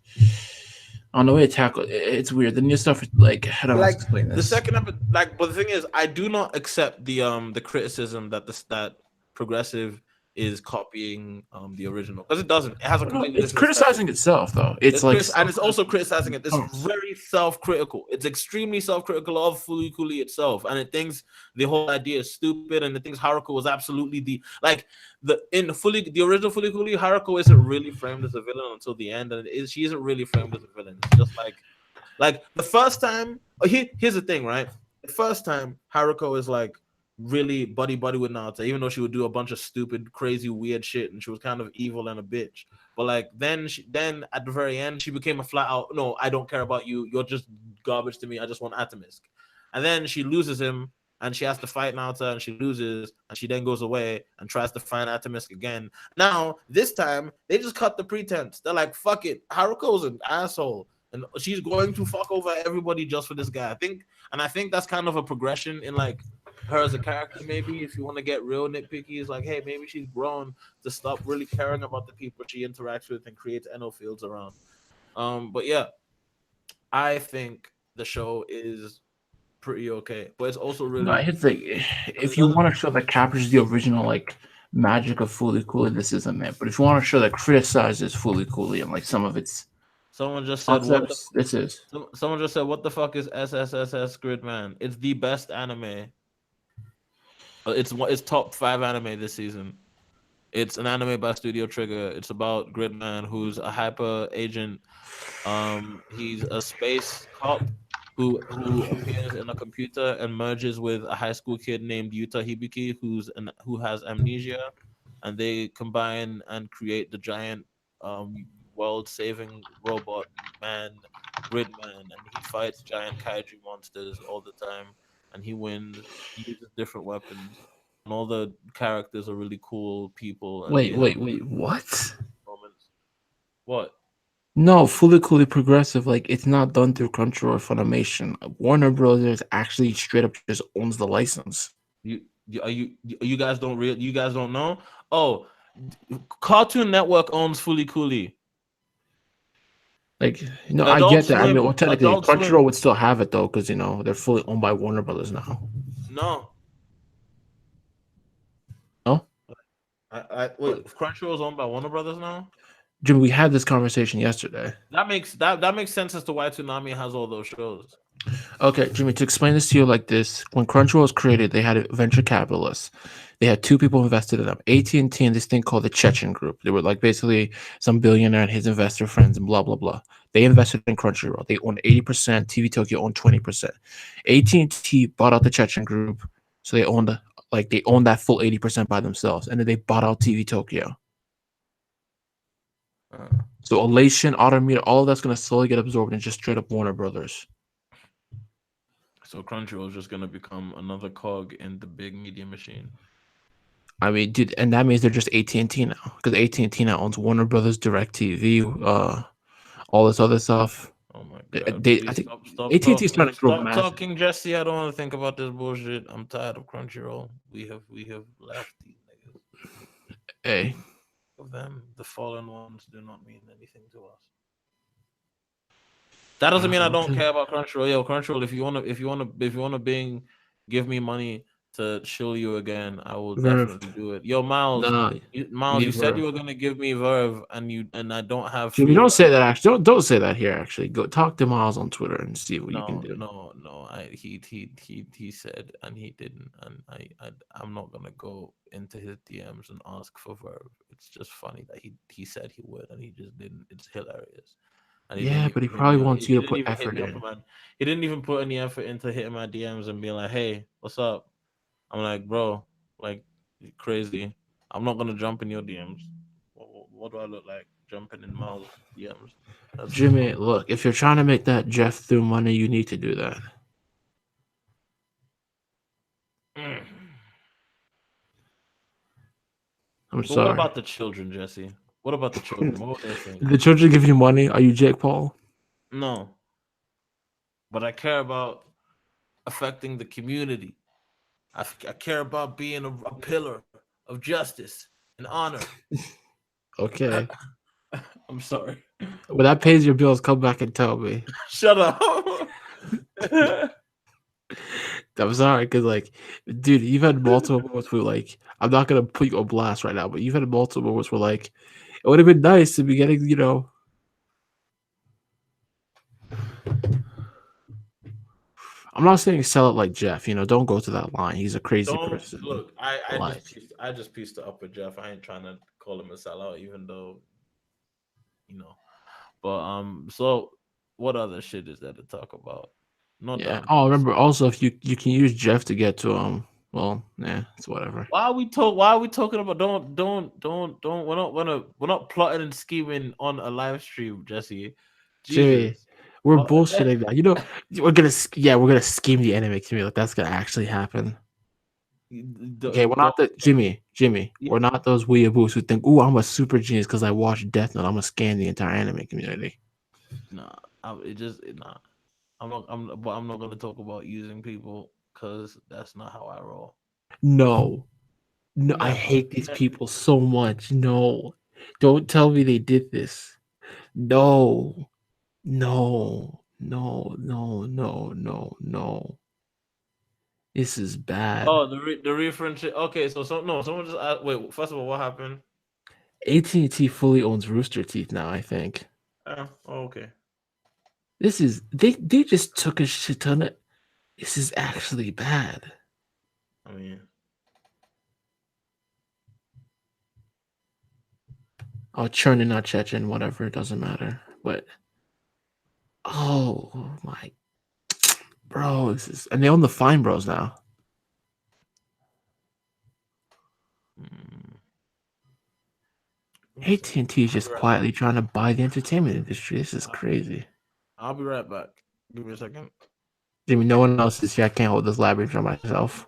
on the way to tackle. It's weird. The new stuff like how do I Like explain the this? second episode, but the thing is, I do not accept the criticism that that Progressive is copying the original, because it doesn't. It has a Oh, no, completely it's different aesthetic. criticizing itself though. It's like And it's also criticizing it. It's Oh. very self-critical. It's extremely self-critical of Fooly Cooley itself, and it thinks the whole idea is stupid, and it thinks Haruko was absolutely the original Fooly Cooley. Haruko isn't really framed as a villain until the end, and she isn't really framed as a villain. It's just like the first time. Here's the thing, right? The first time Haruko is like really buddy with Naruto, even though she would do a bunch of stupid, crazy, weird shit, and she was kind of evil and a bitch. But like then at the very end, she became a flat out, no, I don't care about you. You're just garbage to me. I just want Atomisk. And then she loses him, and she has to fight Naruto, and she loses, and she then goes away and tries to find Atomisk again. Now this time they just cut the pretense. They're like, fuck it, Haruko's an asshole, and she's going to fuck over everybody just for this guy. I think that's kind of a progression in like her as a character. Maybe if you want to get real nitpicky, is like, hey, maybe she's grown to stop really caring about the people she interacts with and creates NO fields around. But yeah, I think the show is pretty okay, but it's also really. No, here's the thing. If you want a show that captures the original like magic of Fooly Cooley, this isn't it. But if you want a show that criticizes Fooly Cooley and like some of its Someone just said concepts, this is. Someone just said, "What the fuck is SSSS Gridman? It's the best anime. It's top 5 anime this season. It's an anime by Studio Trigger. It's about Gridman, who's a hyper agent. He's a space cop who appears in a computer and merges with a high school kid named Yuta Hibiki, who has amnesia, and they combine and create the giant world-saving robot man, Gridman, and he fights giant kaiju monsters all the time, and he wins. He uses different weapons, and all the characters are really cool people. And Wait, what? moments. What? No, Fully Cooley Progressive, like it's not done through Crunchyroll or Funimation. Warner Brothers actually straight up just owns the license. You guys don't know? Oh, Cartoon Network owns Fully Cooley. Like, I get that. I mean, well, technically, Crunchyroll would still have it though, because they're fully owned by Warner Brothers now. No. No? Wait, Crunchyroll is owned by Warner Brothers now? Jim, we had this conversation yesterday. That makes sense as to why Toonami has all those shows. Okay, Jimmy, to explain this to you like this, when Crunchyroll was created, they had venture capitalists. They had 2 people invested in them, AT&T and this thing called the Chechen Group. They were like basically some billionaire and his investor friends and blah, blah, blah. They invested in Crunchyroll. They owned 80%. TV Tokyo owned 20%. AT&T bought out the Chechen Group, so they owned that full 80% by themselves, and then they bought out TV Tokyo. So Elation, Autometer, all of that's going to slowly get absorbed into just straight up Warner Brothers. So Crunchyroll is just going to become another cog in the big media machine. I mean, dude, and that means they're just AT&T now, because AT&T now owns Warner Brothers, DirecTV, all this other stuff. Oh my god! I think AT&T is trying to grow massive. Stop talking, Jesse. I don't want to think about this bullshit. I'm tired of Crunchyroll. We have left these niggas. Hey. Of them, the fallen ones do not mean anything to us. That doesn't mean I don't care about Crunchyroll. Yo, Crunchyroll, if you wanna give me money to show you again, I will definitely do it. Yo, Miles, you said you were gonna give me Verve, and I don't have. Jimmy, don't say that. Actually, don't say that here. Actually, go talk to Miles on Twitter and see what you can do. No. He said, and he didn't, and I'm not gonna go into his DMs and ask for Verve. it's just funny that he said he would and he just didn't. It's hilarious. And he didn't Yeah, even but he hit me probably up. wants He you to didn't put even hit effort me up, in. man. He didn't even put any effort into hitting my DMs and being like, "Hey, what's up?" I'm like, "Bro, like, you're crazy. I'm not gonna jump in your DMs. What do I look like jumping in Miles' DMs?" That's Jimmy, look, if you're trying to make that Jeff through money, you need to do that. Mm. I'm But what sorry. about the children, Jesse? What about the children? What would they think? The children give you money. Are you Jake Paul? No, but I care about affecting the community. I care about being a pillar of justice and honor. Okay. I'm sorry. When that pays your bills, come back and tell me. Shut up. I'm sorry, because like, dude, you've had multiple moments where like, I'm not gonna put you on blast right now, but you've had multiple moments where like, it would have been nice to be getting, I'm not saying sell it like Jeff, don't go to that line. He's a crazy Don't person. look. I Like, just pieced it up with Jeff. I ain't trying to call him a sellout, even though you know. But so what other shit is there to talk about? Not that yeah. I'm Oh, trying to remember say. also if you can use Jeff to get to him. Well, yeah, it's whatever. Why are we talking about we're not plotting and scheming on a live stream, Jesse. Jimmy, Jesus. we're What? bullshitting now. We're gonna scheme the enemy community. Like that's gonna actually happen. Okay, we're not the Jimmy. Yeah. We're not those weeaboos who think, "Ooh, I'm a super genius because I watched Death Note. I'm gonna scan the entire anime community." Nah, nah. I'm not gonna talk about using people because that's not how I roll. No, no, I Never. hate these people so much. No, don't tell me they did this. No, no. This is bad. Oh, the reference. Okay, so no, someone just asked, wait. First of all, what happened? AT&T fully owns Rooster Teeth now. I think Okay. this is they just took a shit ton of. This is actually bad. I mean, Oh, Chernin, not Chechen, whatever. It doesn't matter. But oh my, bro, this is, and they own the Fine Bros now. mm, let me see. AT&T is I'll be just right back. quietly trying to buy the entertainment industry. This is crazy. I'll be right back. Give me a second. Jimmy, no one else is here. I can't hold this labyrinth on myself.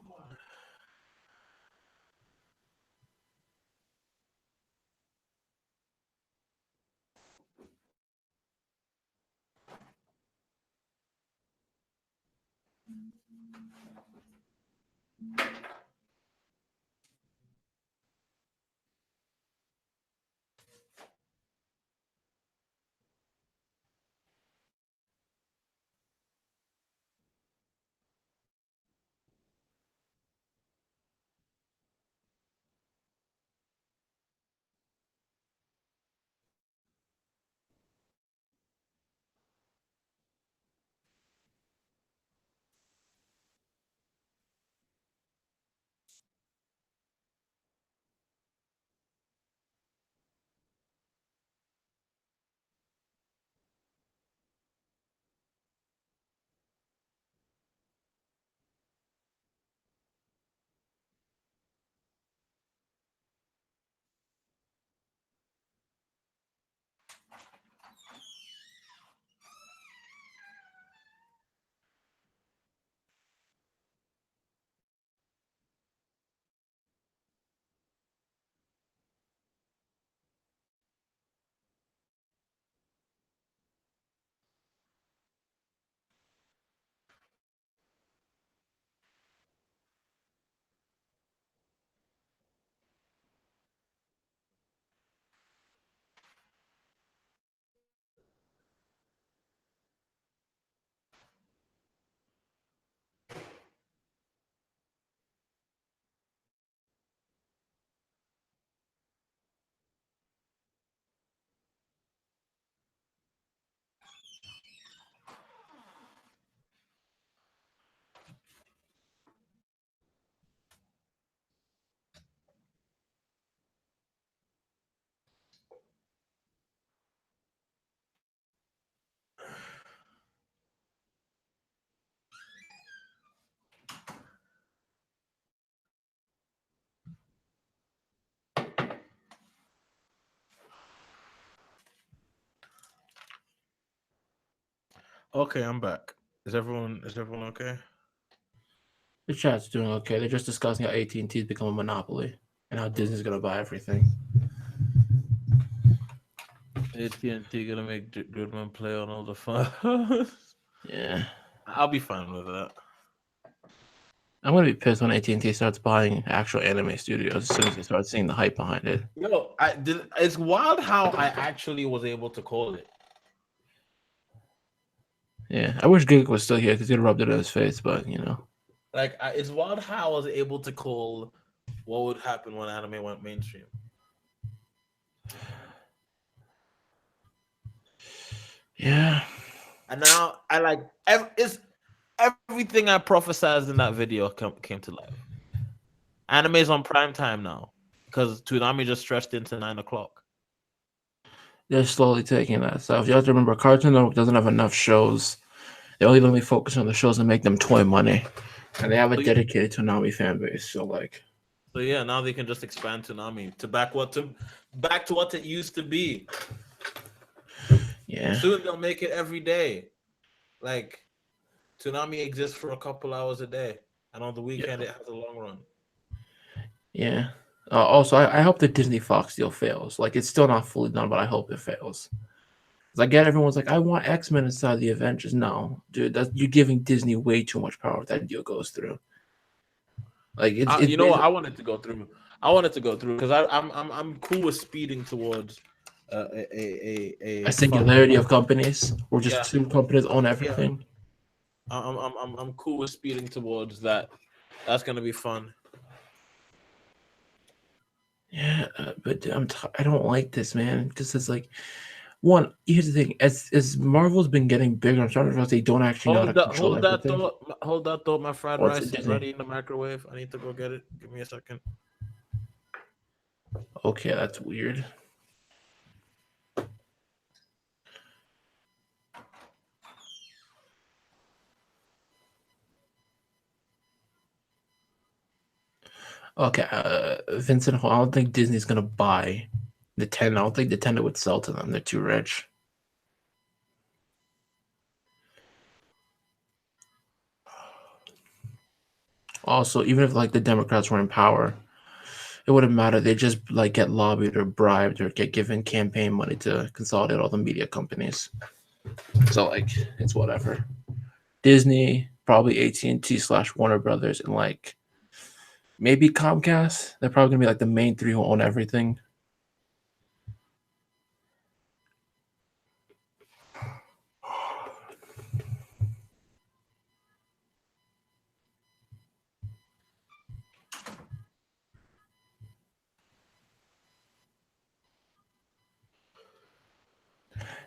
Okay, I'm back. Is everyone okay? The chat's doing okay. They're just discussing how AT&T's become a monopoly and how Disney's gonna buy everything. AT&T gonna make Gridman play on all the fun. Yeah, I'll be fine with that. I'm gonna be pissed when AT&T starts buying actual anime studios as soon as they start seeing the hype behind it. It's wild how I actually was able to call it. Yeah, I wish Giga was still here because he'd rubbed it in his face, but you know. Like, it's wild how I was able to call what would happen when anime went mainstream. Yeah. And now I like it's everything I prophesized in that video came to life. Anime's on prime time now because Toonami just stretched into 9 o'clock. They're slowly taking that stuff. You have to remember, Cartoon Network doesn't have enough shows. They only focus on the shows that make them toy money, and they have a dedicated Toonami fan base. So yeah, now they can just expand Toonami to back to what it used to be. Yeah. Soon they'll make it every day. Like, Toonami exists for a couple hours a day, and on the weekend it has a long run. Yeah. Also, I hope the Disney Fox deal fails. Like, it's still not fully done, but I hope it fails. I get everyone's like, I want X-Men inside the Avengers. No, dude, you're giving Disney way too much power if that deal goes through. Like, it's you know what? I want it to go through. Because I'm cool with speeding towards a singularity of companies, or just two companies own everything. Yeah. I'm cool with speeding towards that. That's gonna be fun. Yeah, but I don't like this, man, because it's like, one, here's the thing: as Marvel's been getting bigger, I'm starting to realize they don't actually know how to control everything. Hold that thought. My fried rice is ready in the microwave. I need to go get it. Give me a second. Okay, that's weird. Okay, Vincent, I don't think Disney's gonna buy Nintendo. I don't think Nintendo would sell to them. They're too rich. Also, even if like the Democrats were in power, it wouldn't matter. They just like get lobbied or bribed or get given campaign money to consolidate all the media companies. So like, it's whatever. Disney, probably AT&T / Warner Brothers, and like maybe Comcast. They're probably gonna be like the main three who own everything.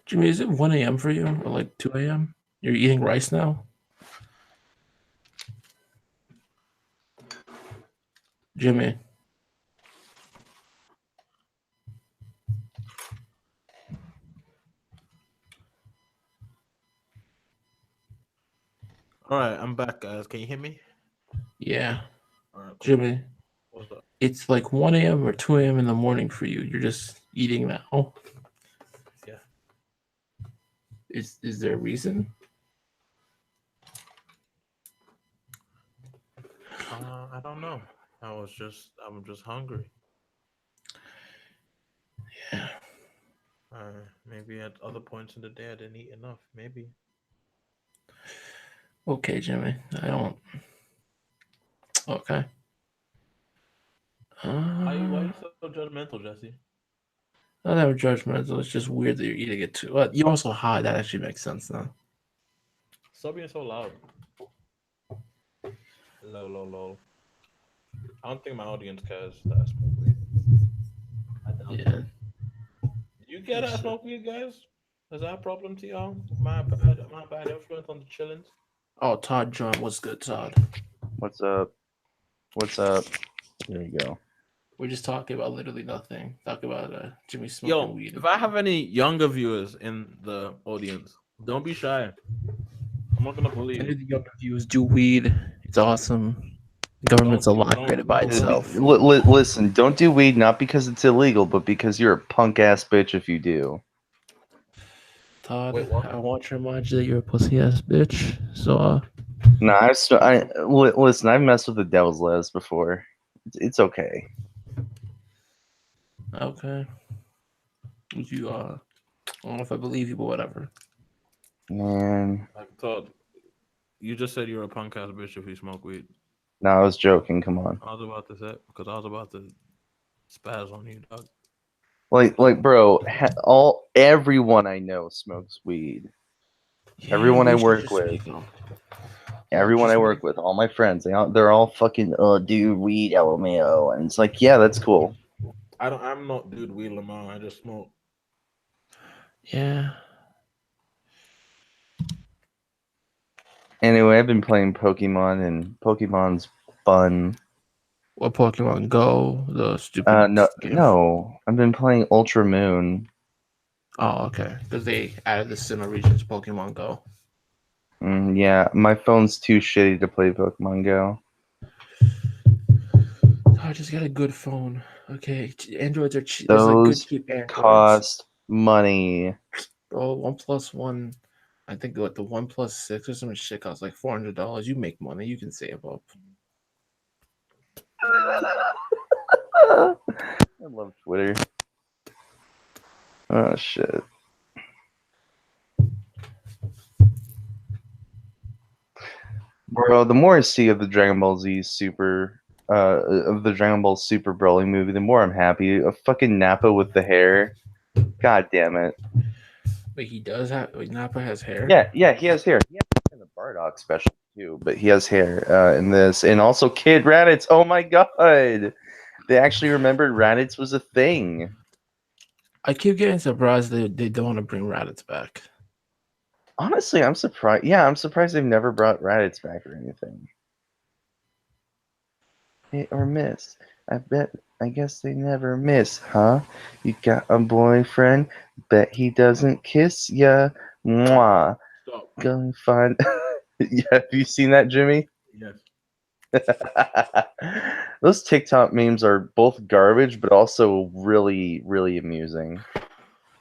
Jimmy, is it 1 a.m. for you or like 2 a.m.? You're eating rice now? Jimmy. All right, I'm back, guys. Can you hear me? Yeah. All right, cool. Jimmy. What's up? It's like 1 a.m. or 2 a.m. in the morning for you. You're just eating now. Yeah. Is there a reason? I don't know. I'm just hungry. Yeah. Maybe at other points in the day I didn't eat enough. Maybe. Okay, Jimmy. I don't. Okay. Why are you so judgmental, Jesse? Not that judgmental. It's just weird that you're eating it too. Well, you're also high. That actually makes sense now. Stop being so loud. Low. I don't think my audience cares that I smoke weed. I doubt Yeah. You get it, I smoke weed, guys? Is that a problem to y'all? My bad influence on the chillings? Oh, Todd John, what's good, Todd? What's up? What's up? There you go. We're just talking about literally nothing. Talk about Jimmy smoking weed. If I have any younger viewers in the audience, don't be shy. I'm not gonna bully Any you. of the younger viewers do weed. It's awesome. The government's a lot created by itself. Listen, don't do weed not because it's illegal, but because you're a punk ass bitch if you do. Todd, Wait, what? I want to remind you that you're a pussy ass bitch. So, No, listen. I've messed with the devil's lettuce before. It's okay. okay. You, I don't know if I believe you, but whatever. Man, I thought you just said you're a punk ass bitch if you smoke weed. no, I was joking. Come on. I was about to say because I was about to spaz on you, dog. Bro, everyone I know smokes weed. Everyone I we should work just with. speak on. Everyone I work with, all my friends, they're all fucking, oh, dude, weed, LMAO. And it's like, yeah, that's cool. I'm not dude weed Lamar. I just smoke. Yeah. Anyway, I've been playing Pokemon, and Pokemon's fun. What Pokemon Go? The stupid game. No, I've been playing Ultra Moon. Oh, okay. Because they added the Sinnoh region to Pokemon Go. Yeah, my phone's too shitty to play Pokemon Go. I just got a good phone. Okay, Androids are cheap. There's like good Those cheap Androids. cost money. Bro, OnePlus 1, I think what the OnePlus 6 or some shit costs like $400. You make money, you can save up. I love Twitter. Oh shit. Bro, the more I see of the Dragon Ball Z Super of the Dragon Ball Super Broly movie, the more I'm happy. A fucking Nappa with the hair. God damn it. But he does have. Wait, Nappa has hair. Yeah, he has hair. Yeah, in the Bardock special too, but he has hair in this, and also Kid Raditz. Oh my god, they actually remembered Raditz was a thing. I keep getting surprised they don't want to bring Raditz back. Honestly, I'm surprised. Yeah, I'm surprised they've never brought Raditz back or anything. Hit or miss. I guess they never miss, huh? You got a boyfriend? Bet he doesn't kiss ya. Mwah. Stop. Go and find. Yeah, have you seen that, Jimmy? Yes. Those TikTok memes are both garbage, but also really, really amusing.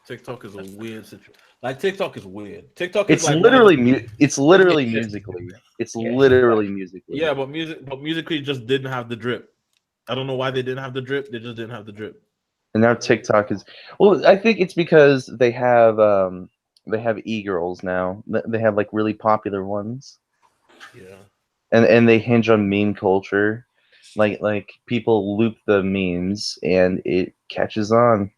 TikTok is a weird situation. Like TikTok is weird. TikTok is It's like literally one of the, it's literally musically. It's literally musically. yeah, but musically just didn't have the drip. I don't know why they didn't have the drip. They just didn't have the drip. And now TikTok is well. I think it's because they have e-girls now. They have like really popular ones, Yeah. and they hinge on meme culture. Like people loop the memes and it catches on.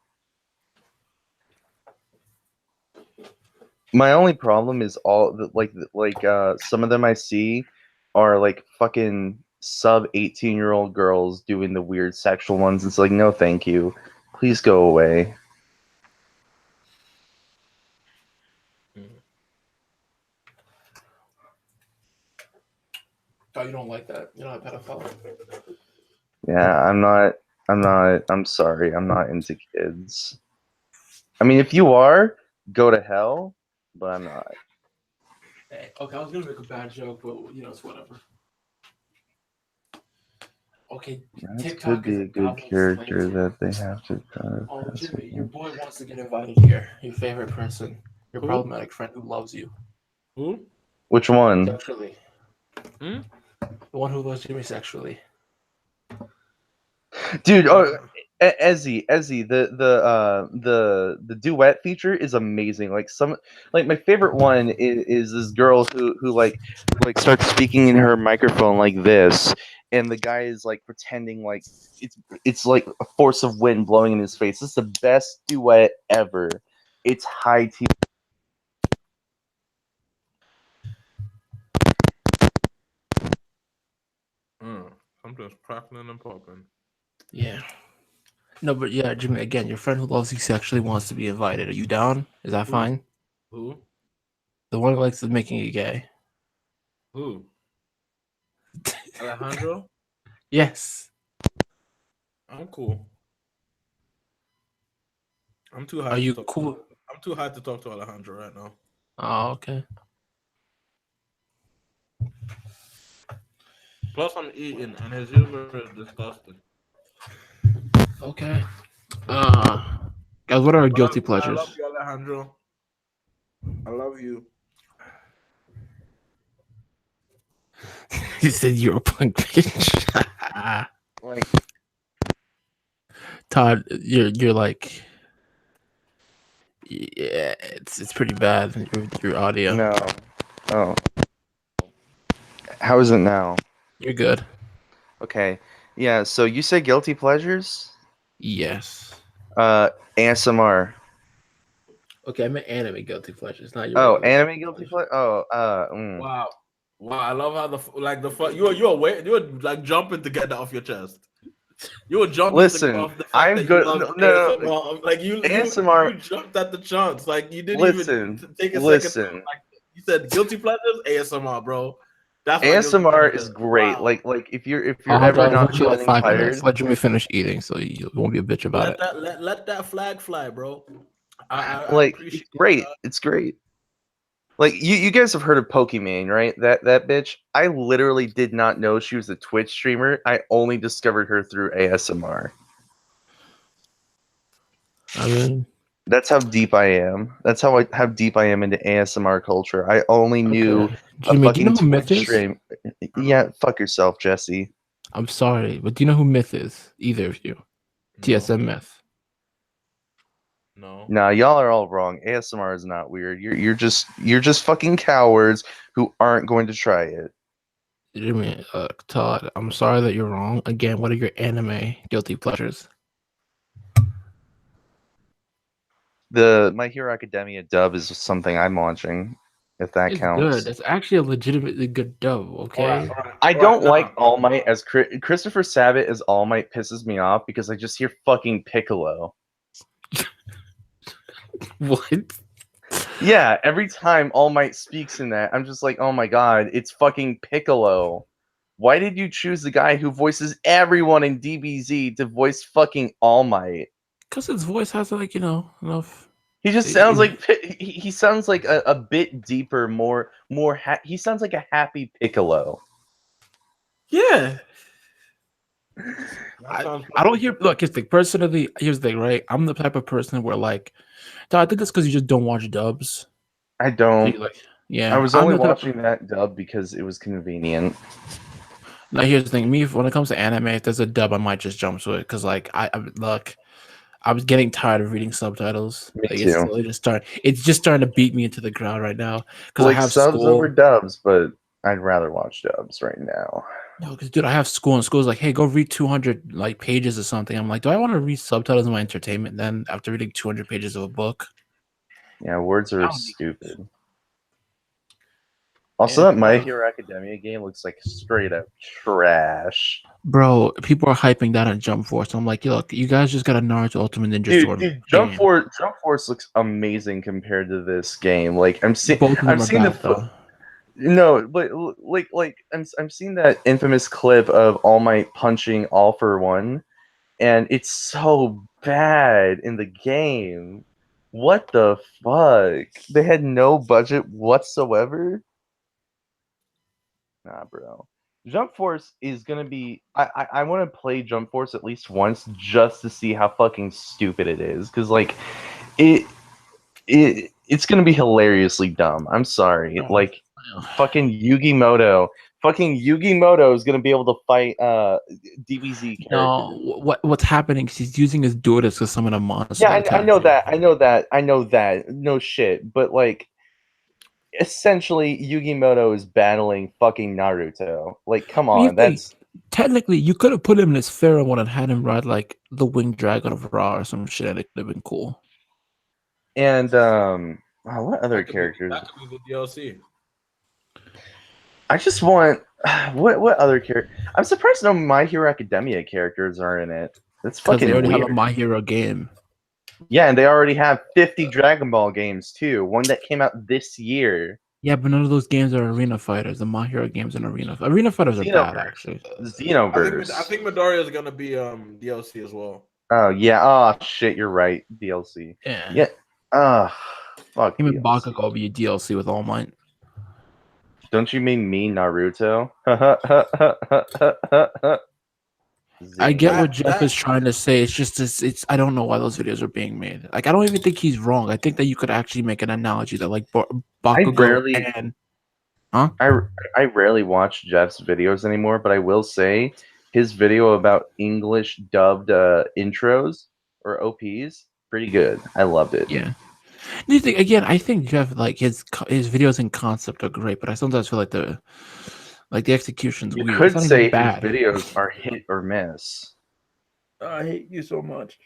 My only problem is all the, some of them I see are like fucking sub 18-year-old girls doing the weird sexual ones. It's like, no, thank you. Please go away. Oh, you don't like that? You're not a pedophile. Yeah, I'm sorry. I'm not into kids. I mean, if you are, go to hell, but I'm not. Hey, okay, I was gonna make a bad joke, but it's whatever. Okay, That TikTok could be is a good goblin character slave. that they have to Oh, pass Jimmy, it. your boy wants to get invited here. Your favorite person, your Who? problematic friend who loves you Who? Which one? sexually. Hmm? The one who loves Jimmy sexually. Dude, Ezzy, the duet feature is amazing. Like my favorite one is this girl who starts speaking in her microphone like this, and the guy is like pretending like it's like a force of wind blowing in his face. This is the best duet ever. It's high tea. Something's crackling and popping. Yeah. No, but yeah, Jimmy. Again, your friend who loves you sexually wants to be invited. Are you down? Is that fine? Who? The one who likes making you gay. Who? Alejandro? Yes. I'm cool. I'm too high. Are to you talk cool? To, I'm too high to talk to Alejandro right now. Oh, okay. Plus, I'm eating, and his humor is disgusting. Okay. Guys, what are our guilty I love pleasures? you, Alejandro. I love you. He said you're a punk bitch. Like, Todd, you're like, yeah, it's pretty bad. Your audio. no. Oh. How is it now? You're good. Okay. Yeah, so you say guilty pleasures? Yes. ASMR. Okay, I meant anime guilty pleasures, not your Oh, regular anime guilty pleasure? Oh, Wow. Wow, I love how you were like jumping to get that off your chest. You were jumping Listen, off the fact I'm that good. you love No. ASMR. Like you ASMR. jumped at the chance. Like you didn't Listen, even take a second. listen. Like you said, guilty pleasures, ASMR, bro. That's my guilty ASMR pleasure. is great. Wow. Like if you're I'll ever let not you like feeling 5 tired, minutes. Let Jimmy finish eating, so you won't be a bitch about it. Let that flag fly, bro. I like appreciate it's great. that. It's great. Like you guys have heard of Pokimane, right? That bitch. I literally did not know she was a Twitch streamer. I only discovered her through ASMR. I mean, That's how deep I am. That's how deep I am into ASMR culture. I only knew okay. a Jimmy, do you fucking know who Myth Twitch is? stream. Yeah, fuck yourself, Jesse. I'm sorry, but do you know who Myth is? Either of you? TSM Myth. No. Nah, y'all are all wrong. ASMR is not weird. You're just fucking cowards who aren't going to try it. Jimmy, Todd, I'm sorry that you're wrong. Again, what are your anime guilty pleasures? The My Hero Academia dub is something I'm watching, if that It's counts. good. It's actually a legitimately good dub. Okay. I don't like All Might as Christopher Sabat as All Might pisses me off because I just hear fucking Piccolo. What? Yeah, every time All Might speaks in that, I'm just like, oh my god, it's fucking Piccolo. Why did you choose the guy who voices everyone in DBZ to voice fucking All Might? Because his voice has like enough. He just sounds like he sounds like a bit deeper, more he sounds like a happy Piccolo. Yeah. I don't hear. Look, here's the thing. Personally, here's the thing, right? I'm the type of person where like, I think that's because you just don't watch dubs. I don't. So yeah, I was I'm only the type watching that dub because it was convenient. Now here's the thing. Me, when it comes to anime, if there's a dub, I might just jump to it because like I look, I was getting tired of reading subtitles. Me Like too. it's just starting to beat me into the ground right now because Like I have subs school. over dubs, but I'd rather watch dubs right now. No, because dude, I have school and school's like, hey, go read 200 like pages or something. I'm like, do I want to read subtitles in my entertainment then after reading 200 pages of a book? Yeah, words I are don't need- stupid. Also, Yeah, that My Hero Academia game looks like straight up trash. bro, people are hyping that on Jump Force. I'm like, look, you guys just got a Naruto Ultimate Ninja Sword. Dude, Jump Force looks amazing compared to this game. Like I'm seeing, Both of them I'm are seeing bad, the though. no, but like I'm seeing that infamous clip of All Might punching All for One, and it's so bad in the game. What the fuck? They had no budget whatsoever. Nah, bro. Jump Force is gonna be. I want to play Jump Force at least once just to see how fucking stupid it is, because like it's gonna be hilariously dumb. I'm sorry. Like fucking Yugi Moto is gonna be able to fight DBZ characters. No, what's happening is he's using his Duelist to summon a monster. Yeah, I know that. No shit. But like essentially Yugi Moto is battling fucking Naruto. Like, come on, that's technically you could have put him in his Pharaoh one and had him ride like the winged dragon of Ra or some shit, and it could have been cool. and what other characters? That could be the DLC. I just want what other character? I'm surprised no My Hero Academia characters are in it. That's Because fucking they already weird. have a My Hero game. Yeah, and they already have 50 Dragon Ball games too. One that came out this year. Yeah, but none of those games are arena fighters. The My Hero games and arena fighters are bad actually. Xenoverse. I think Midoriya is gonna be DLC as well. Oh yeah. Oh shit, you're right. DLC. Yeah. Yeah. Fuck. Him and DLC. Bakugo will be a DLC with All Might. Don't you mean me, Naruto? I get what Jeff That- is trying to say. It's just it's I don't know why those videos are being made. Like I don't even think he's wrong. I think that you could actually make an analogy that like Bakugo rarely- and I rarely watch Jeff's videos anymore, but I will say his video about English dubbed intros or OPs pretty good. I loved it. yeah. You think again? I think Jeff like his videos in concept are great, but I sometimes feel like the execution's You weird. could It's not say even his bad. videos are hit or miss. I hate you so much.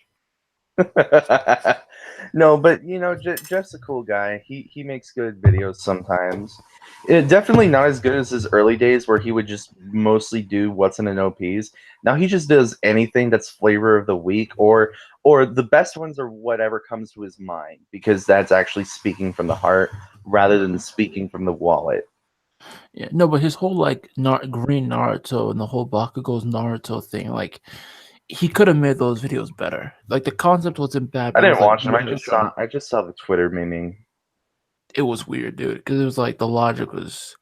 No, but you know, Jeff's a cool guy. He makes good videos sometimes. Definitely not as good as his early days where he would just mostly do what's in an OPs. Now he just does anything that's flavor of the week or the best ones are whatever comes to his mind because that's actually speaking from the heart rather than speaking from the wallet. Yeah, no, but his whole like green Naruto and the whole Bakugo's Naruto thing, like he could have made those videos better. Like the concept wasn't bad. I But it didn't was, watch them. like, I just saw the Twitter memeing. It was weird, dude, because it was like the logic was.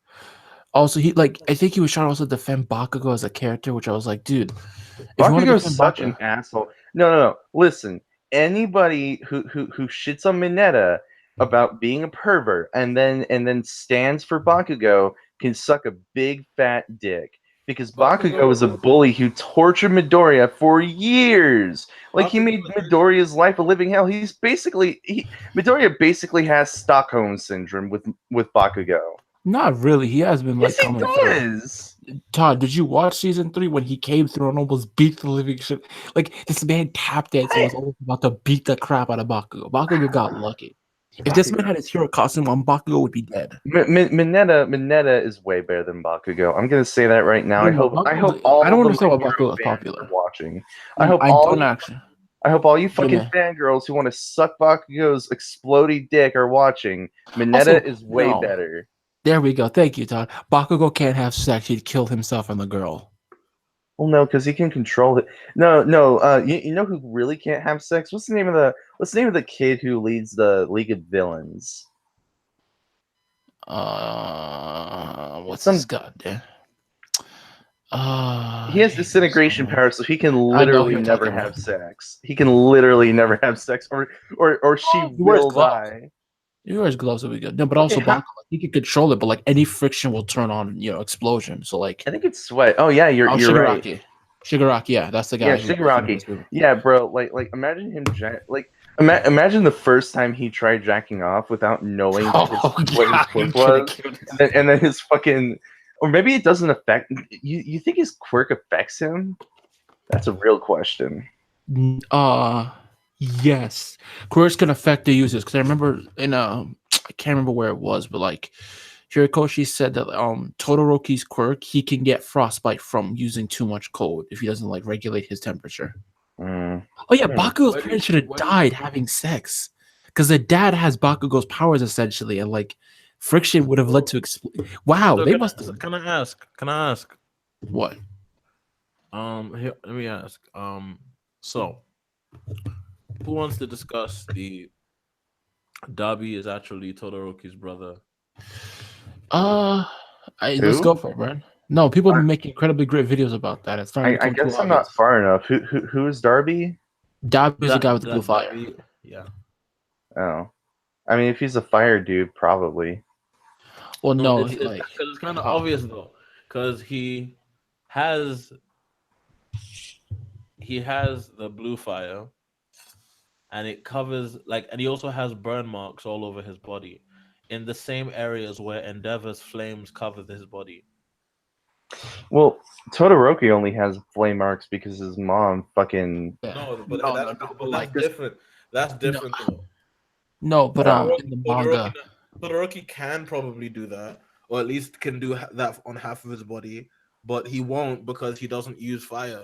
Also, I think he was trying to also defend Bakugo as a character, which I was like, dude, if you want to Bakugo is defend such Bakugo, an asshole. No. Listen, anybody who shits on Mineta about being a pervert and then stands for Bakugo can suck a big fat dick because Bakugo is a bully who tortured Midoriya for years. Like he made Midoriya's life a living hell. Midoriya basically has Stockholm syndrome with Bakugo. not really. He has been like Yes, he coming through. does. Todd, did you watch season 3 when he came through and almost beat the living shit? Like this man tap danced and was almost about to beat the crap out of Bakugo. Bakugo got lucky. If this man had his hero costume on, Bakugo would be dead. Mineta is way better than Bakugo. I'm gonna say that right now. I hope all I don't the understand why My Hero Bakugo is fans popular. are watching. I don't actually. I hope all you fucking man. fangirls who want to suck Bakugo's explodey dick are watching. Mineta Also, is way no. better. There we go. Thank you, Todd. Bakugo can't have sex. He'd kill himself and the girl. Well, no, because he can control it. No. You know who really can't have sex? What's the name of the kid who leads the League of Villains? What's this goddamn? He has disintegration power, so he can I know who literally you're never talking have about. sex. He can literally never have sex, or she He wears will gloves. die. He wears gloves will be good. No, but also Bakugo, he can control it, but like any friction will turn on, explosion. So like, I think it's sweat. Oh yeah, you're right. Shigaraki. Shigaraki, yeah, that's the guy. Yeah, who- Shigaraki. Yeah, bro. Like imagine him. Imagine the first time he tried jacking off without knowing what his quirk was, and then his fucking. Or maybe it doesn't affect you. Think his quirk affects him? That's a real question. Yes, quirks can affect the users because I remember I can't remember where it was, but like Hirikoshi said that Todoroki's quirk, he can get frostbite from using too much cold if he doesn't like regulate his temperature. Oh yeah, Bakugo's parents should have died having sex because the dad has Bakugo's powers essentially, and like friction would have led to wow. So They must. Can I ask? What? Here, let me ask. So who wants to discuss the Dabi is actually Todoroki's brother? Let's go for it, Brian. No, people have been making incredibly great videos about that. It's starting to I become guess too I'm obvious. not far enough. Who is Darby? Dabi is the guy with the blue fire. Yeah. Oh, I mean, if he's a fire dude, probably. Well, no, it's kind of obvious though, because he has the blue fire, and it covers and he also has burn marks all over his body, in the same areas where Endeavor's flames cover his body. Well, Todoroki only has flame marks because his mom fucking. No, but that's different. That's different though. No, but in the manga, Todoroki can probably do that, or at least can do that on half of his body, but he won't because he doesn't use fire.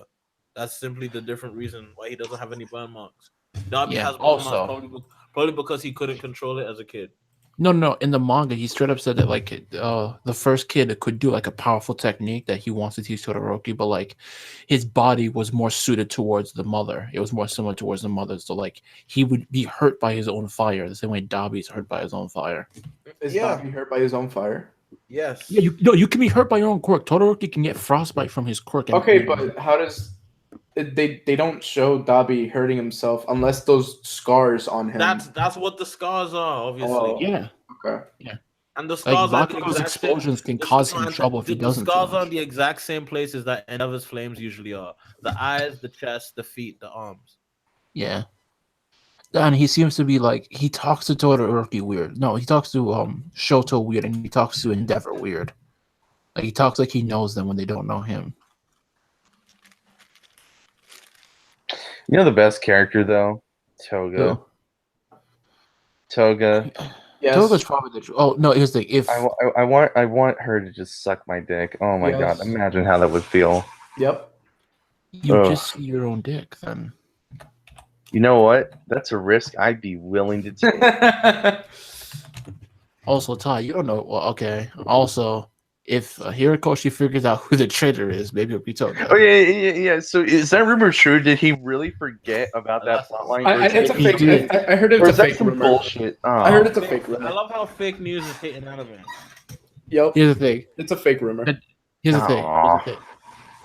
That's simply the different reason why he doesn't have any burn marks. Dabi has burn marks probably because he couldn't control it as a kid. No. In the manga, he straight up said that the first kid could do like a powerful technique that he wants to teach Todoroki, but like his body was more suited towards the mother. It was more similar towards the mother, so like he would be hurt by his own fire the same way Dabi's hurt by his own fire. Is Dabi hurt by his own fire? Yes. Yeah, you can be hurt by your own quirk. Todoroki can get frostbite from his quirk. Okay, but how does they don't show Dabi hurting himself unless those scars on him. That's what the scars are, obviously. Oh, Yeah. okay. And the Like scars are the Bakugo's exact same. explosions can the- cause no, him and trouble if he the doesn't. too scars are much. in the exact same places that Endeavor's flames usually are: the eyes, the chest, the feet, the arms. Yeah. And he seems to be like he talks to Todoroki weird. No, he talks to Shoto weird, and he talks to Endeavor weird. Like he talks like he knows them when they don't know him. You know the best character though, Toga. Who? Toga. Yes. Toga's probably the. Oh no, here's the if. I want her to just suck my dick. Oh my Yes. god, imagine how that would feel. Yep. You Ugh. just see your own dick, then. You know what? That's a risk I'd be willing to take. Also, Ty, you don't know. Well, okay. Also, if Hirikoshi figures out who the traitor is, maybe it'll be Toga. Oh yeah. So is that rumor true? Did he really forget about that plotline? It's a He fake. did. I heard Or it's a is that fake some rumor. bullshit? Oh. I heard it's a fake I rumor. love how fake news is hitting anime. Yep. Here's the thing. It's a fake rumor. Here's the thing. Aw.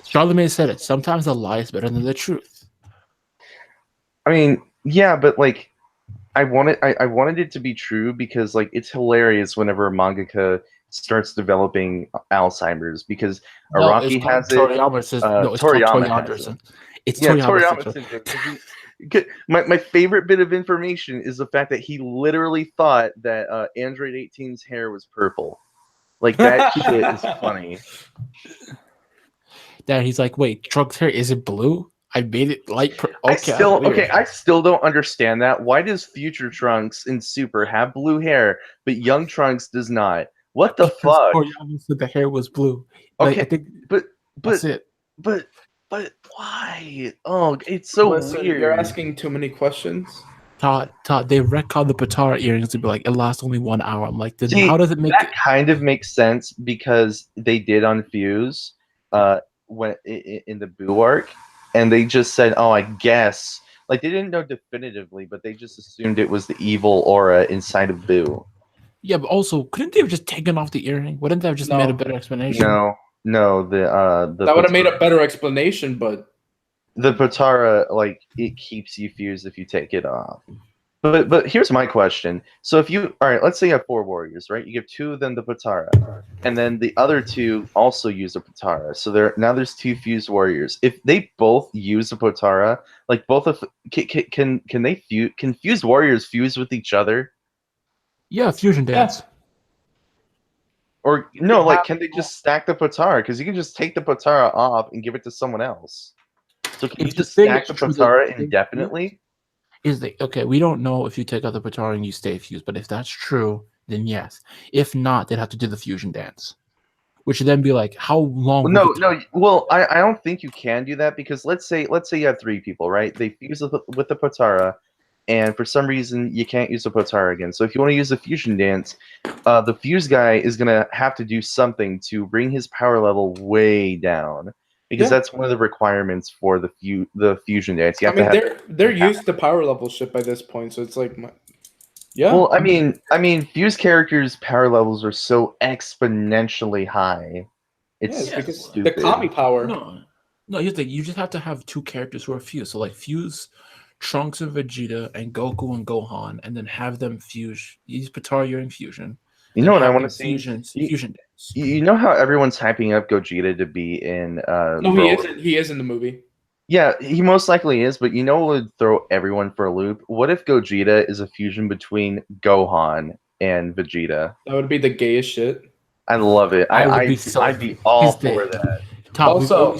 Charlemagne said it. Sometimes a lie is better than the truth. I mean, yeah, but like, I wanted it to be true because like it's hilarious whenever a mangaka starts developing Alzheimer's because Araki it's called has it. Toriyama says no. It's called Toriyama Toriyama. has it. It's Yeah, Toriyama. Toriyama syndrome. My favorite bit of information is the fact that he literally thought that Android 18's hair was purple. Like that shit is funny. That he's like, wait, Trunks' hair isn't blue? I made it light. I still don't understand that. Why does Future Trunks in Super have blue hair, but Young Trunks does not? What the Because fuck? Toriyama said the hair was blue. Like, Okay, I think but that's it. but why? Oh, it's so Listen, weird. you're asking too many questions. Todd, they retconned the Patara earrings to be like, it lasts only 1 hour. I'm like, then See, how does it make that kind of makes sense because they did unfuse when in the Boo arc, and they just said, "Oh, I guess." Like they didn't know definitively, but they just assumed it was the evil aura inside of Boo. Yeah, but also, couldn't they have just taken off the earring? Wouldn't that have just No. made a better explanation? No, the That would have made a better explanation, but the Patara, like it keeps you fused if you take it off. But here's my question. So if you let's say you have 4 warriors, right? You give 2 of them the Patara, and then the other 2 also use a Patara. So there's 2 fused warriors. If they both use a Patara, like both of can they fuse? Can fused warriors fuse with each other? Yeah, fusion dance. Or no, like can they just stack the Patara? Because you can just take the Patara off and give it to someone else. So can you If the just thing stack is the true that Patara they indefinitely? Okay, we don't know if you take out the Patara and you stay fused, but if that's true, then yes. If not, they'd have to do the fusion dance, which would then be like, how long? Well, no. Well, I don't think you can do that because let's say you have 3 people, right? They fuse with the Patara, and for some reason you can't use the Patara again. So if you want to use the fusion dance, the fuse guy is gonna have to do something to bring his power level way down. Because that's one of the requirements for the fusion dance. You have to have they're used to power level shit by this point, so it's like, yeah. Well, I mean, fused characters' power levels are so exponentially high. It's because stupid. the Kami power. No, here's the thing. You just have to have 2 characters who are fused. So like fuse Trunks and Vegeta and Goku and Gohan, and then have them fuse. Use Patara during fusion. You know what I want to see? Fusion dance. You know how everyone's hyping up Gogeta to be in No, he isn't. He is in the movie. Yeah, he most likely is, but you know what would throw everyone for a loop? What if Gogeta is a fusion between Gohan and Vegeta? That would be the gayest shit. I love it. I'd be all for that. Tom, Also,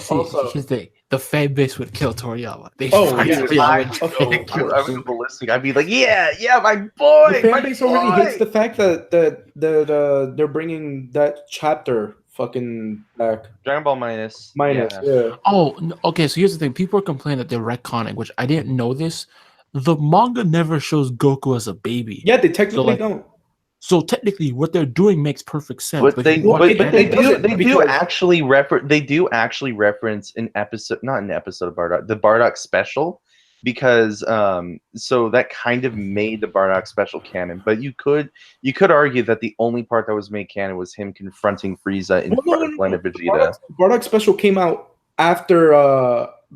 the fan base would kill Toriyama. I would go ballistic. I'd be like, yeah, my boy. The fan base already hates the fact that they're bringing that chapter fucking back. Dragon Ball Minus. Yeah. Oh, okay. So here's the thing: people are complaining that they're retconning, which I didn't know this. The manga never shows Goku as a baby. Yeah, they technically don't. So technically, what they're doing makes perfect sense. But they do actually reference an episode, not an episode of Bardock, the Bardock special, because so that kind of made the Bardock special canon. But you could argue that the only part that was made canon was him confronting Frieza in front of Planet Vegeta. Bardock special came out after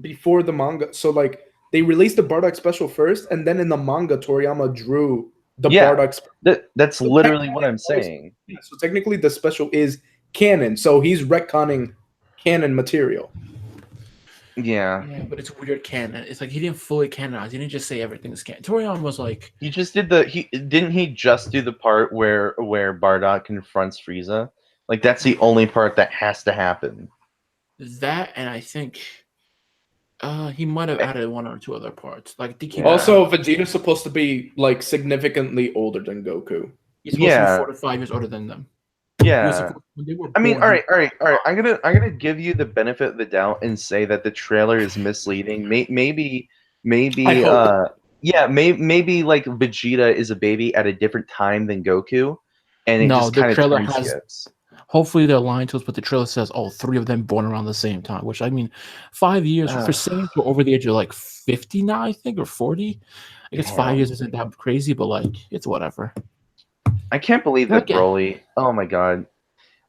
before the manga. So like they released the Bardock special first, and then in the manga, Toriyama drew the Yeah. Bardock. That's So literally what technically- I'm saying. Yeah, so technically, the special is canon. So he's retconning canon material. Yeah. Yeah, but it's weird canon. It's like he didn't fully canonize. He didn't just say everything's canon. Toriyama was like, He just did he just do the part where Bardock confronts Frieza? Like that's the only part that has to happen. that, and I think he might have added one or two other parts. Like I think he Yeah. Also, Vegeta's supposed to be like significantly older than Goku. he's supposed to Yeah. be 4 to 5 years older than them. He was Yeah. supposed- when they were I mean, born, all he- right. I'm gonna give you the benefit of the doubt and say that the trailer is misleading. Maybe, I hope. maybe like Vegeta is a baby at a different time than Goku, and it No, just the kind of trailer time has- skips. Hopefully they're lying to us, but the trailer says, "Oh, 3 of them born around the same time." Which I mean, 5 years for Ugh. Saiyans who are over the age of like 50 now, I think, or 40. I guess 5 Damn. years isn't that crazy, but like it's whatever. I can't believe that Okay. Broly. Oh my god,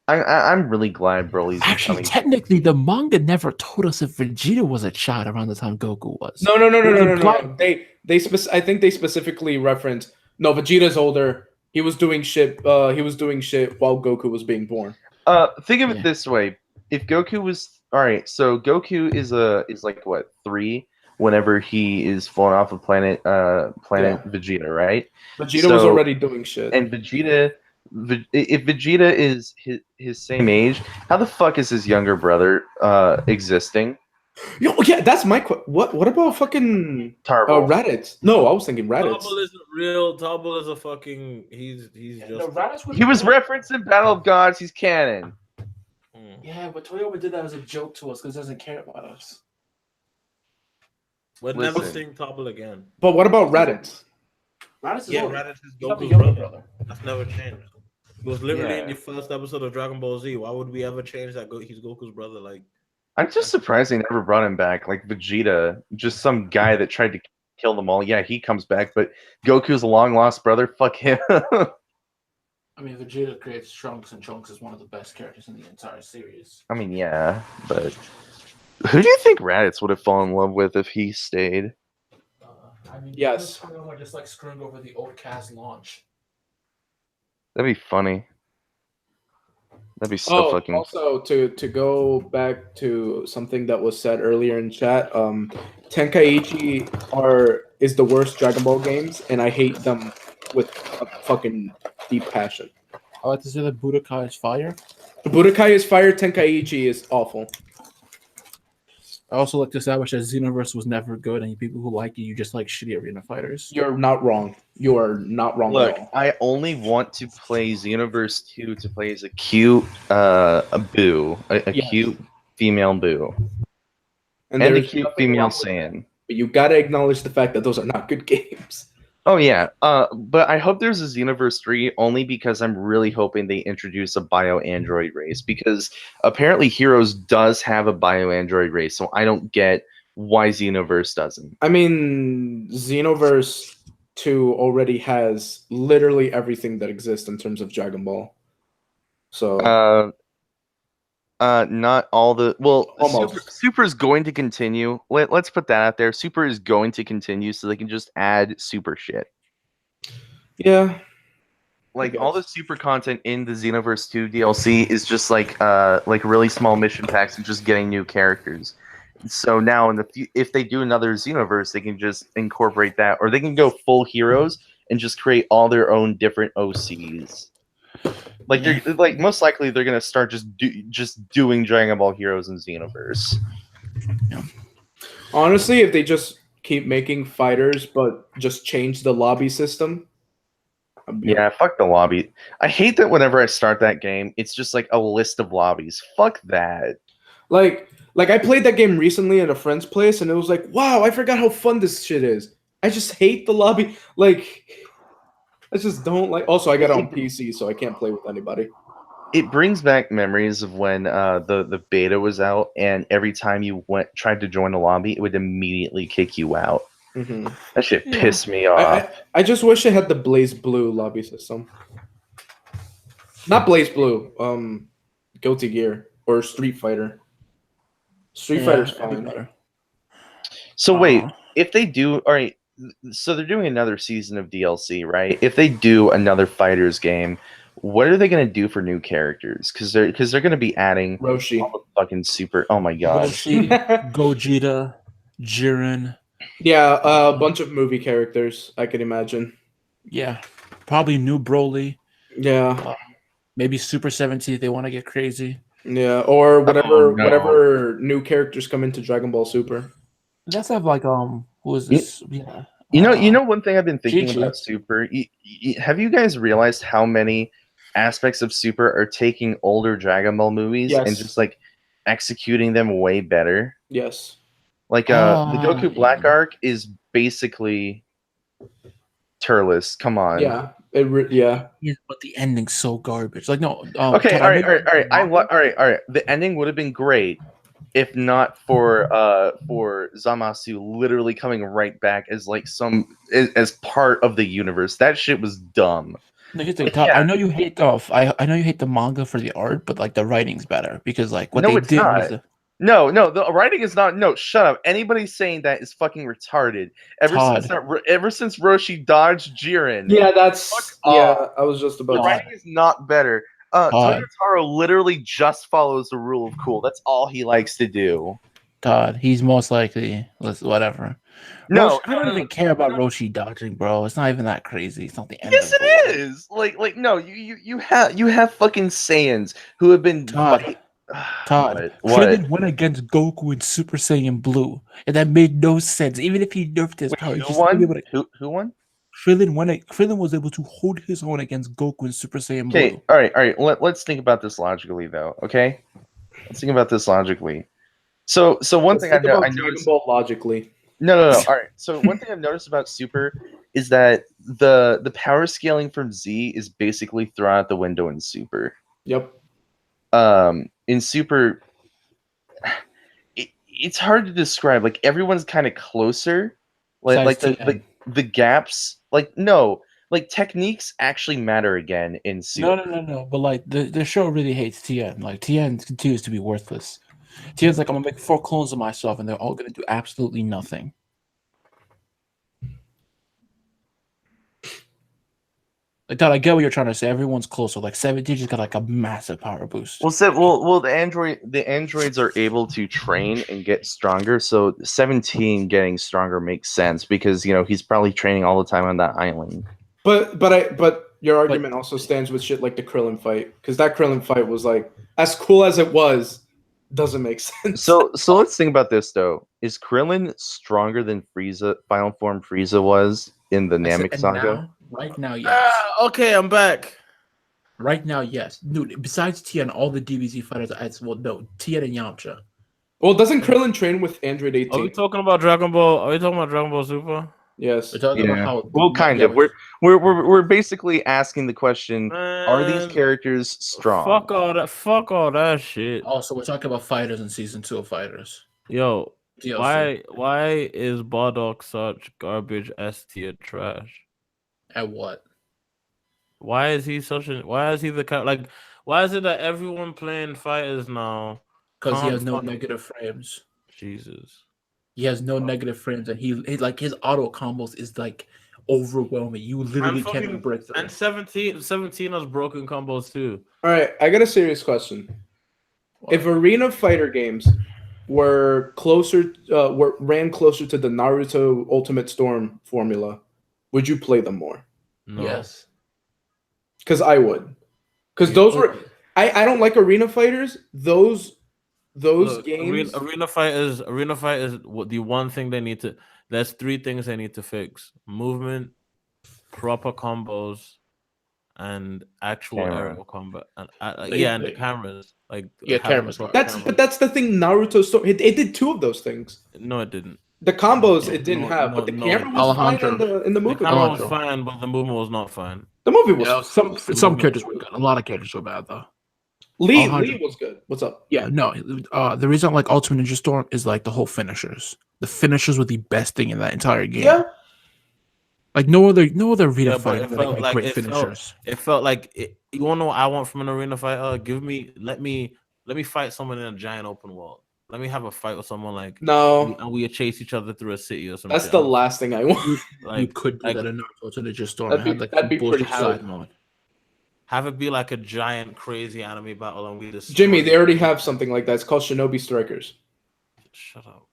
I'm really glad Broly's Actually, becoming. technically, the manga never told us if Vegeta was a child around the time Goku was. No. It was implied- I think they specifically referenced. No, Vegeta's older. He was doing shit. He was doing shit while Goku was being born. Think of Yeah. it this way: if Goku was all right, so Goku is like what 3 whenever he is flown off of planet Vegeta, right? Vegeta was So- already doing shit. And if Vegeta is his same age, how the fuck is his younger brother existing? Yo, yeah, that's my question. What about fucking Tarble. Raditz? No, I was thinking Raditz. Tobble isn't real. Tobble is a fucking. He's just. No, Raditz was He was referenced in Battle of Gods. He's canon. Mm. Yeah, but Toyota did that as a joke to us because he doesn't care about us. We're never Listen. seeing Tobble again. But what about Raditz? Raditz is Yeah, older. Raditz is He's not the Goku's younger brother. brother. That's never changed. It was literally Yeah. in the first episode of Dragon Ball Z. Why would we ever change that? He's Goku's brother. Like, I'm just surprised they never brought him back. Like Vegeta, just some guy that tried to kill them all. Yeah, he comes back, but Goku's a long lost brother. Fuck him. I mean, Vegeta creates Trunks, and Trunks is one of the best characters in the entire series. I mean, yeah, but who do you think Raditz would have fallen in love with if he stayed? I mean, Yes. Toyota just like screwing over the old cast launch. That'd be funny. That'd be so fucking. Also to go back to something that was said earlier in chat, Tenkaichi is the worst Dragon Ball games, and I hate them with a fucking deep passion. I like to say that Budokai is fire. Budokai is fire. Tenkaichi is awful. I also like to establish that Xenoverse was never good, and people who like it, you just like shitty arena fighters. You're not wrong. You are not wrong Look, at all. I only want to play Xenoverse 2 to play as a cute a Boo, a Yes. cute female Boo, and a there's cute nothing female wrong with it, Saiyan. but you gotta acknowledge the fact that those are not good games. Oh yeah, but I hope there's a Xenoverse 3 only because I'm really hoping they introduce a bio-android race because apparently Heroes does have a bio-android race, so I don't get why Xenoverse doesn't. I mean, Xenoverse 2 already has literally everything that exists in terms of Dragon Ball. So Not all the Almost. Super is going to continue. Let's put that out there. Super is going to continue, so they can just add super shit. yeah, Like guess. all the super content in the Xenoverse 2 DLC is just like really small mission packs and just getting new characters. So now if they do another Xenoverse, they can just incorporate that, or they can go full Heroes and just create all their own different OCs. Like they're like most likely they're gonna start just doing Dragon Ball Heroes in Xenoverse. honestly, if they just keep making fighters but just change the lobby system, I'd be Yeah, fuck the lobby. I hate that whenever I start that game, it's just like a list of lobbies. Fuck that. like I played that game recently at a friend's place, and it was like, wow, I forgot how fun this shit is. I just hate the lobby. Like, I just don't like. Also, I got it on PC, so I can't play with anybody. It brings back memories of when the beta was out, and every time you tried to join a lobby, it would immediately kick you out. Mm-hmm. That shit pissed me off. I just wish it had the Blaze Blue lobby system. Not Blaze Blue. Guilty Gear or Street Fighter. Street Fighter's that'd be fine. better. So wait, if they do, all right. So they're doing another season of DLC, right? If they do another fighters game, what are they going to do for new characters? Because they're going to be adding Roshi. all the fucking super. Oh my god! Roshi, Gogeta, Jiren. Yeah, a bunch of movie characters, I could imagine. Yeah, probably new Broly. Yeah. Maybe Super 17 if they want to get crazy. Yeah, or whatever no. whatever new characters come into Dragon Ball Super. Let's have like who is this? Yeah. You know one thing I've been thinking Chi-Chi. about Super. Have you guys realized how many aspects of Super are taking older Dragon Ball movies and Yes. just like executing them way better? Yes. Like the Goku Black arc is basically Turles. Come on. Yeah. Yeah, but the ending's so garbage. Like no. Okay. Todd, All right. All right. The ending would have been great if not for Zamasu literally coming right back as like as part of the universe. That shit was dumb. No, here's the thing, Todd, I know you hate I know you hate the manga for the art, but like the writing's better because like what No, they it's did not. was No, the writing is not. No, shut up. Anybody saying that is fucking retarded. Ever since Roshi dodged Jiren, Yeah, that's Fuck yeah. off. I was just about the to writing is not better. Toyotaro literally just follows the rule of cool. That's all he likes to do. Todd, he's most likely whatever. No, Roshi, I don't even care about Roshi dodging, bro. It's not even that crazy. It's not the end. Yes, it is. Like no, you have fucking Saiyans who have been Todd, what? Krillin went against Goku in Super Saiyan Blue, and that made no sense. Even if he nerfed his power, Who won? Who won? Krillin was able to hold his own against Goku in Super Saiyan Blue. Okay, all right. Let's think about this logically, though. Okay, let's think about this logically. So one thing I noticed. Dragon Ball logically. No. All right. So one thing I've noticed about Super is that the power scaling from Z is basically thrown out the window in Super. Yep. In Super, it's hard to describe. Like everyone's kind of closer. Like the gaps. Like no. Like techniques actually matter again in Super. No. But like the show really hates Tien. Like Tien continues to be worthless. Tien's like, I'm gonna make 4 clones of myself, and they're all gonna do absolutely nothing. Like that, I get what you're trying to say. Everyone's closer. Like 17 just got like a massive power boost. Well, the androids are able to train and get stronger. So 17 getting stronger makes sense because he's probably training all the time on that island. But your argument also stands with shit like the Krillin fight, because that Krillin fight was like as cool as it was, doesn't make sense. So let's think about this though. Is Krillin stronger than Frieza, Final Form Frieza was in the Namek saga? Right now, yes. Okay, I'm back. Right now, yes. Dude, besides Tien, all the DBZ fighters Tien and Yamcha. Well, doesn't Krillin train with Android 18? Are we talking about Dragon Ball? Are we talking about Dragon Ball Super? Yes. We're talking about how well, kind of. We're basically asking the question: are these characters strong? Fuck all that shit. Also, we're talking about fighters in season 2 of Fighters. Yo, DLC. why is Bardock such garbage S tier trash? At what? Why is he why is he the kind like? Why is it that everyone playing fighters now? Because he has no negative frames. Jesus. He has no negative frames, and he like his auto combos is like overwhelming. You literally can't even break them. And 17 has broken combos too. All right, I got a serious question. What? If arena fighter games were ran closer to the Naruto Ultimate Storm formula, would you play them more? No. Yes. Because I would. Because those were I don't like arena fighters. Those games. Arena fighters. The one thing they need to. There's 3 things they need to fix: movement, proper combos, and actual aerial combat. And and the cameras. Cameras. But that's the thing. Naruto Storm. It did 2 of those things. No, it didn't. The combos it didn't have, but the camera was fine in the movie. The camera was fine, but the movement was not fine. The movie was some characters were good. A lot of characters were bad though. Lee was good. What's up? Yeah, no. The reason I like Ultimate Ninja Storm is like the whole finishers. The finishers were the best thing in that entire game. Yeah. Like no other arena fighter had great finishers. It felt like you wanna know what I want from an arena fighter? Let me fight someone in a giant open world. let me have a fight with someone like No, and we chase each other through a city or something. that's the last thing I want. You like could do like that in Naruto to Ninja Storm. That'd and be- have like that'd be bullshit pretty side good. mode. have it be like a giant crazy anime battle and we just Jimmy, they already have something like that. It's called Shinobi Strikers. Shut up.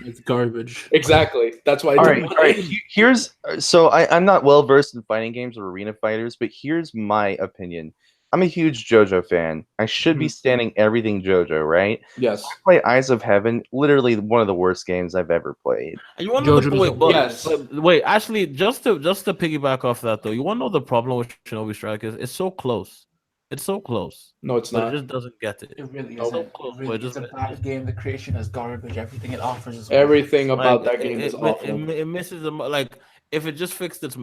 It's garbage. Exactly. That's why I All didn't right, want all right. it. Here's so I'm not well versed in fighting games or arena fighters, but here's my opinion. I'm a huge JoJo fan. I should be standing everything JoJo, right? Yes. I play Eyes of Heaven, literally one of the worst games I've ever played. And you want to know JoJo's the a wait, but, Yes. but wait, actually, just to piggyback off that though, you want to know the problem with Shinobi Strikers? It's so close. It's so close, No, it's but not. it just doesn't get it. It really It's so isn't. close, It but really, it just it's a bad game. The creation is garbage. Everything it offers is Everything about like, that game is it awful. misses the like if it just fixed its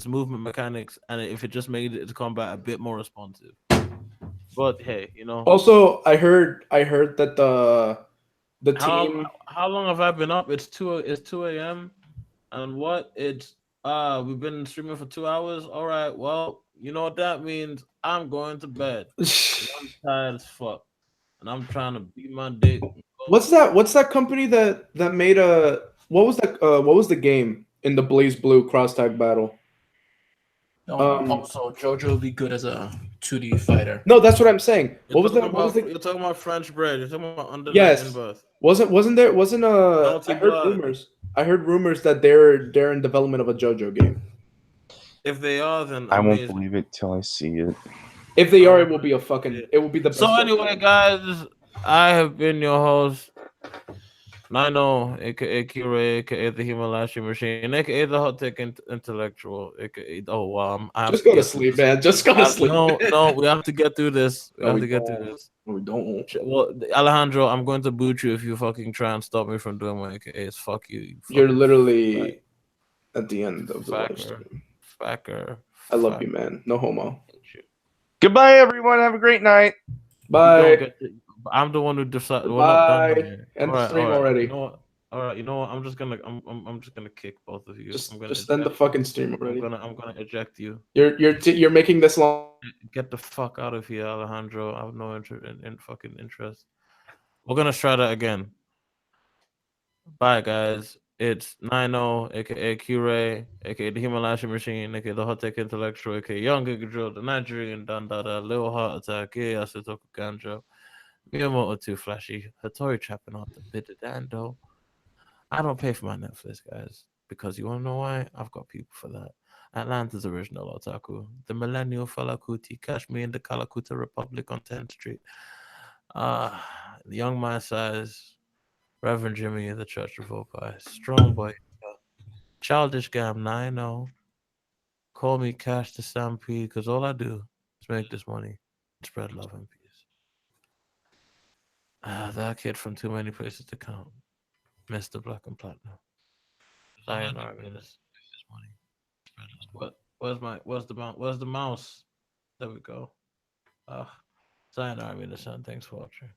movement mechanics and if it just made its combat a bit more responsive. But hey, you know. Also, I heard that the team. How long have I been up? It's 2 a.m. and what it's we've been streaming for 2 hours. All right, well, you know what that means. I'm going to bed. I'm tired as fuck, and I'm trying to beat my dick. What's that company that made a what was the game in the Blaze Blue cross tag battle? Also, JoJo would be good as a 2D fighter. No, that's what I'm saying. You're What was that? talking What was about, the you're talking about French bread. You're talking about under Yes. birth. wasn't Naughty I heard Blood. rumors. I heard rumors that they're in development of a JoJo game. If they are, then I won't amazing. believe it till I see it. If they are, it will be a fucking. It will be the best. So JoJo anyway, game. guys, I have been your host, Nino, aka Kira, aka the Himalayan Machine, aka the Hot Tech Intellectual, aka I have Just to go to get through sleep, this. man. Just go to sleep. No, we have to get through this. We No, have we to get don't. through this. We don't. Well, Alejandro, I'm going to boot you if you fucking try and stop me from doing my AKAs. Fuck you. You're fucking literally at the end of the live fucker. stream. Fucker. I love you, man. No homo. Goodbye, everyone. Have a great night. Bye. I'm the one who decided. We're not done Bye. here. End the Alright, stream alright. already. You know what? All right. You know what? I'm just gonna kick both of you. Just I'm gonna end the eject- fucking stream already. I'm gonna eject you. You're making this long. Get the fuck out of here, Alejandro. I have no interest in fucking interest. We're gonna try that again. Bye, guys. It's Nino, aka Q-Ray, aka the Himalayan Machine, aka the Hot Tech Intellectual, aka Young Giga Drill, the Nigerian Dandada, Little Heart Attack, yeah, Asatoku Ganjo, Miyamoto Too Flashy, Hattori Trapping Out the Bit of Dando. I don't pay for my Netflix, guys, because you wanna know why? I've got people for that. Atlanta's original otaku, the millennial Falakuti, catch me in the Kalakuta Republic on 10th Street. Young My Size, Reverend Jimmy in the Church of Opie, Strong Boy, Childish Gam 9-0. Call me Cash the Stampede, because all I do is make this money and spread love and peace. That kid from Too Many Places to Count, Mr. Black and Platinum. Sayonara, this money. Where's the mouse? There we go. Sayonara, Mina-san. Thanks for watching.